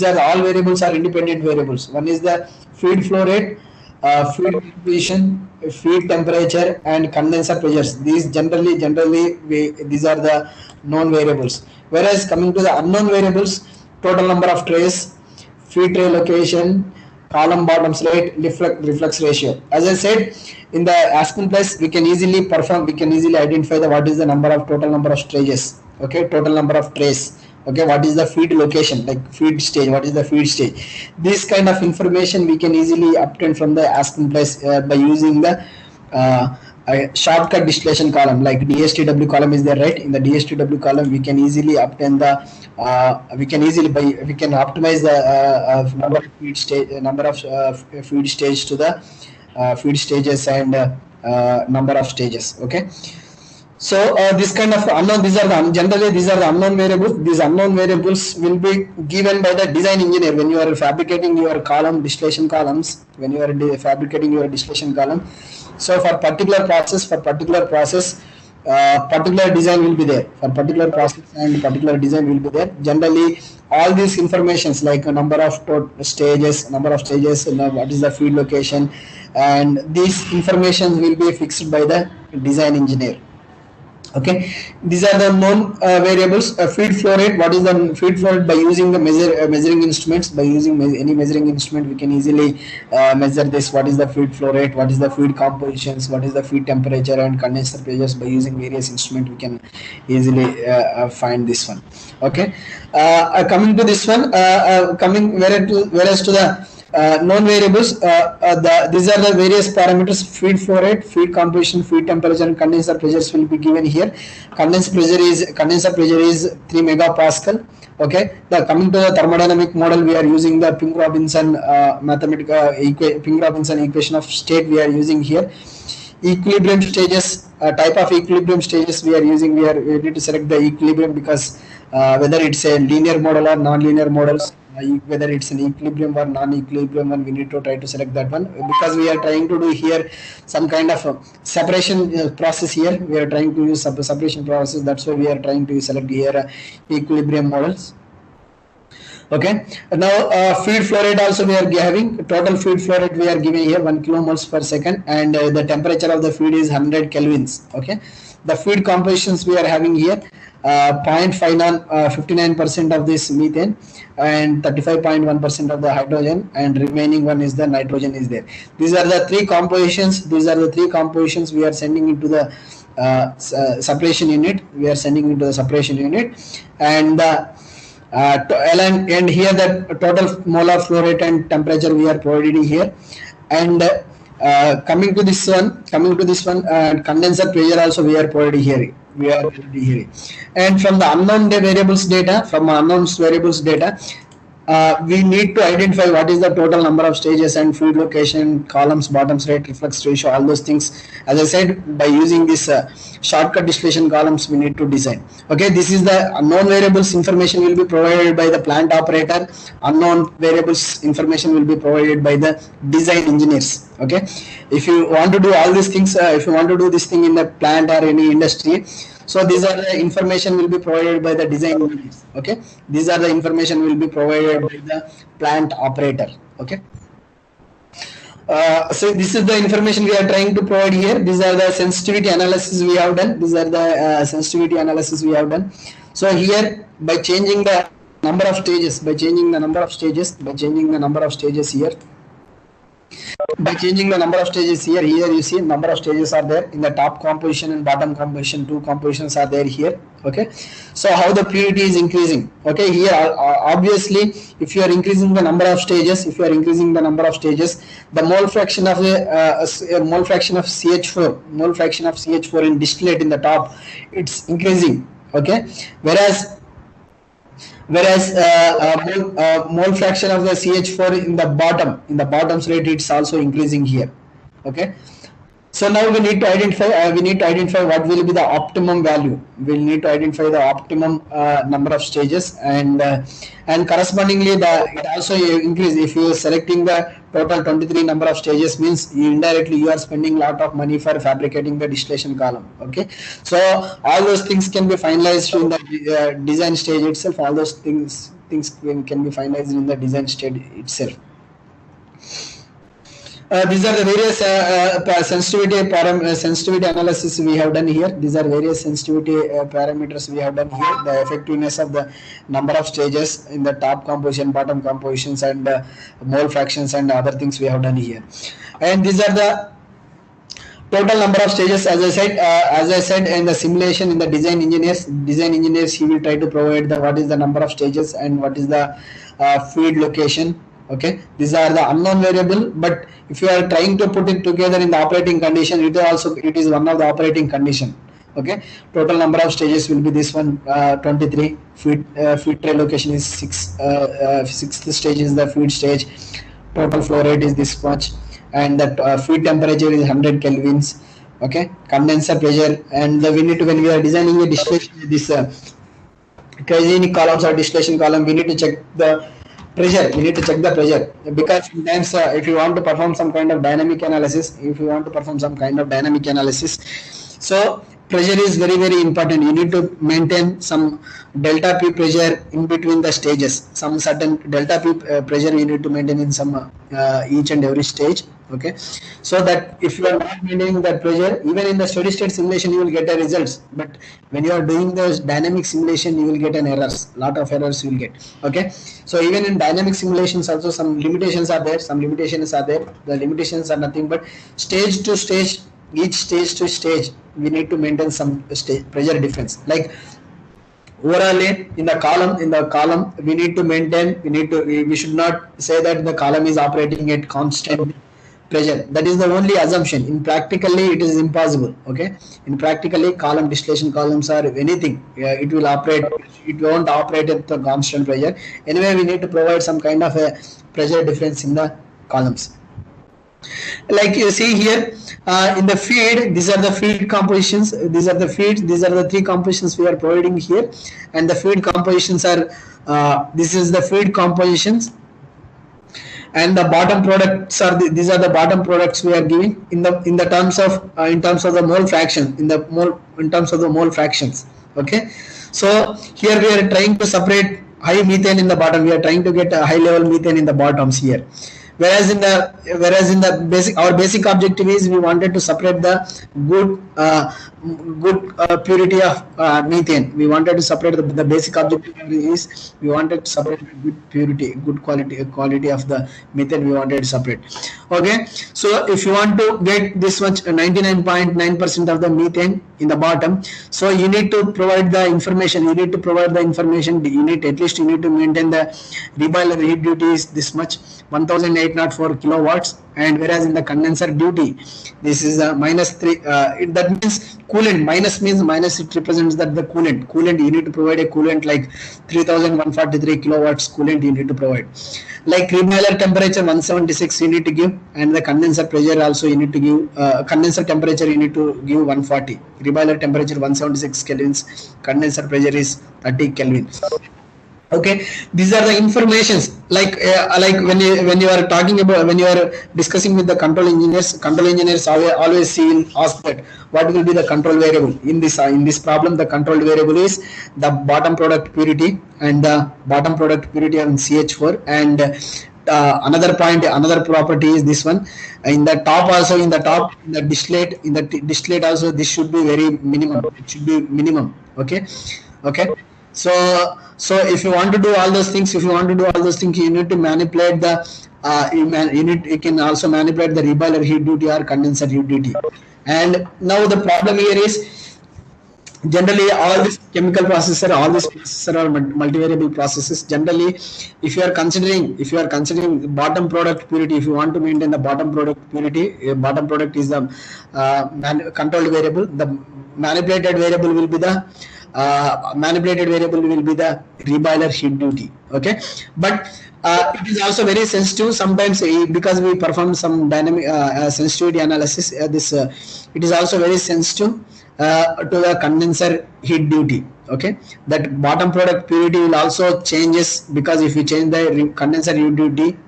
are all variables are independent variables. One is the feed flow rate, feed composition, feed temperature, and condenser pressures. These generally these are the known variables. Whereas coming to the unknown variables, total number of trays, feed tray location, column bottom slate, reflux ratio. As I said, in the Aspen Plus, we can easily identify what is the total number of stages. Okay, total number of trays. Okay, what is the feed location, like feed stage, what is the feed stage. This kind of information we can easily obtain from the Aspen Plus by using the shortcut distillation column, like DSTW column is there, right? In the DSTW column, we can easily obtain the we can optimize the number of feed stage to the feed stages and number of stages. Okay, so this kind of unknown, generally these are the unknown variables. These unknown variables will be given by the design engineer when you are fabricating your distillation columns. When you are fabricating your distillation column, so for particular process, particular design will be there. For particular process and particular design will be there. Generally, all these informations like number of stages, what is the feed location, and these information will be fixed by the design engineer. Okay, these are the known variables. Feed flow rate. What is the feed flow rate? By using the measuring instruments, by using any measuring instrument, we can easily measure this. What is the feed flow rate? What is the feed compositions? What is the feed temperature and condenser pressures? By using various instruments, we can easily find this one. Okay, coming to this one, whereas to the known variables, these are the various parameters: feed flow rate, feed composition, feed temperature, and condenser pressures will be given here. Condenser pressure is 3 megapascal. Okay, coming to the thermodynamic model, we are using the Pink-Robinson Pink-Robinson equation of state we are using here. Equilibrium stages, type of equilibrium stages we are using, we need to select the equilibrium, because whether it's a linear model or non-linear models, whether it's an equilibrium or non-equilibrium one, we need to try to select that one, because we are trying to do here some kind of separation process here. We are trying to use separation process, that's why we are trying to select here equilibrium models. Okay, now feed flow rate also we are having. Total feed flow rate we are giving here 1 kilomoles per second, and the temperature of the feed is 100 kelvins. Okay, the feed compositions we are having here 59% of this methane and 35.1% of the hydrogen, and remaining one is the nitrogen is there. These are the three compositions. These are the three compositions we are sending into the separation unit. We are sending into the separation unit, and and here the total molar flow rate and temperature we are providing here. And coming to this one, condenser pressure also we are providing here. And from the unknown variables data, we need to identify what is the total number of stages and feed location, columns, bottoms rate, reflux ratio, all those things. As I said, by using this shortcut distillation columns, we need to design. Okay, this is the unknown variables information will be provided by the plant operator. Unknown variables information will be provided by the design engineers. Okay, if you want to do all these things, if you want to do this thing in the plant or any industry, so these are the information will be provided by the design engineers. Okay, these are the information will be provided by the plant operator. Okay, so this is the information we are trying to provide here. These are the sensitivity analysis we have done. So here, by changing the number of stages, here, by changing the number of stages here, you see number of stages are there in the top composition and bottom composition. Two compositions are there here. Okay, so how the purity is increasing. Okay, here obviously if you are increasing the number of stages, the mole fraction of CH4 in distillate in the top, it's increasing. Okay, whereas mole fraction of the CH4 in the bottom's rate, it's also increasing here. Okay, so now we need to identify what will be the optimum value. We'll need to identify the optimum number of stages, and correspondingly it also increase. If you are selecting the total 23 number of stages, means indirectly you are spending a lot of money for fabricating the distillation column. Okay, so all those things can be finalized in the design stage itself. All those things can be finalized in the design stage itself. These are the various sensitivity analysis we have done here. These are various sensitivity parameters we have done here. The effectiveness of the number of stages in the top composition, bottom compositions, and mole fractions, and other things we have done here. And these are the total number of stages. As I said in the simulation, in the design engineers, he will try to provide the what is the number of stages and what is the feed location. Okay, these are the unknown variable, but if you are trying to put it together in the operating condition, it is one of the operating condition. Okay, total number of stages will be this one, 23. Feed tray location is 6. Sixth stage is the feed stage. Total flow rate is this much, and that feed temperature is 100 kelvins. Okay, condenser pressure, and when we are designing a distillation, this cryogenic columns or distillation column, we need to check the pressure. Because sometimes if you want to perform some kind of dynamic analysis, so pressure is very, very important. You need to maintain some delta P pressure in between the stages. Some certain delta P pressure you need to maintain in some each and every stage. Okay, so that if you are not maintaining that pressure, even in the steady state simulation you will get the results, but when you are doing the dynamic simulation you will get an errors. Lot of errors you will get. Okay, so even in dynamic simulations also some limitations are there. The limitations are nothing but stage to stage, each stage to stage we need to maintain some stage pressure difference. Like overall in the column we need to maintain, we should not say that the column is operating at constant pressure. That is the only assumption. In practically it is impossible. Okay, in practically column distillation columns or anything, it will operate, it won't operate at the constant pressure. Anyway, we need to provide some kind of a pressure difference in the columns. Like you see here, in the feed, these are the feed compositions, these are the feeds, these are the three compositions we are providing here, and the feed compositions are this is the feed compositions, and the bottom products are these are the bottom products we are giving in the terms of the mole fraction, in terms of the mole fractions. Okay, so here we are trying to separate high methane in the bottom, we are trying to get a high level methane in the bottoms here. Whereas in the basic, our basic objective is we wanted to separate the good purity of methane. We wanted to separate the basic objective is we wanted to separate the good purity, good quality of the methane. We wanted to separate. Okay, so if you want to get this much 99.9% of the methane in the bottom, so you need to provide the information. You need to provide the information. You need to maintain the reboiler heat duty is this much, 1804 kilowatts, and whereas in the condenser duty this is -3. That means coolant, minus it represents that the coolant you need to provide a coolant like 3143 kilowatts coolant you need to provide. Like reboiler temperature 176 you need to give, and the condenser pressure also you need to give, condenser temperature you need to give 140, reboiler temperature 176 kelvins, condenser pressure is 30 kelvin. Okay, these are the informations. Like when you are talking about, when you are discussing with the control engineers always ask that what will be the control variable in this problem. The control variable is the bottom product purity, and the bottom product purity on CH4, and another property is this one. In the top also, in the distillate also, this should be very minimum. It should be minimum. Okay. So if you want to do all those things, you need to manipulate the you can also manipulate the reboiler heat duty or condenser heat duty. And now the problem here is, generally all these chemical processes are multivariable processes. Generally, if you are considering bottom product purity, if you want to maintain the bottom product purity, bottom product is the controlled variable. The manipulated variable will be the reboiler heat duty. Okay, but it is also very sensitive sometimes, because we perform some dynamic sensitivity analysis. It is also very sensitive to the condenser heat duty. Okay, that bottom product purity will also changes, because if you change the condenser heat duty,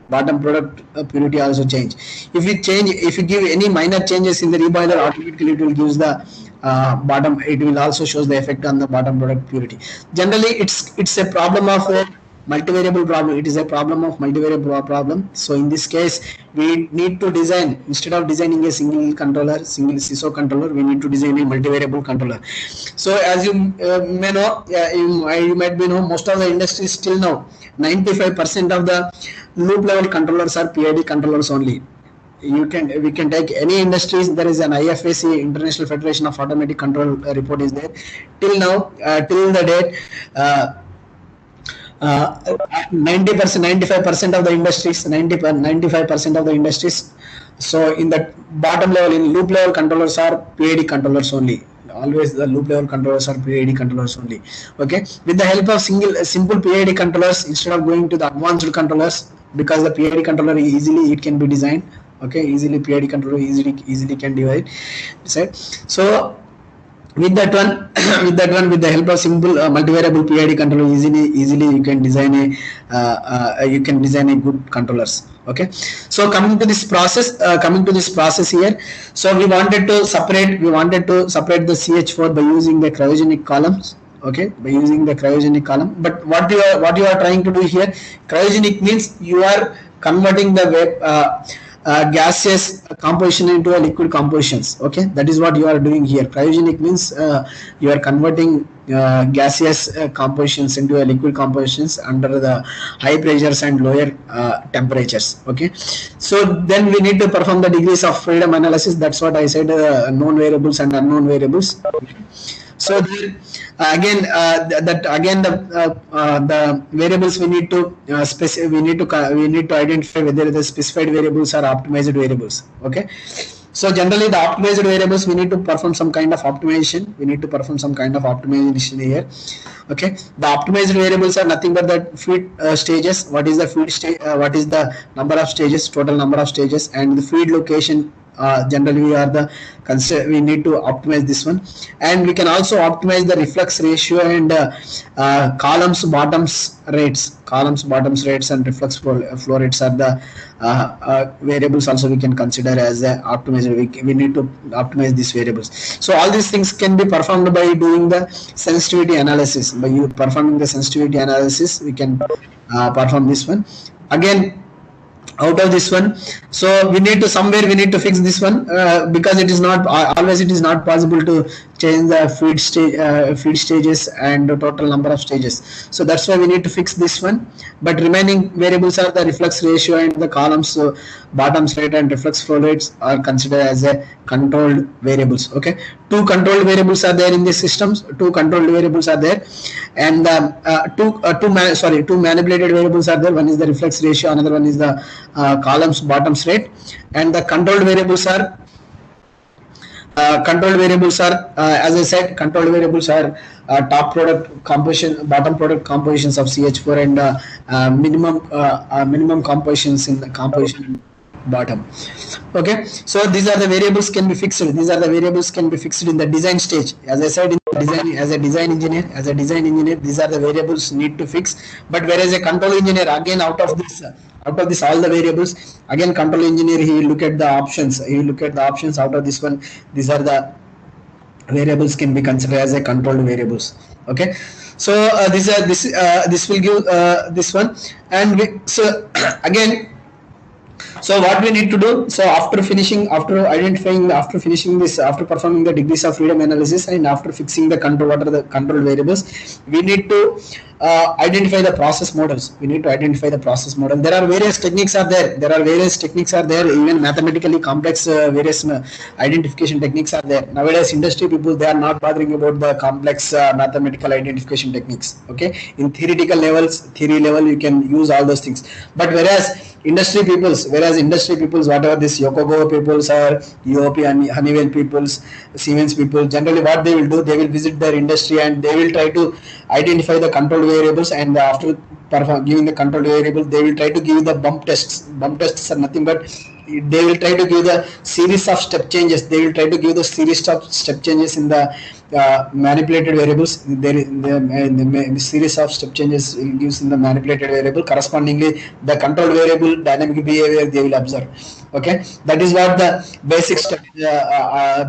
bottom product purity also change. If you give any minor changes in the reboiler, automatically it will give the bottom, it will also shows the effect on the bottom product purity. Generally, it's a problem of a multivariable problem. It is a problem of multivariable problem. So in this case, we need to design, instead of designing a single CISO controller, we need to design a multivariable controller. So as you may know, you might be know, most of the industries still now 95% of the loop level controllers are PID controllers only. We can take any industries. There is an IFAC, International Federation of Automatic Control report is there. Till now, till the date, 95% of the industries, 95% of the industries. So in the bottom level, in loop level controllers are PID controllers only. Always the loop level controllers are PID controllers only. Okay, with the help of simple PID controllers, instead of going to the advanced controllers, because the PID controller easily it can be designed. Okay, easily PID controller easily can divide. So with that one, with the help of simple multivariable PID controller, easily you can design a good controllers. Okay, so coming to this process here, so we wanted to separate the CH4 by using the cryogenic columns. Okay, by using the cryogenic column. But what you are trying to do here, cryogenic means you are converting the gaseous composition into a liquid compositions. Okay, that is what you are doing here. Cryogenic means you are converting gaseous compositions into a liquid compositions under the high pressures and lower temperatures. Okay, so then we need to perform the degrees of freedom analysis. That's what I said, known variables and unknown variables. So there, the variables we need to we need to identify whether the specified variables are optimized variables. Okay. So generally the optimized variables we need to perform some kind of optimization. We need to perform some kind of optimization here. Okay. The optimized variables are nothing but the feed stages. What is the feed stage? What is the number of stages? Total number of stages, and the feed location. Generally we need to optimize this one, and we can also optimize the reflux ratio and columns bottoms rates and reflux flow rates are the variables also we can consider as optimizer. We need to optimize these variables. So all these things can be performed by doing the sensitivity analysis. By you performing the sensitivity analysis, we can perform this one. Again, out of this one, so we need to fix this one because it is not always possible to change the feed stages and the total number of stages. So that's why we need to fix this one. But remaining variables are the reflux ratio and the columns bottoms rate and reflux flow rates are considered as a controlled variables. Okay, two controlled variables are there in these systems. Two controlled variables are there, and two manipulated variables are there. One is the reflux ratio, another one is the columns bottoms rate, and the controlled variables are as I said, controlled variables are top product composition, bottom product compositions of CH4, and minimum compositions in the composition bottom. Okay, so these are the variables can be fixed. These are the variables can be fixed in the design stage. As I said, in the design, as a design engineer, these are the variables need to fix. But whereas a control engineer, again, out of this all the variables, again control engineer, he will look at the options. Out of this one. These are the variables can be considered as a controlled variables. Okay, so this will give this one, and so again. So what we need to do, so after performing the degrees of freedom analysis and after fixing the control, what are the control variables, we need to identify the process models. There are various techniques are there. Even mathematically complex various identification techniques are there. Nowadays industry people, they are not bothering about the complex mathematical identification techniques. Okay, in theory level you can use all those things, but whereas industry peoples, whatever this Yokogawa peoples or UOP and Honeywell peoples, Siemens people, generally what they will do, they will visit their industry and they will try to identify the control variables, and after giving the control variable, they will try to give the bump tests. Bump tests are nothing but they will try to give the series of step changes. In the manipulated variables. The series of step changes gives in the manipulated variable. Correspondingly, the control variable dynamic behavior they will observe. Okay, that is what the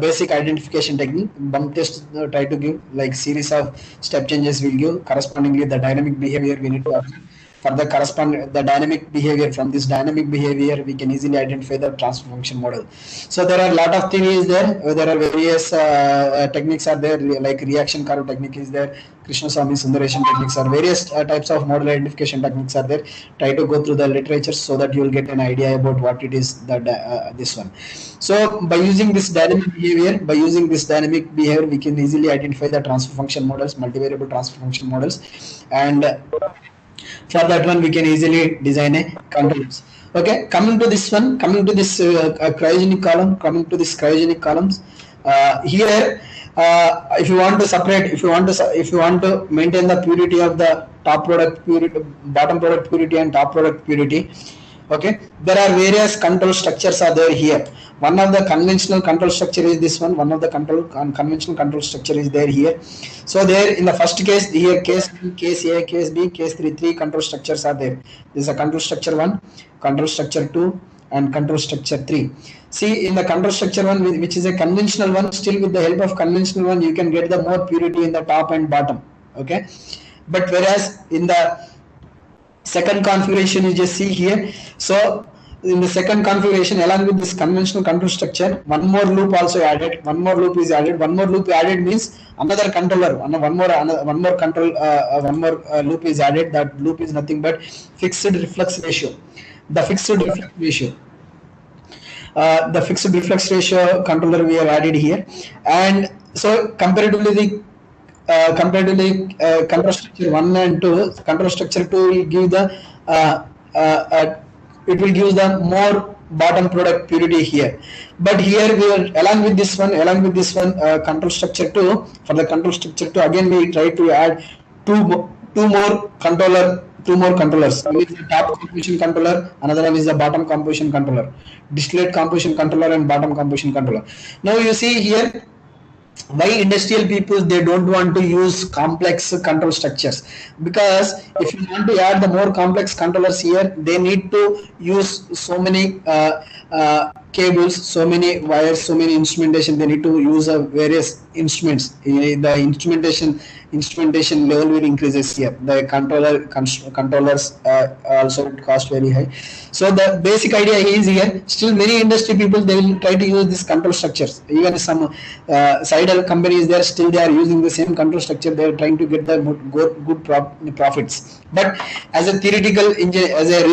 basic identification technique. Bump test try to give like series of step changes will give. Correspondingly, the dynamic behavior we need to observe. For the dynamic behavior, from this dynamic behavior we can easily identify the transfer function model. So there are a lot of theories there. There are various techniques are there, like reaction curve technique is there, Krishnaswamy Sundaresan techniques are various types of model identification techniques are there. Try to go through the literature so that you will get an idea about what it is that this one. So by using this dynamic behavior we can easily identify the transfer function models, multivariable transfer function models, and for that one we can easily design a controls. Okay, coming to this cryogenic columns, here if you want to maintain the purity of the bottom product purity and top product purity. Okay, there are various control structures are there here. One of the conventional control structure is this one. One of the conventional control structure is there here. So there in the first case, here case B, case A, case B, case 3, three control structures are there. This is a control structure 1, control structure 2, and control structure 3. See, in the control structure 1, which is a conventional one, still with the help of conventional one, you can get the more purity in the top and bottom. Okay, but whereas in the second configuration, you just see here. So in the second configuration, along with this conventional control structure, one more loop also added. One more loop added means another controller. One more loop is added. That loop is nothing but fixed reflux ratio. The fixed reflux ratio controller we have added here, and so comparatively comparatively control structure 1 and 2, control structure 2 will give the it will give the more bottom product purity here. But here we are along with this one control structure 2, for the control structure 2 again we try to add two more controllers. One is the top composition controller, another one is the bottom composition controller, distillate composition controller and bottom composition controller. Now you see here why industrial people they don't want to use complex control structures, because if you want to add the more complex controllers here, they need to use so many cables, so many wires, so many instrumentation. They need to use various instruments. The instrumentation level will increases here. The controllers also cost very high. So the basic idea is here, still many industry people they will try to use these control structures. Even some side companies there, still they are using the same control structure. They are trying to get the good profits. But as a theoretical engineer, as a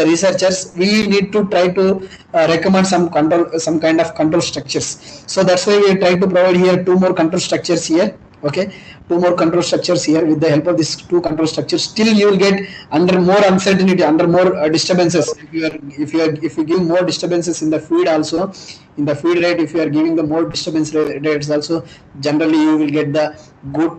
researchers, we need to try to recommend some kind of control structures. So that's why we try to provide here two more control structures here. Okay, two more control structures here. With the help of these two control structures, still you will get under more uncertainty, under more disturbances. If you give more disturbances in the feed also, in the feed rate, if you are giving the more disturbance rates also, generally you will get the good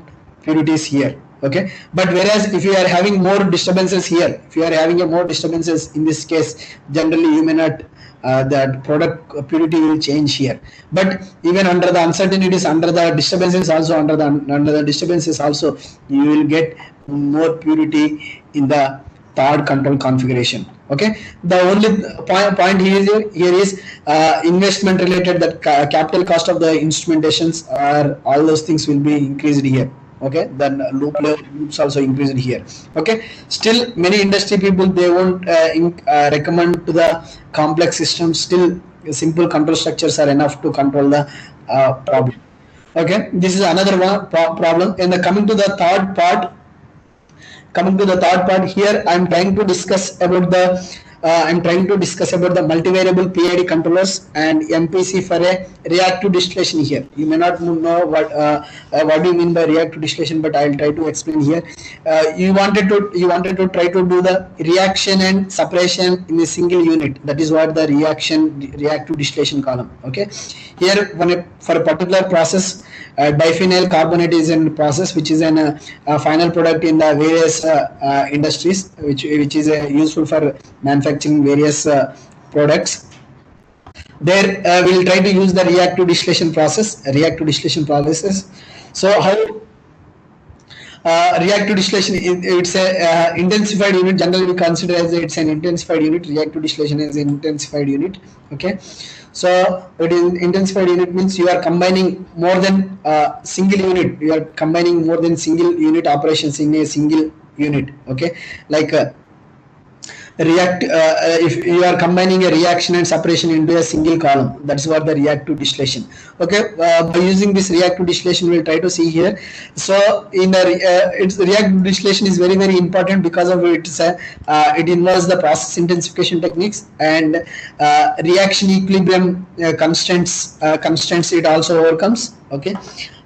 purities here. Okay, but whereas if you are having more disturbances here, if you are having more disturbances in this case, generally you may not that product purity will change here. But even under the uncertainties, under the disturbances also, under the disturbances also, you will get more purity in the third control configuration. Okay, the only point here is investment related, that capital cost of the instrumentations or all those things will be increased here. Okay, then loops also increased here. Okay, still many industry people they won't recommend to the complex systems. Still simple control structures are enough to control the problem. Okay, this is another one problem. And coming to the third part here, I'm trying to discuss about the multivariable PID controllers and MPC for a reactive distillation here. You may not know what do you mean by reactive distillation, but I'll try to explain here. You wanted to try to do the reaction and separation in a single unit. That is what the reactive distillation column. Okay, here for a particular process, diphenyl carbonate is in process, which is a final product in the various industries, which is useful for manufacturing various products. There we will try to use the reactive distillation processes. So how reactive distillation, it's a intensified unit. Generally we consider as it's an intensified unit. Reactive distillation is an intensified unit. Okay, so it is intensified unit means you are combining more than single unit. You are combining more than single unit operations in a single unit. Okay, like if you are combining a reaction and separation into a single column, that's what the reactive distillation. Okay, by using this reactive distillation, we'll try to see here. So in the reactive distillation is very important because of it involves the process intensification techniques and reaction equilibrium constants it also overcomes. Okay,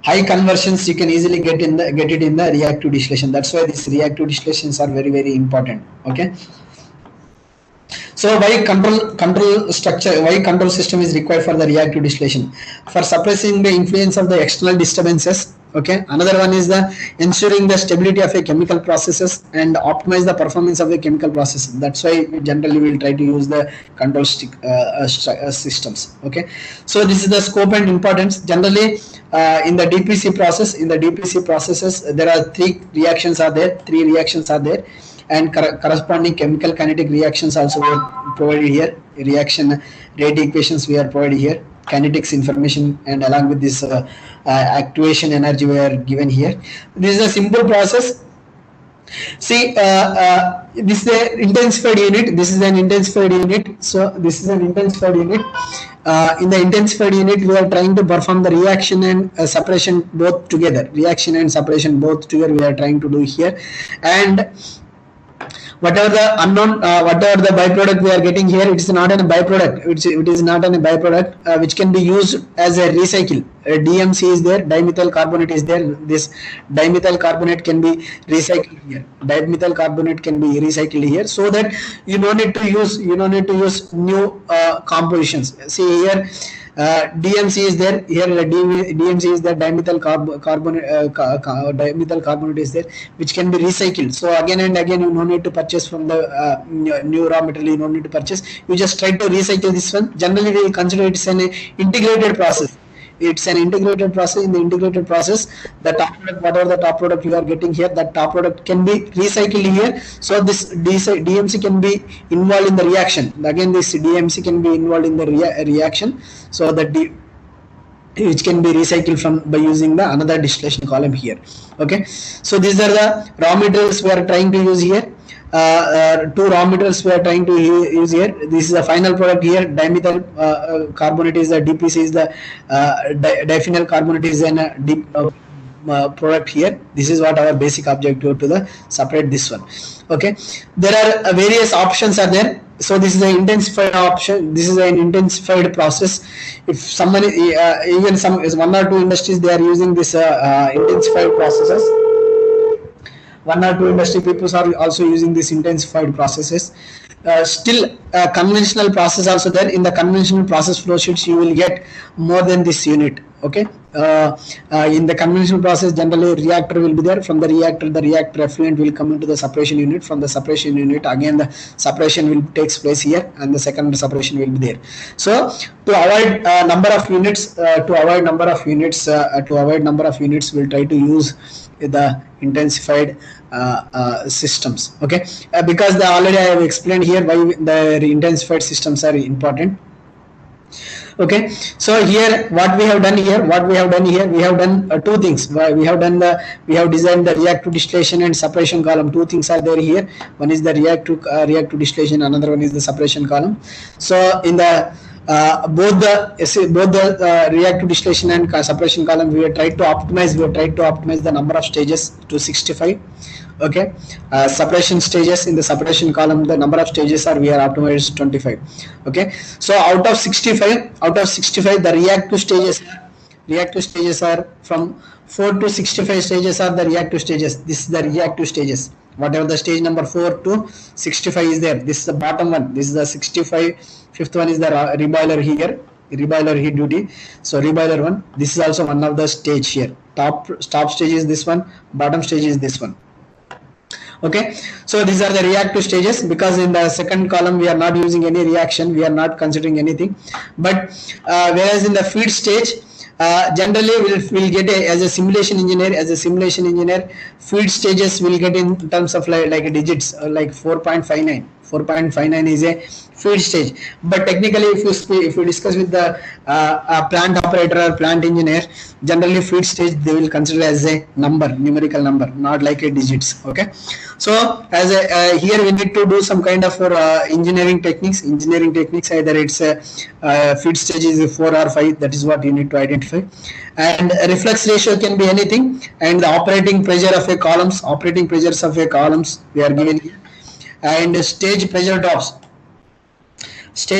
high conversions you can easily get it in the reactive distillation. That's why these reactive distillations are very important. Okay. So why control system is required for the reactive distillation? For suppressing the influence of the external disturbances. Okay, another one is the ensuring the stability of a chemical processes and optimize the performance of the chemical process. That's why we generally will try to use the control systems. Okay, so this is the scope and importance. Generally in the DPC processes, there are three reactions are there, and corresponding chemical kinetic reactions also were provided here. Reaction rate equations we are provided here, kinetics information, and along with this actuation energy we are given here. This is a simple process. See, this is an intensified unit. So this is an intensified unit. In the intensified unit, we are trying to perform the reaction and separation both together. We are trying to do here. And whatever the unknown, whatever the byproduct we are getting here, it is not a byproduct. It is not a byproduct which can be used as a recycle. DMC is there, dimethyl carbonate is there. This dimethyl carbonate can be recycled here. Dimethyl carbonate can be recycled here, so that you don't need to use new compositions. See here, DMC is there. Here DMC is there. Dimethyl carbonate is there, which can be recycled. So again and again, you don't need to purchase from the new raw material. You don't need to purchase. You just try to recycle this one. Generally, we consider it as an integrated process. It's an integrated process. In the integrated process, the top product, whatever the top product you are getting here, that top product can be recycled here. So this DMC can be involved in the reaction. Again, this DMC can be involved in the reaction. So that which can be recycled from by using the another distillation column here. Okay, so these are the raw materials we are trying to use here. Two raw materials we are trying to use here. This is the final product here. Dimethyl carbonate is the DPC is the diphenyl carbonate is an deep product here. This is what our basic objective to the separate this one. Okay, there are various options are there. So this is an intensified option. This is an intensified process. If someone even some one or two industries, they are using this intensified processes. One or two industry people are also using these intensified processes. Still conventional process also there. In the conventional process flow sheets, you will get more than this unit. Okay, in the conventional process, generally reactor will be there. From the reactor effluent will come into the separation unit. From the separation unit, again the separation will takes place here, and the second separation will be there. So to avoid number of units, we'll try to use the intensified systems. Okay, because already I have explained here why the intensified systems are important. Okay, so here what we have done here, we have done two things. We have designed the reactive distillation and separation column. Two things are there here. One is the reactive distillation, another one is the separation column. So in the both the reactive distillation and separation column, we have tried to optimize the number of stages to 65. Okay, separation stages in the separation column, the number of stages are we are optimized 25. Okay, so out of 65, the reactive stages are from 4 to 65 stages are the reactive stages. This is the reactive stages. Whatever the stage number 4 to 65 is there. This is the bottom one. This is the 65. Fifth one is the reboiler here. Reboiler heat duty. So reboiler one. This is also one of the stage here. Top stage is this one. Bottom stage is this one. Okay, so these are the reactive stages, because in the second column we are not using any reaction, we are not considering anything. But whereas in the feed stage, generally we'll get as a simulation engineer, feed stages will get in terms of like digits, like 4.59. 4.59 is a feed stage. But technically, if you discuss with the plant operator or plant engineer, generally feed stage they will consider as a numerical number, not like a digits. Okay, so as a here we need to do some kind of engineering techniques. Either it's a feed stage is 4 or 5. That is what you need to identify. And reflux ratio can be anything, and the operating pressure of a columns, we are given here. And stage pressure drops. Also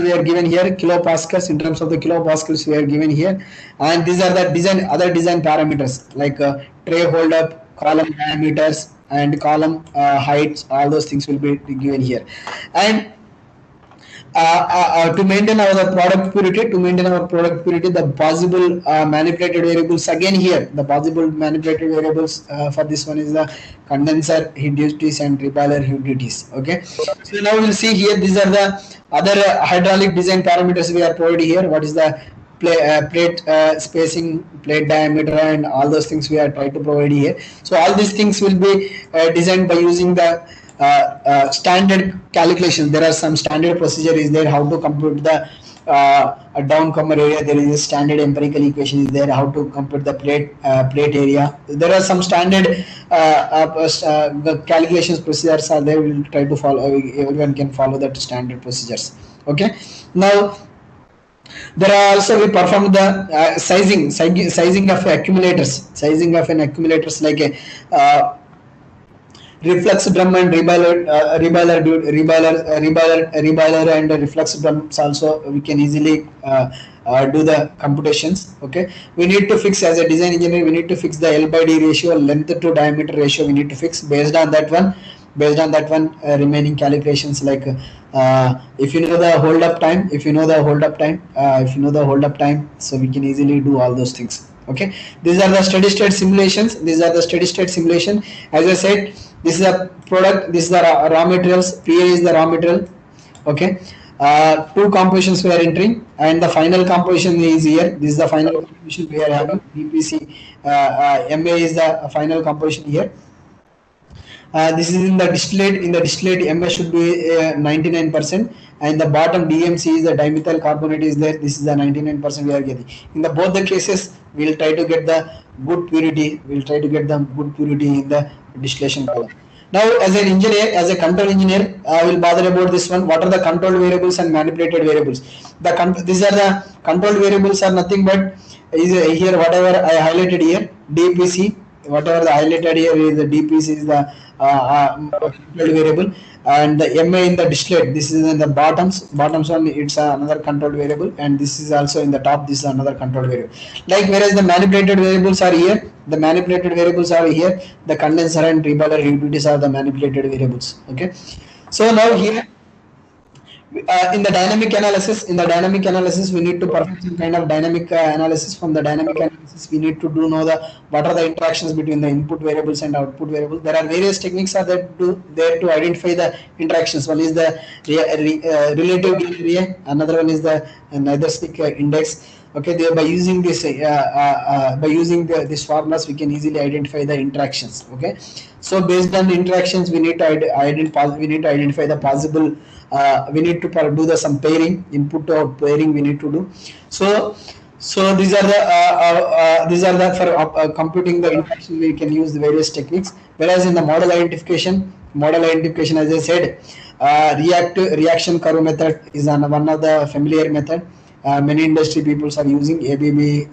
we are given here, kilopascals. In terms of the kilopascals, we are given here. And these are the other design parameters, like tray hold up, column diameters, and column heights. All those things will be given here. And to maintain our product purity, the possible manipulated variables, again here the possible manipulated variables for this one is the condenser heat duties and reboiler heat duties. Okay, so now we'll see here, these are the other hydraulic design parameters we are providing here. What is the plate spacing, plate diameter, and all those things we are trying to provide here. So all these things will be designed by using the standard calculation. There are some standard procedure is there, how to compute the downcomer area. There is a standard empirical equation is there, how to compute the plate area. There are some standard calculations procedures are there. We will try to follow, everyone can follow that standard procedures. Okay, now there are also we perform the sizing of accumulators, like a reflux drum and reboiler and reflux drums also we can easily do the computations. Okay, we need to fix, as a design engineer, we need to fix the L by D ratio, length to diameter ratio we need to fix. Based on that one, remaining calculations, like if you know the hold up time, so we can easily do all those things. Okay, these are the steady state simulations. As I said, this is a product, this is the raw materials, PA is the raw material. Okay, two compositions we are entering, and the final composition is here. This is the final composition we are having. DPC MA is the final composition here. This is in the distillate. In the distillate, MS should be 99%, and the bottom DMC is the dimethyl carbonate is there. This is the 99% we are getting. In the both the cases, we will try to get the good purity. We will try to get the good purity in the distillation column. Now, as an engineer, as a control engineer, I will bother about this one. What are the controlled variables and manipulated variables? These are the controlled variables are nothing but is here whatever I highlighted here, DPC. Whatever the highlighted here is the DPC is the controlled variable, and the MA in the distillate, this is in the bottoms one, it's another controlled variable, and this is also in the top, this is another controlled variable. Like, whereas the manipulated variables are here, the condenser and reboiler utilities are the manipulated variables. Okay, so now here in the dynamic analysis, we need to perform some kind of dynamic analysis. From the dynamic analysis, we need to know what are the interactions between the input variables and output variables. There are various techniques are there to identify the interactions. One is the relative gain area, another one is the Neiderstick index. Okay, by using this these formulas, we can easily identify the interactions. Okay, so based on the interactions, we need to identify the possible. We need to do some pairing, input to out pairing we need to do. So these are the for computing the interaction, we can use the various techniques. Whereas in the model identification, as I said, reaction curve method is one of the familiar method. Many industry people are using, ABB,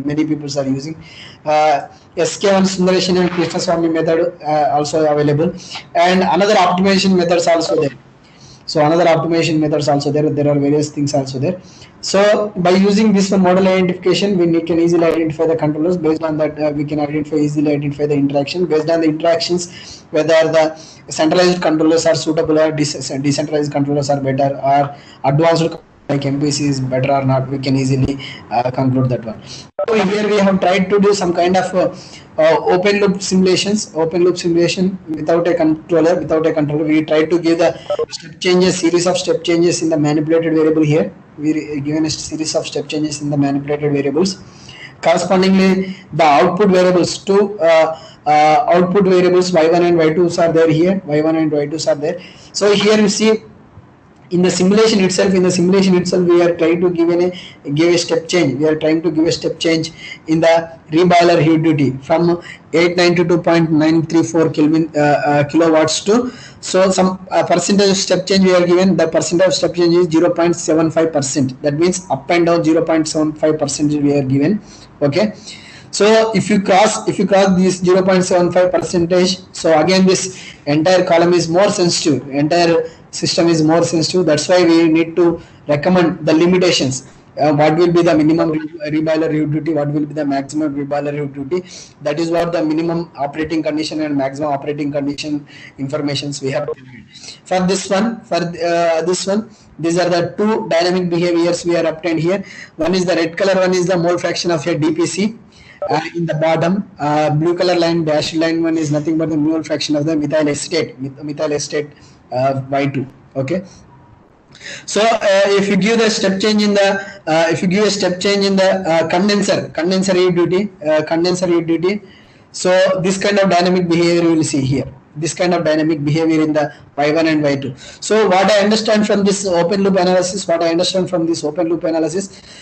many people are using. SK1 Sundaration and Krishnaswamy method also available, and another optimization methods also there. So another optimization methods also there. There are various things also there. So by using this one model identification, we can easily identify the controllers. Based on that, we can easily identify the interaction. Based on the interactions, whether the centralized controllers are suitable or decentralized controllers are better, or advanced like MPC is better or not, we can easily conclude that one. So here we have tried to do some kind of open loop simulation without a controller. We try to give the series of step changes in the manipulated variable. Here we given a series of step changes in the manipulated variables. Correspondingly, the output variables output variables y1 and y2s are there here. So here you see, in the simulation itself, we are trying to give a step change. We are trying to give a step change in the reboiler heat duty from 892.934 kilowatts to, so some percentage of step change we are given. The percentage of step change is 0.75%. That means up and down 0.75% we are given. Okay. So if you cross this 0.75%, so again this entire column is more sensitive, entire system is more sensitive. That's why we need to recommend the limitations. What will be the minimum reboiler heat duty, what will be the maximum reboiler heat duty. That is what the minimum operating condition and maximum operating condition informations we have. For this one, these are the two dynamic behaviors we are obtained here. One is the red color, one is the mole fraction of your DPC. In the bottom, blue color line, dashed line one is nothing but the mole fraction of the methyl acetate Y2. Okay. So if you give the step change in the condenser heat duty, so this kind of dynamic behavior you will see here. This kind of dynamic behavior in the Y1 and Y2. So what I understand from this open loop analysis,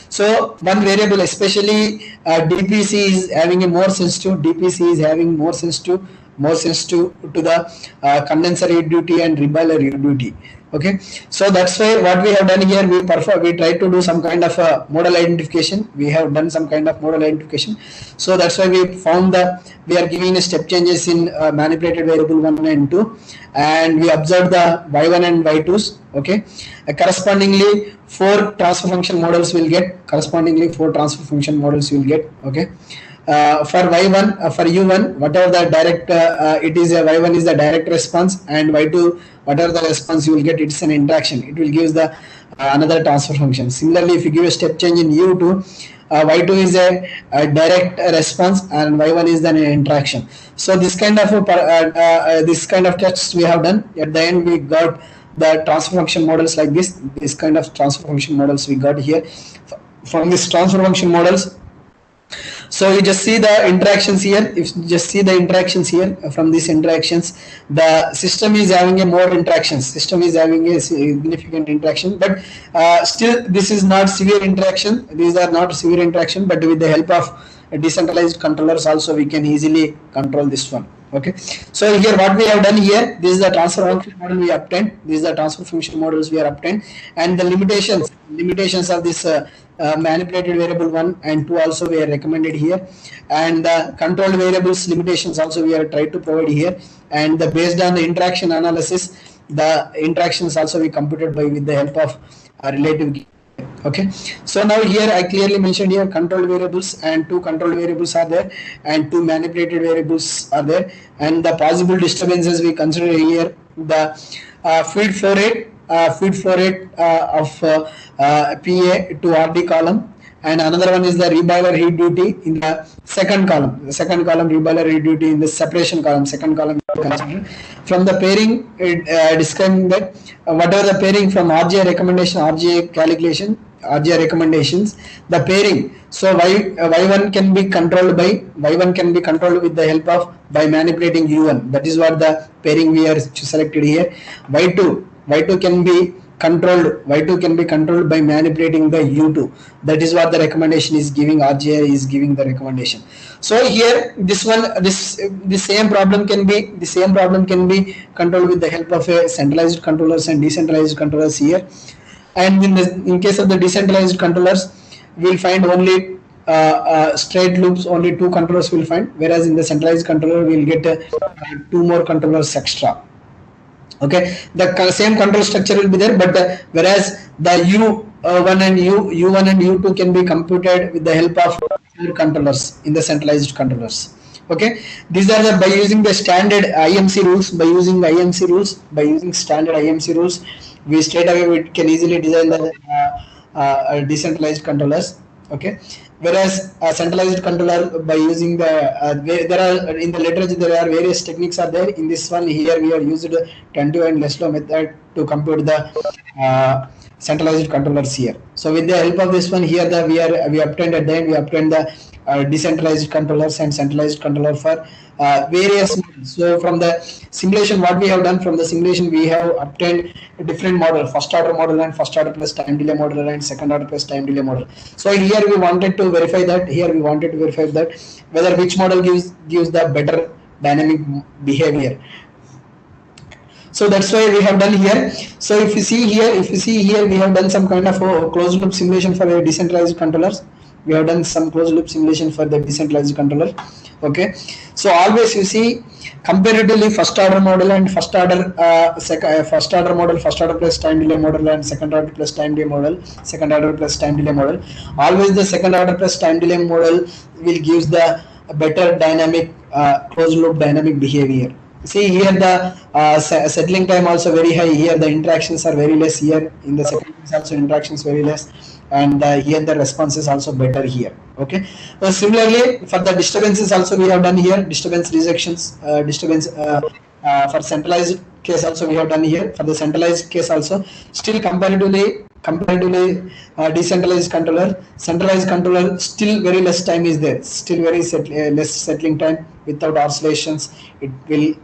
so one variable, especially DPC is having a more sensitive, more sensitive to the condenser heat duty and reboiler heat duty. Okay, so that's why what we have done here, we try to do some kind of model identification. We have done some kind of model identification. So that's why we found that we are giving step changes in manipulated variable 1 and 2, and we observed the y1 and y2s. Okay, correspondingly 4 transfer function models will get. Okay, for y1 for u1, whatever the direct it is, y1 is the direct response, and y2 whatever the response you will get, it's an interaction. It will give the another transfer function. Similarly, if you give a step change in u2, y2 is a direct response and y1 is an interaction. So this kind of tests we have done. At the end we got the transfer function models like this kind of transfer function models we got here. From this transfer function models, so you just see the interactions here. If you just see the interactions here, from these interactions, the system is having a more interactions. System is having a significant interaction, but still this is not severe interaction. These are not severe interaction, but with the help of decentralized controllers also we can easily control this one. Okay, so here what we have done here, this is the transfer function model we obtained. These are the transfer function models we are obtained, and the limitations of this manipulated variable 1 and 2 also we are recommended here, and the controlled variables limitations also we are tried to provide here, and based on the interaction analysis, the interactions also we computed with the help of relative. Okay, so now here I clearly mentioned here controlled variables, and 2 controlled variables are there, and 2 manipulated variables are there, and the possible disturbances we consider here, the feed flow rate of PA to RD column, and another one is the reboiler heat duty in the second column. The second column reboiler heat duty in the separation column. Second column from the pairing, describing that whatever the pairing from RGI recommendation, RGI calculation, RGI recommendations, the pairing. So y1 can be controlled with the help of by manipulating u1. That is what the pairing we are selected here. Y2 can be controlled by manipulating the u2. That is what the recommendation is giving. RGI is giving the recommendation. So here this same problem can be controlled with the help of a centralized controllers and decentralized controllers here. And in case of the decentralized controllers, we will find only straight loops, only 2 controllers will find, whereas in the centralized controller we will get 2 more controllers extra. Okay, the same control structure will be there, but whereas the U1 and U2 can be computed with the help of 4 controllers in the centralized controllers. Okay, these are by using the standard IMC rules. By using standard IMC rules, we straight away we can easily design the decentralized controllers. Okay, whereas a centralized controller by using the there are in the literature there are various techniques are there. In this one here we are used Tantu and Leslow method to compute the centralized controllers here. So with the help of this one here, we obtained at the end, we obtained the decentralized controllers and centralized controller for various models. So from the simulation, what we have done from the simulation, we have obtained a different model, first order model and first order plus time delay model and second order plus time delay model. So here we wanted to verify that whether which model gives the better dynamic behavior. So that's why we have done here. So if you see here, we have done some kind of closed loop simulation for the decentralized controllers. We have done some closed loop simulation for the decentralized controller. Okay, so always you see comparatively first order model and first order model, first order plus time delay model and second order plus time delay model, second order plus time delay model. Always the second order plus time delay model will give the better dynamic closed loop dynamic behavior. See here the settling time also very high. Here the interactions are very less. Here in the second case also interactions very less, and here the response is also better here. Okay. Similarly for the disturbances also we have done here disturbance rejections, for centralized case also we have done here. For the centralized case also still comparatively decentralized controller, centralized controller still very less time is there, still very less settling time. Without oscillations it will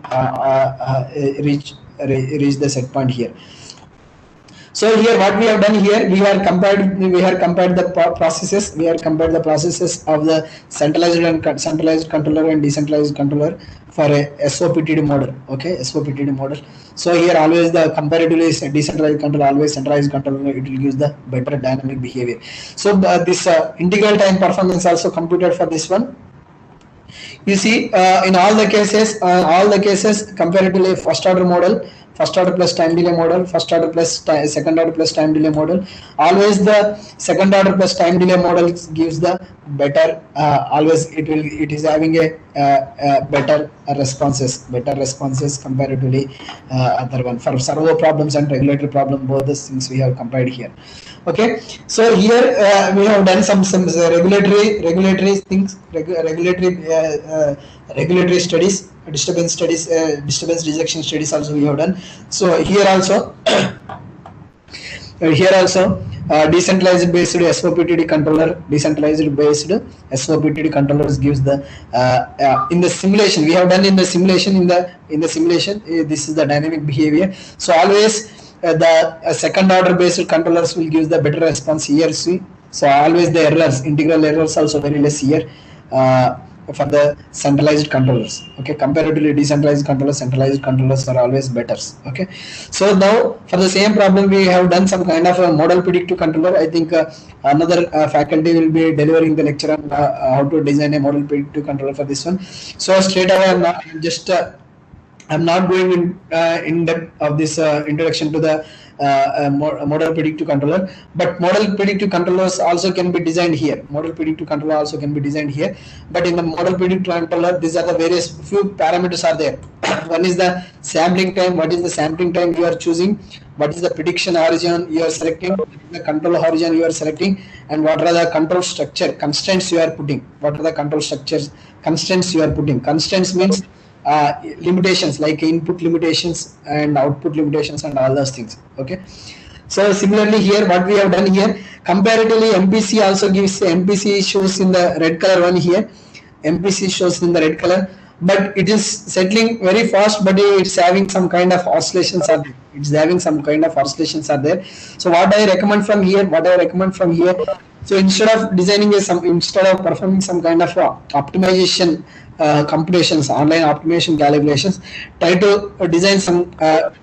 reach the set point here. So here what we have done here, we have compared the processes. We have compared the processes of the centralized controller and decentralized controller for a SOPTD model. Okay, SOPTD model. So here always the comparatively decentralized controller, always centralized controller, it will use the better dynamic behavior. So this integral time performance also computed for this one. You see, in all the cases, comparatively first order model, first order plus time delay model, first order plus second order plus time delay model. Always the second order plus time delay model gives the better. Always it is having a better responses comparatively other one for servo problems and regulatory problem. Both the things we have compared here. Okay, so here we have done some regulatory things, regulatory studies, disturbance rejection studies also we have done. So here also decentralized based SOPTD controller, decentralized based SOPTD controllers gives the in the simulation we have done in the simulation this is the dynamic behavior. So always the second order based controllers will give the better response here. See, so always the errors, integral errors also very less here for the centralized controllers. Okay, comparatively decentralized controllers, centralized controllers are always better. Okay, so now for the same problem we have done some kind of a model predictive controller. I think another faculty will be delivering the lecture on how to design a model predictive controller for this one. So straight away I'm not going in depth of this introduction to the model predictive controller, but model predictive controllers also can be designed here. Model predictive controller also can be designed here, but in the model predictive controller, these are the various few parameters are there. One is the sampling time. What is the sampling time you are choosing? What is the prediction horizon you are selecting? What is the control horizon you are selecting? And what are the control structure constraints you are putting? What are the control structures constraints you are putting? Constraints means limitations like input limitations and output limitations and all those things. Okay, so similarly here what we have done here, comparatively MPC also gives, MPC shows in the red color one here, MPC shows in the red color, but it is settling very fast, but it's having some kind of oscillations are there. So what I recommend from here, so instead of performing some kind of optimization computations, online optimization calibrations, try to design some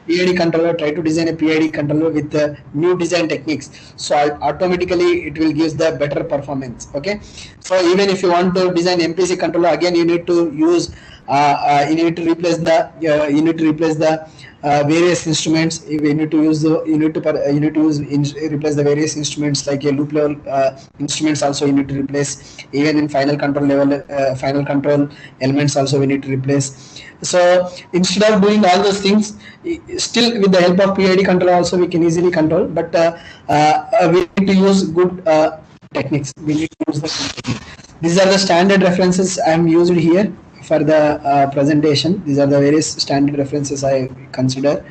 PID controller, with new design techniques. So automatically it will give the better performance. Okay, so even if you want to design MPC controller, again you need to use you need to replace the various instruments. You need to replace the various instruments like a loop level instruments also you need to replace. Even in final control level, final control elements also we need to replace. So instead of doing all those things, still with the help of PID controller also we can easily control, but we need to use good techniques. These are the standard references I am used here for the presentation. These are the various standard references I consider.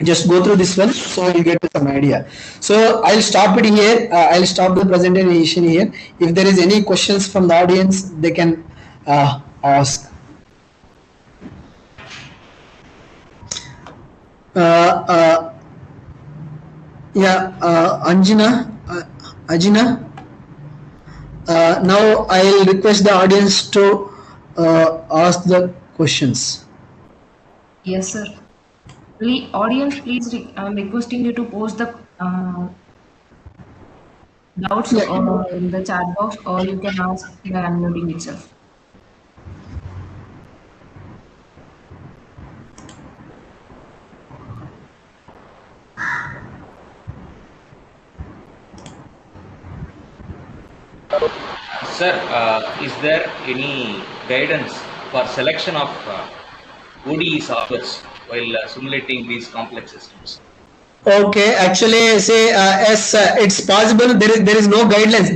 Just go through this one so you get some idea. So I'll stop it here. I'll stop the presentation here. If there is any questions from the audience, they can ask. Ajina. Now I'll request the audience to ask the questions. Yes, sir. Audience, please, I'm requesting you to post the doubts in the chat box, or you can ask by unmuting itself. Sir, is there any guidance for selection of ODE solvers while simulating these complex systems? Okay, actually, say yes, it's possible. There is no guidelines.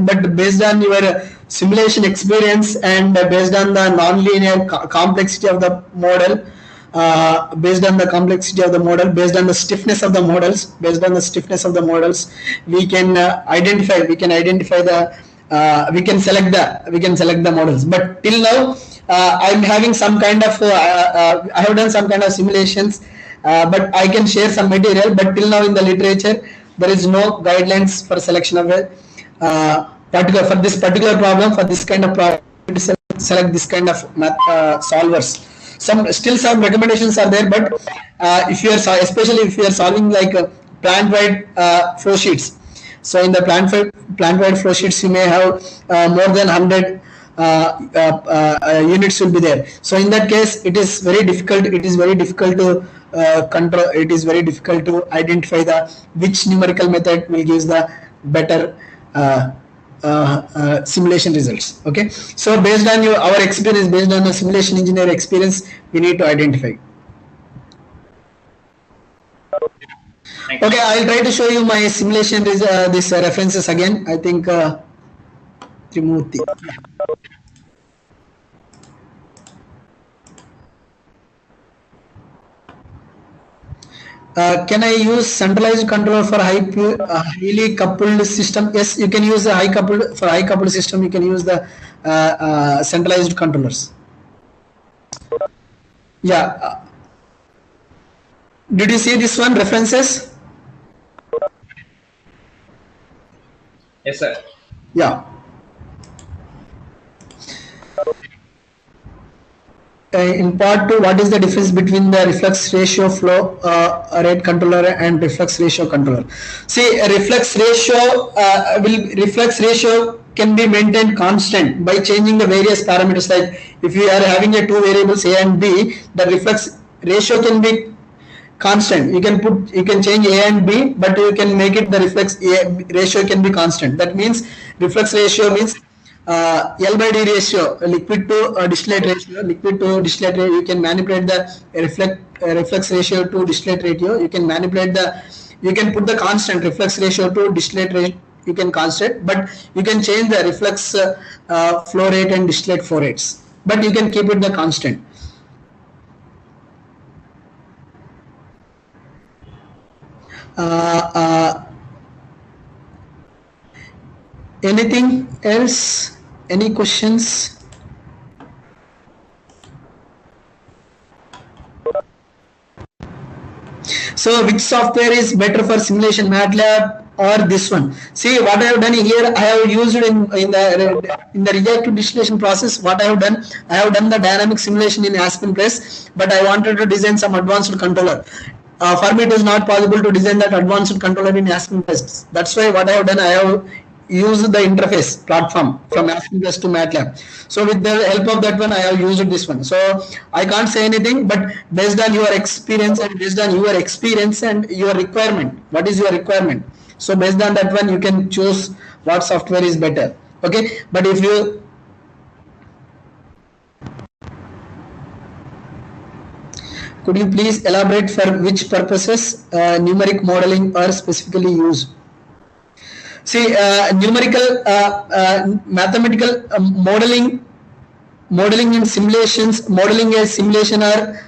But based on your simulation experience and based on the non-linear complexity of the model, based on the stiffness of the models, we can identify the models. But till now, I'm having some kind of I have done some kind of simulations but I can share some material. But till now in the literature, there is no guidelines for selection of a particular for this particular problem, for this kind of problem to select this kind of math solvers. Some recommendations are there, but if you are especially if you are solving like plant wide flow sheets. So in the plant wide flow sheets, you may have more than 100 units will be there. So in that case, it is very difficult. It is very difficult to control. It is very difficult to identify the which numerical method will give the better simulation results. Okay. So based on our experience, based on the simulation engineer experience, we need to identify. Okay, I'll try to show you my simulation these references again. I think Trimurti. Can I use centralized controller for highly coupled system? Yes, you can use the high coupled system. You can use the centralized controllers. Yeah. Did you see this one references? Yes, sir. Yeah. In part 2, what is the difference between the reflex ratio flow rate controller and reflex ratio controller? See, a reflex ratio can be maintained constant by changing the various parameters. Like if you are having a two variables A and B, the reflex ratio can be constant. You can change A and B, but you can make it the reflex ratio can be constant. That means reflex ratio means L by D ratio, liquid to distillate ratio. Liquid to distillate ratio, you can manipulate the reflex ratio to distillate ratio. You can manipulate you can put the constant reflex ratio to distillate rate. You can constant, but you can change the reflex flow rate and distillate flow rates. But you can keep it the constant. Anything else? Any questions? So which software is better for simulation, MATLAB or this one? See what I have done here. I have used in the reactive distillation process. What I have done the dynamic simulation in Aspen Press, but I wanted to design some advanced controller. For me, it is not possible to design that advanced controller in Aspen Press. That's why what I have done, I have used the interface platform from Aspen Press to MATLAB. So with the help of that one, I have used this one. So I can't say anything, but based on your experience and your requirement, what is your requirement? So based on that one, you can choose what software is better. Okay, but if you could you please elaborate for which purposes numeric modeling are specifically used? See, numerical, mathematical modeling and simulations, modeling and simulation are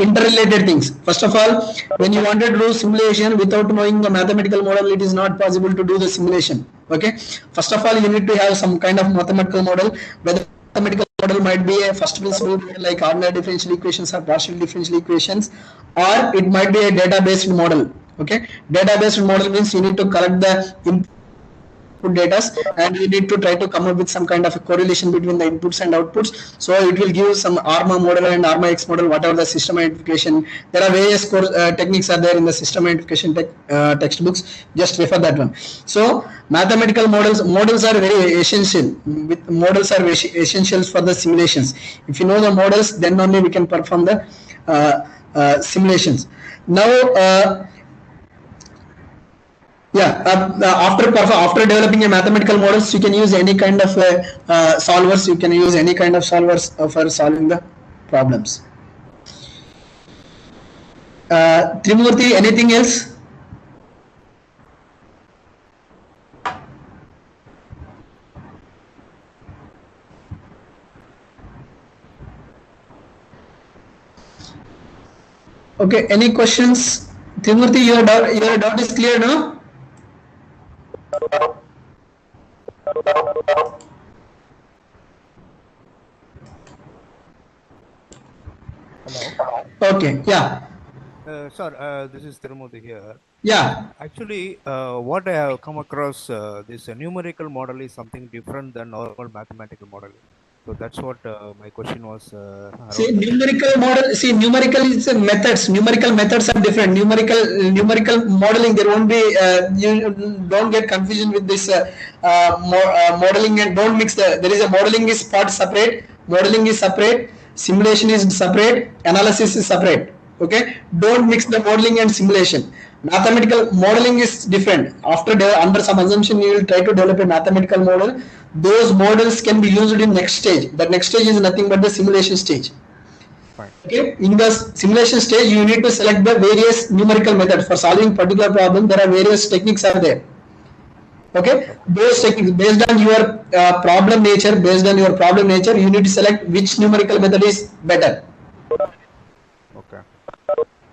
interrelated things. First of all, when you wanted to do simulation without knowing the mathematical model, it is not possible to do the simulation. Okay. First of all, you need to have some kind of mathematical model. Whether mathematical model might be a first principle like ordinary differential equations or partial differential equations, or it might be a data-based model. Okay. Data-based model means you need to collect the input data and you need to try to come up with some kind of a correlation between the inputs and outputs. So it will give some ARMA model and ARMA X model, whatever the system identification. There are various techniques are there in the system identification textbooks. Just refer that one. So mathematical models are very essential. Models are essentials for the simulations. If you know the models, then only we can perform the simulations. Now. After developing a mathematical models, you can use any kind of solvers. You can use any kind of solvers for solving the problems. Trimurti, anything else? Okay, any questions? Trimurti, your doubt is clear, no? Okay, yeah. Sir, this is Tirumudi here. Yeah. Actually, what I have come across, this numerical model is something different than normal mathematical modeling. So that's what my question was See, around that. numerical model. See, numerical is methods. Numerical methods are different. Numerical modeling. There won't be. You don't get confusion with this modeling, and don't mix the. There is a modeling is part separate. Modeling is separate. Simulation is separate. Analysis is separate. Okay. Don't mix the modeling and simulation. Mathematical modeling is different. Under some assumption, you will try to develop a mathematical model. Those models can be used in next stage. The next stage is nothing but the simulation stage. Fine. Okay. In the simulation stage, you need to select the various numerical methods for solving particular problem. There are various techniques are there. Okay. Those techniques based on your problem nature, you need to select which numerical method is better. Okay.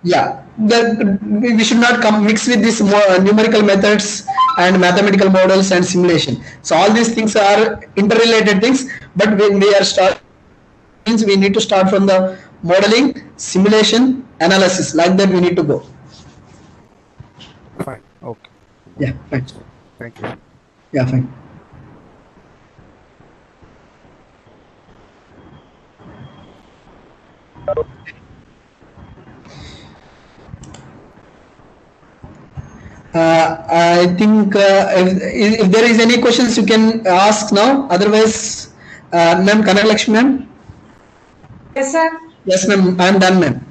Yeah, we should not mix with these numerical methods and mathematical models and simulation. So all these things are interrelated things, but when we are starting, means we need to start from the modeling, simulation, analysis. Like that, we need to go. Fine. Okay. Yeah, fine. Thank you. Yeah, fine. I think if there is any questions, you can ask now. Otherwise, ma'am, Kanalakshmi ma'am. Yes, sir. Yes, ma'am. I am done, ma'am.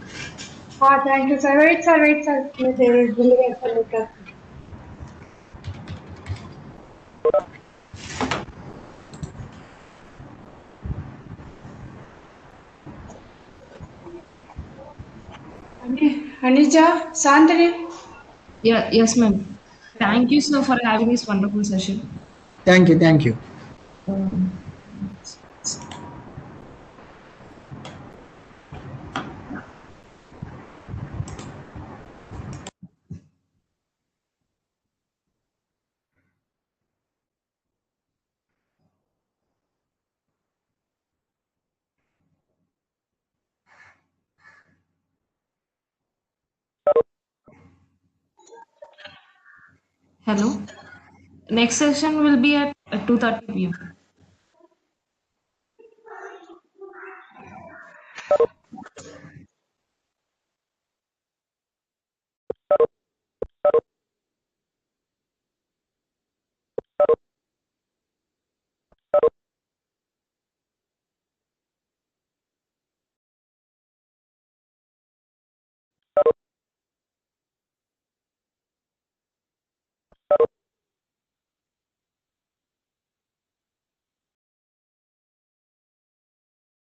Thank you, sir. Wait, sir. There is brilliant, sir. Anija, Sandri. Yeah, yes, ma'am. Thank you, sir, for having this wonderful session. Thank you. Thank you. Hello. Next session will be at 2:30 p.m.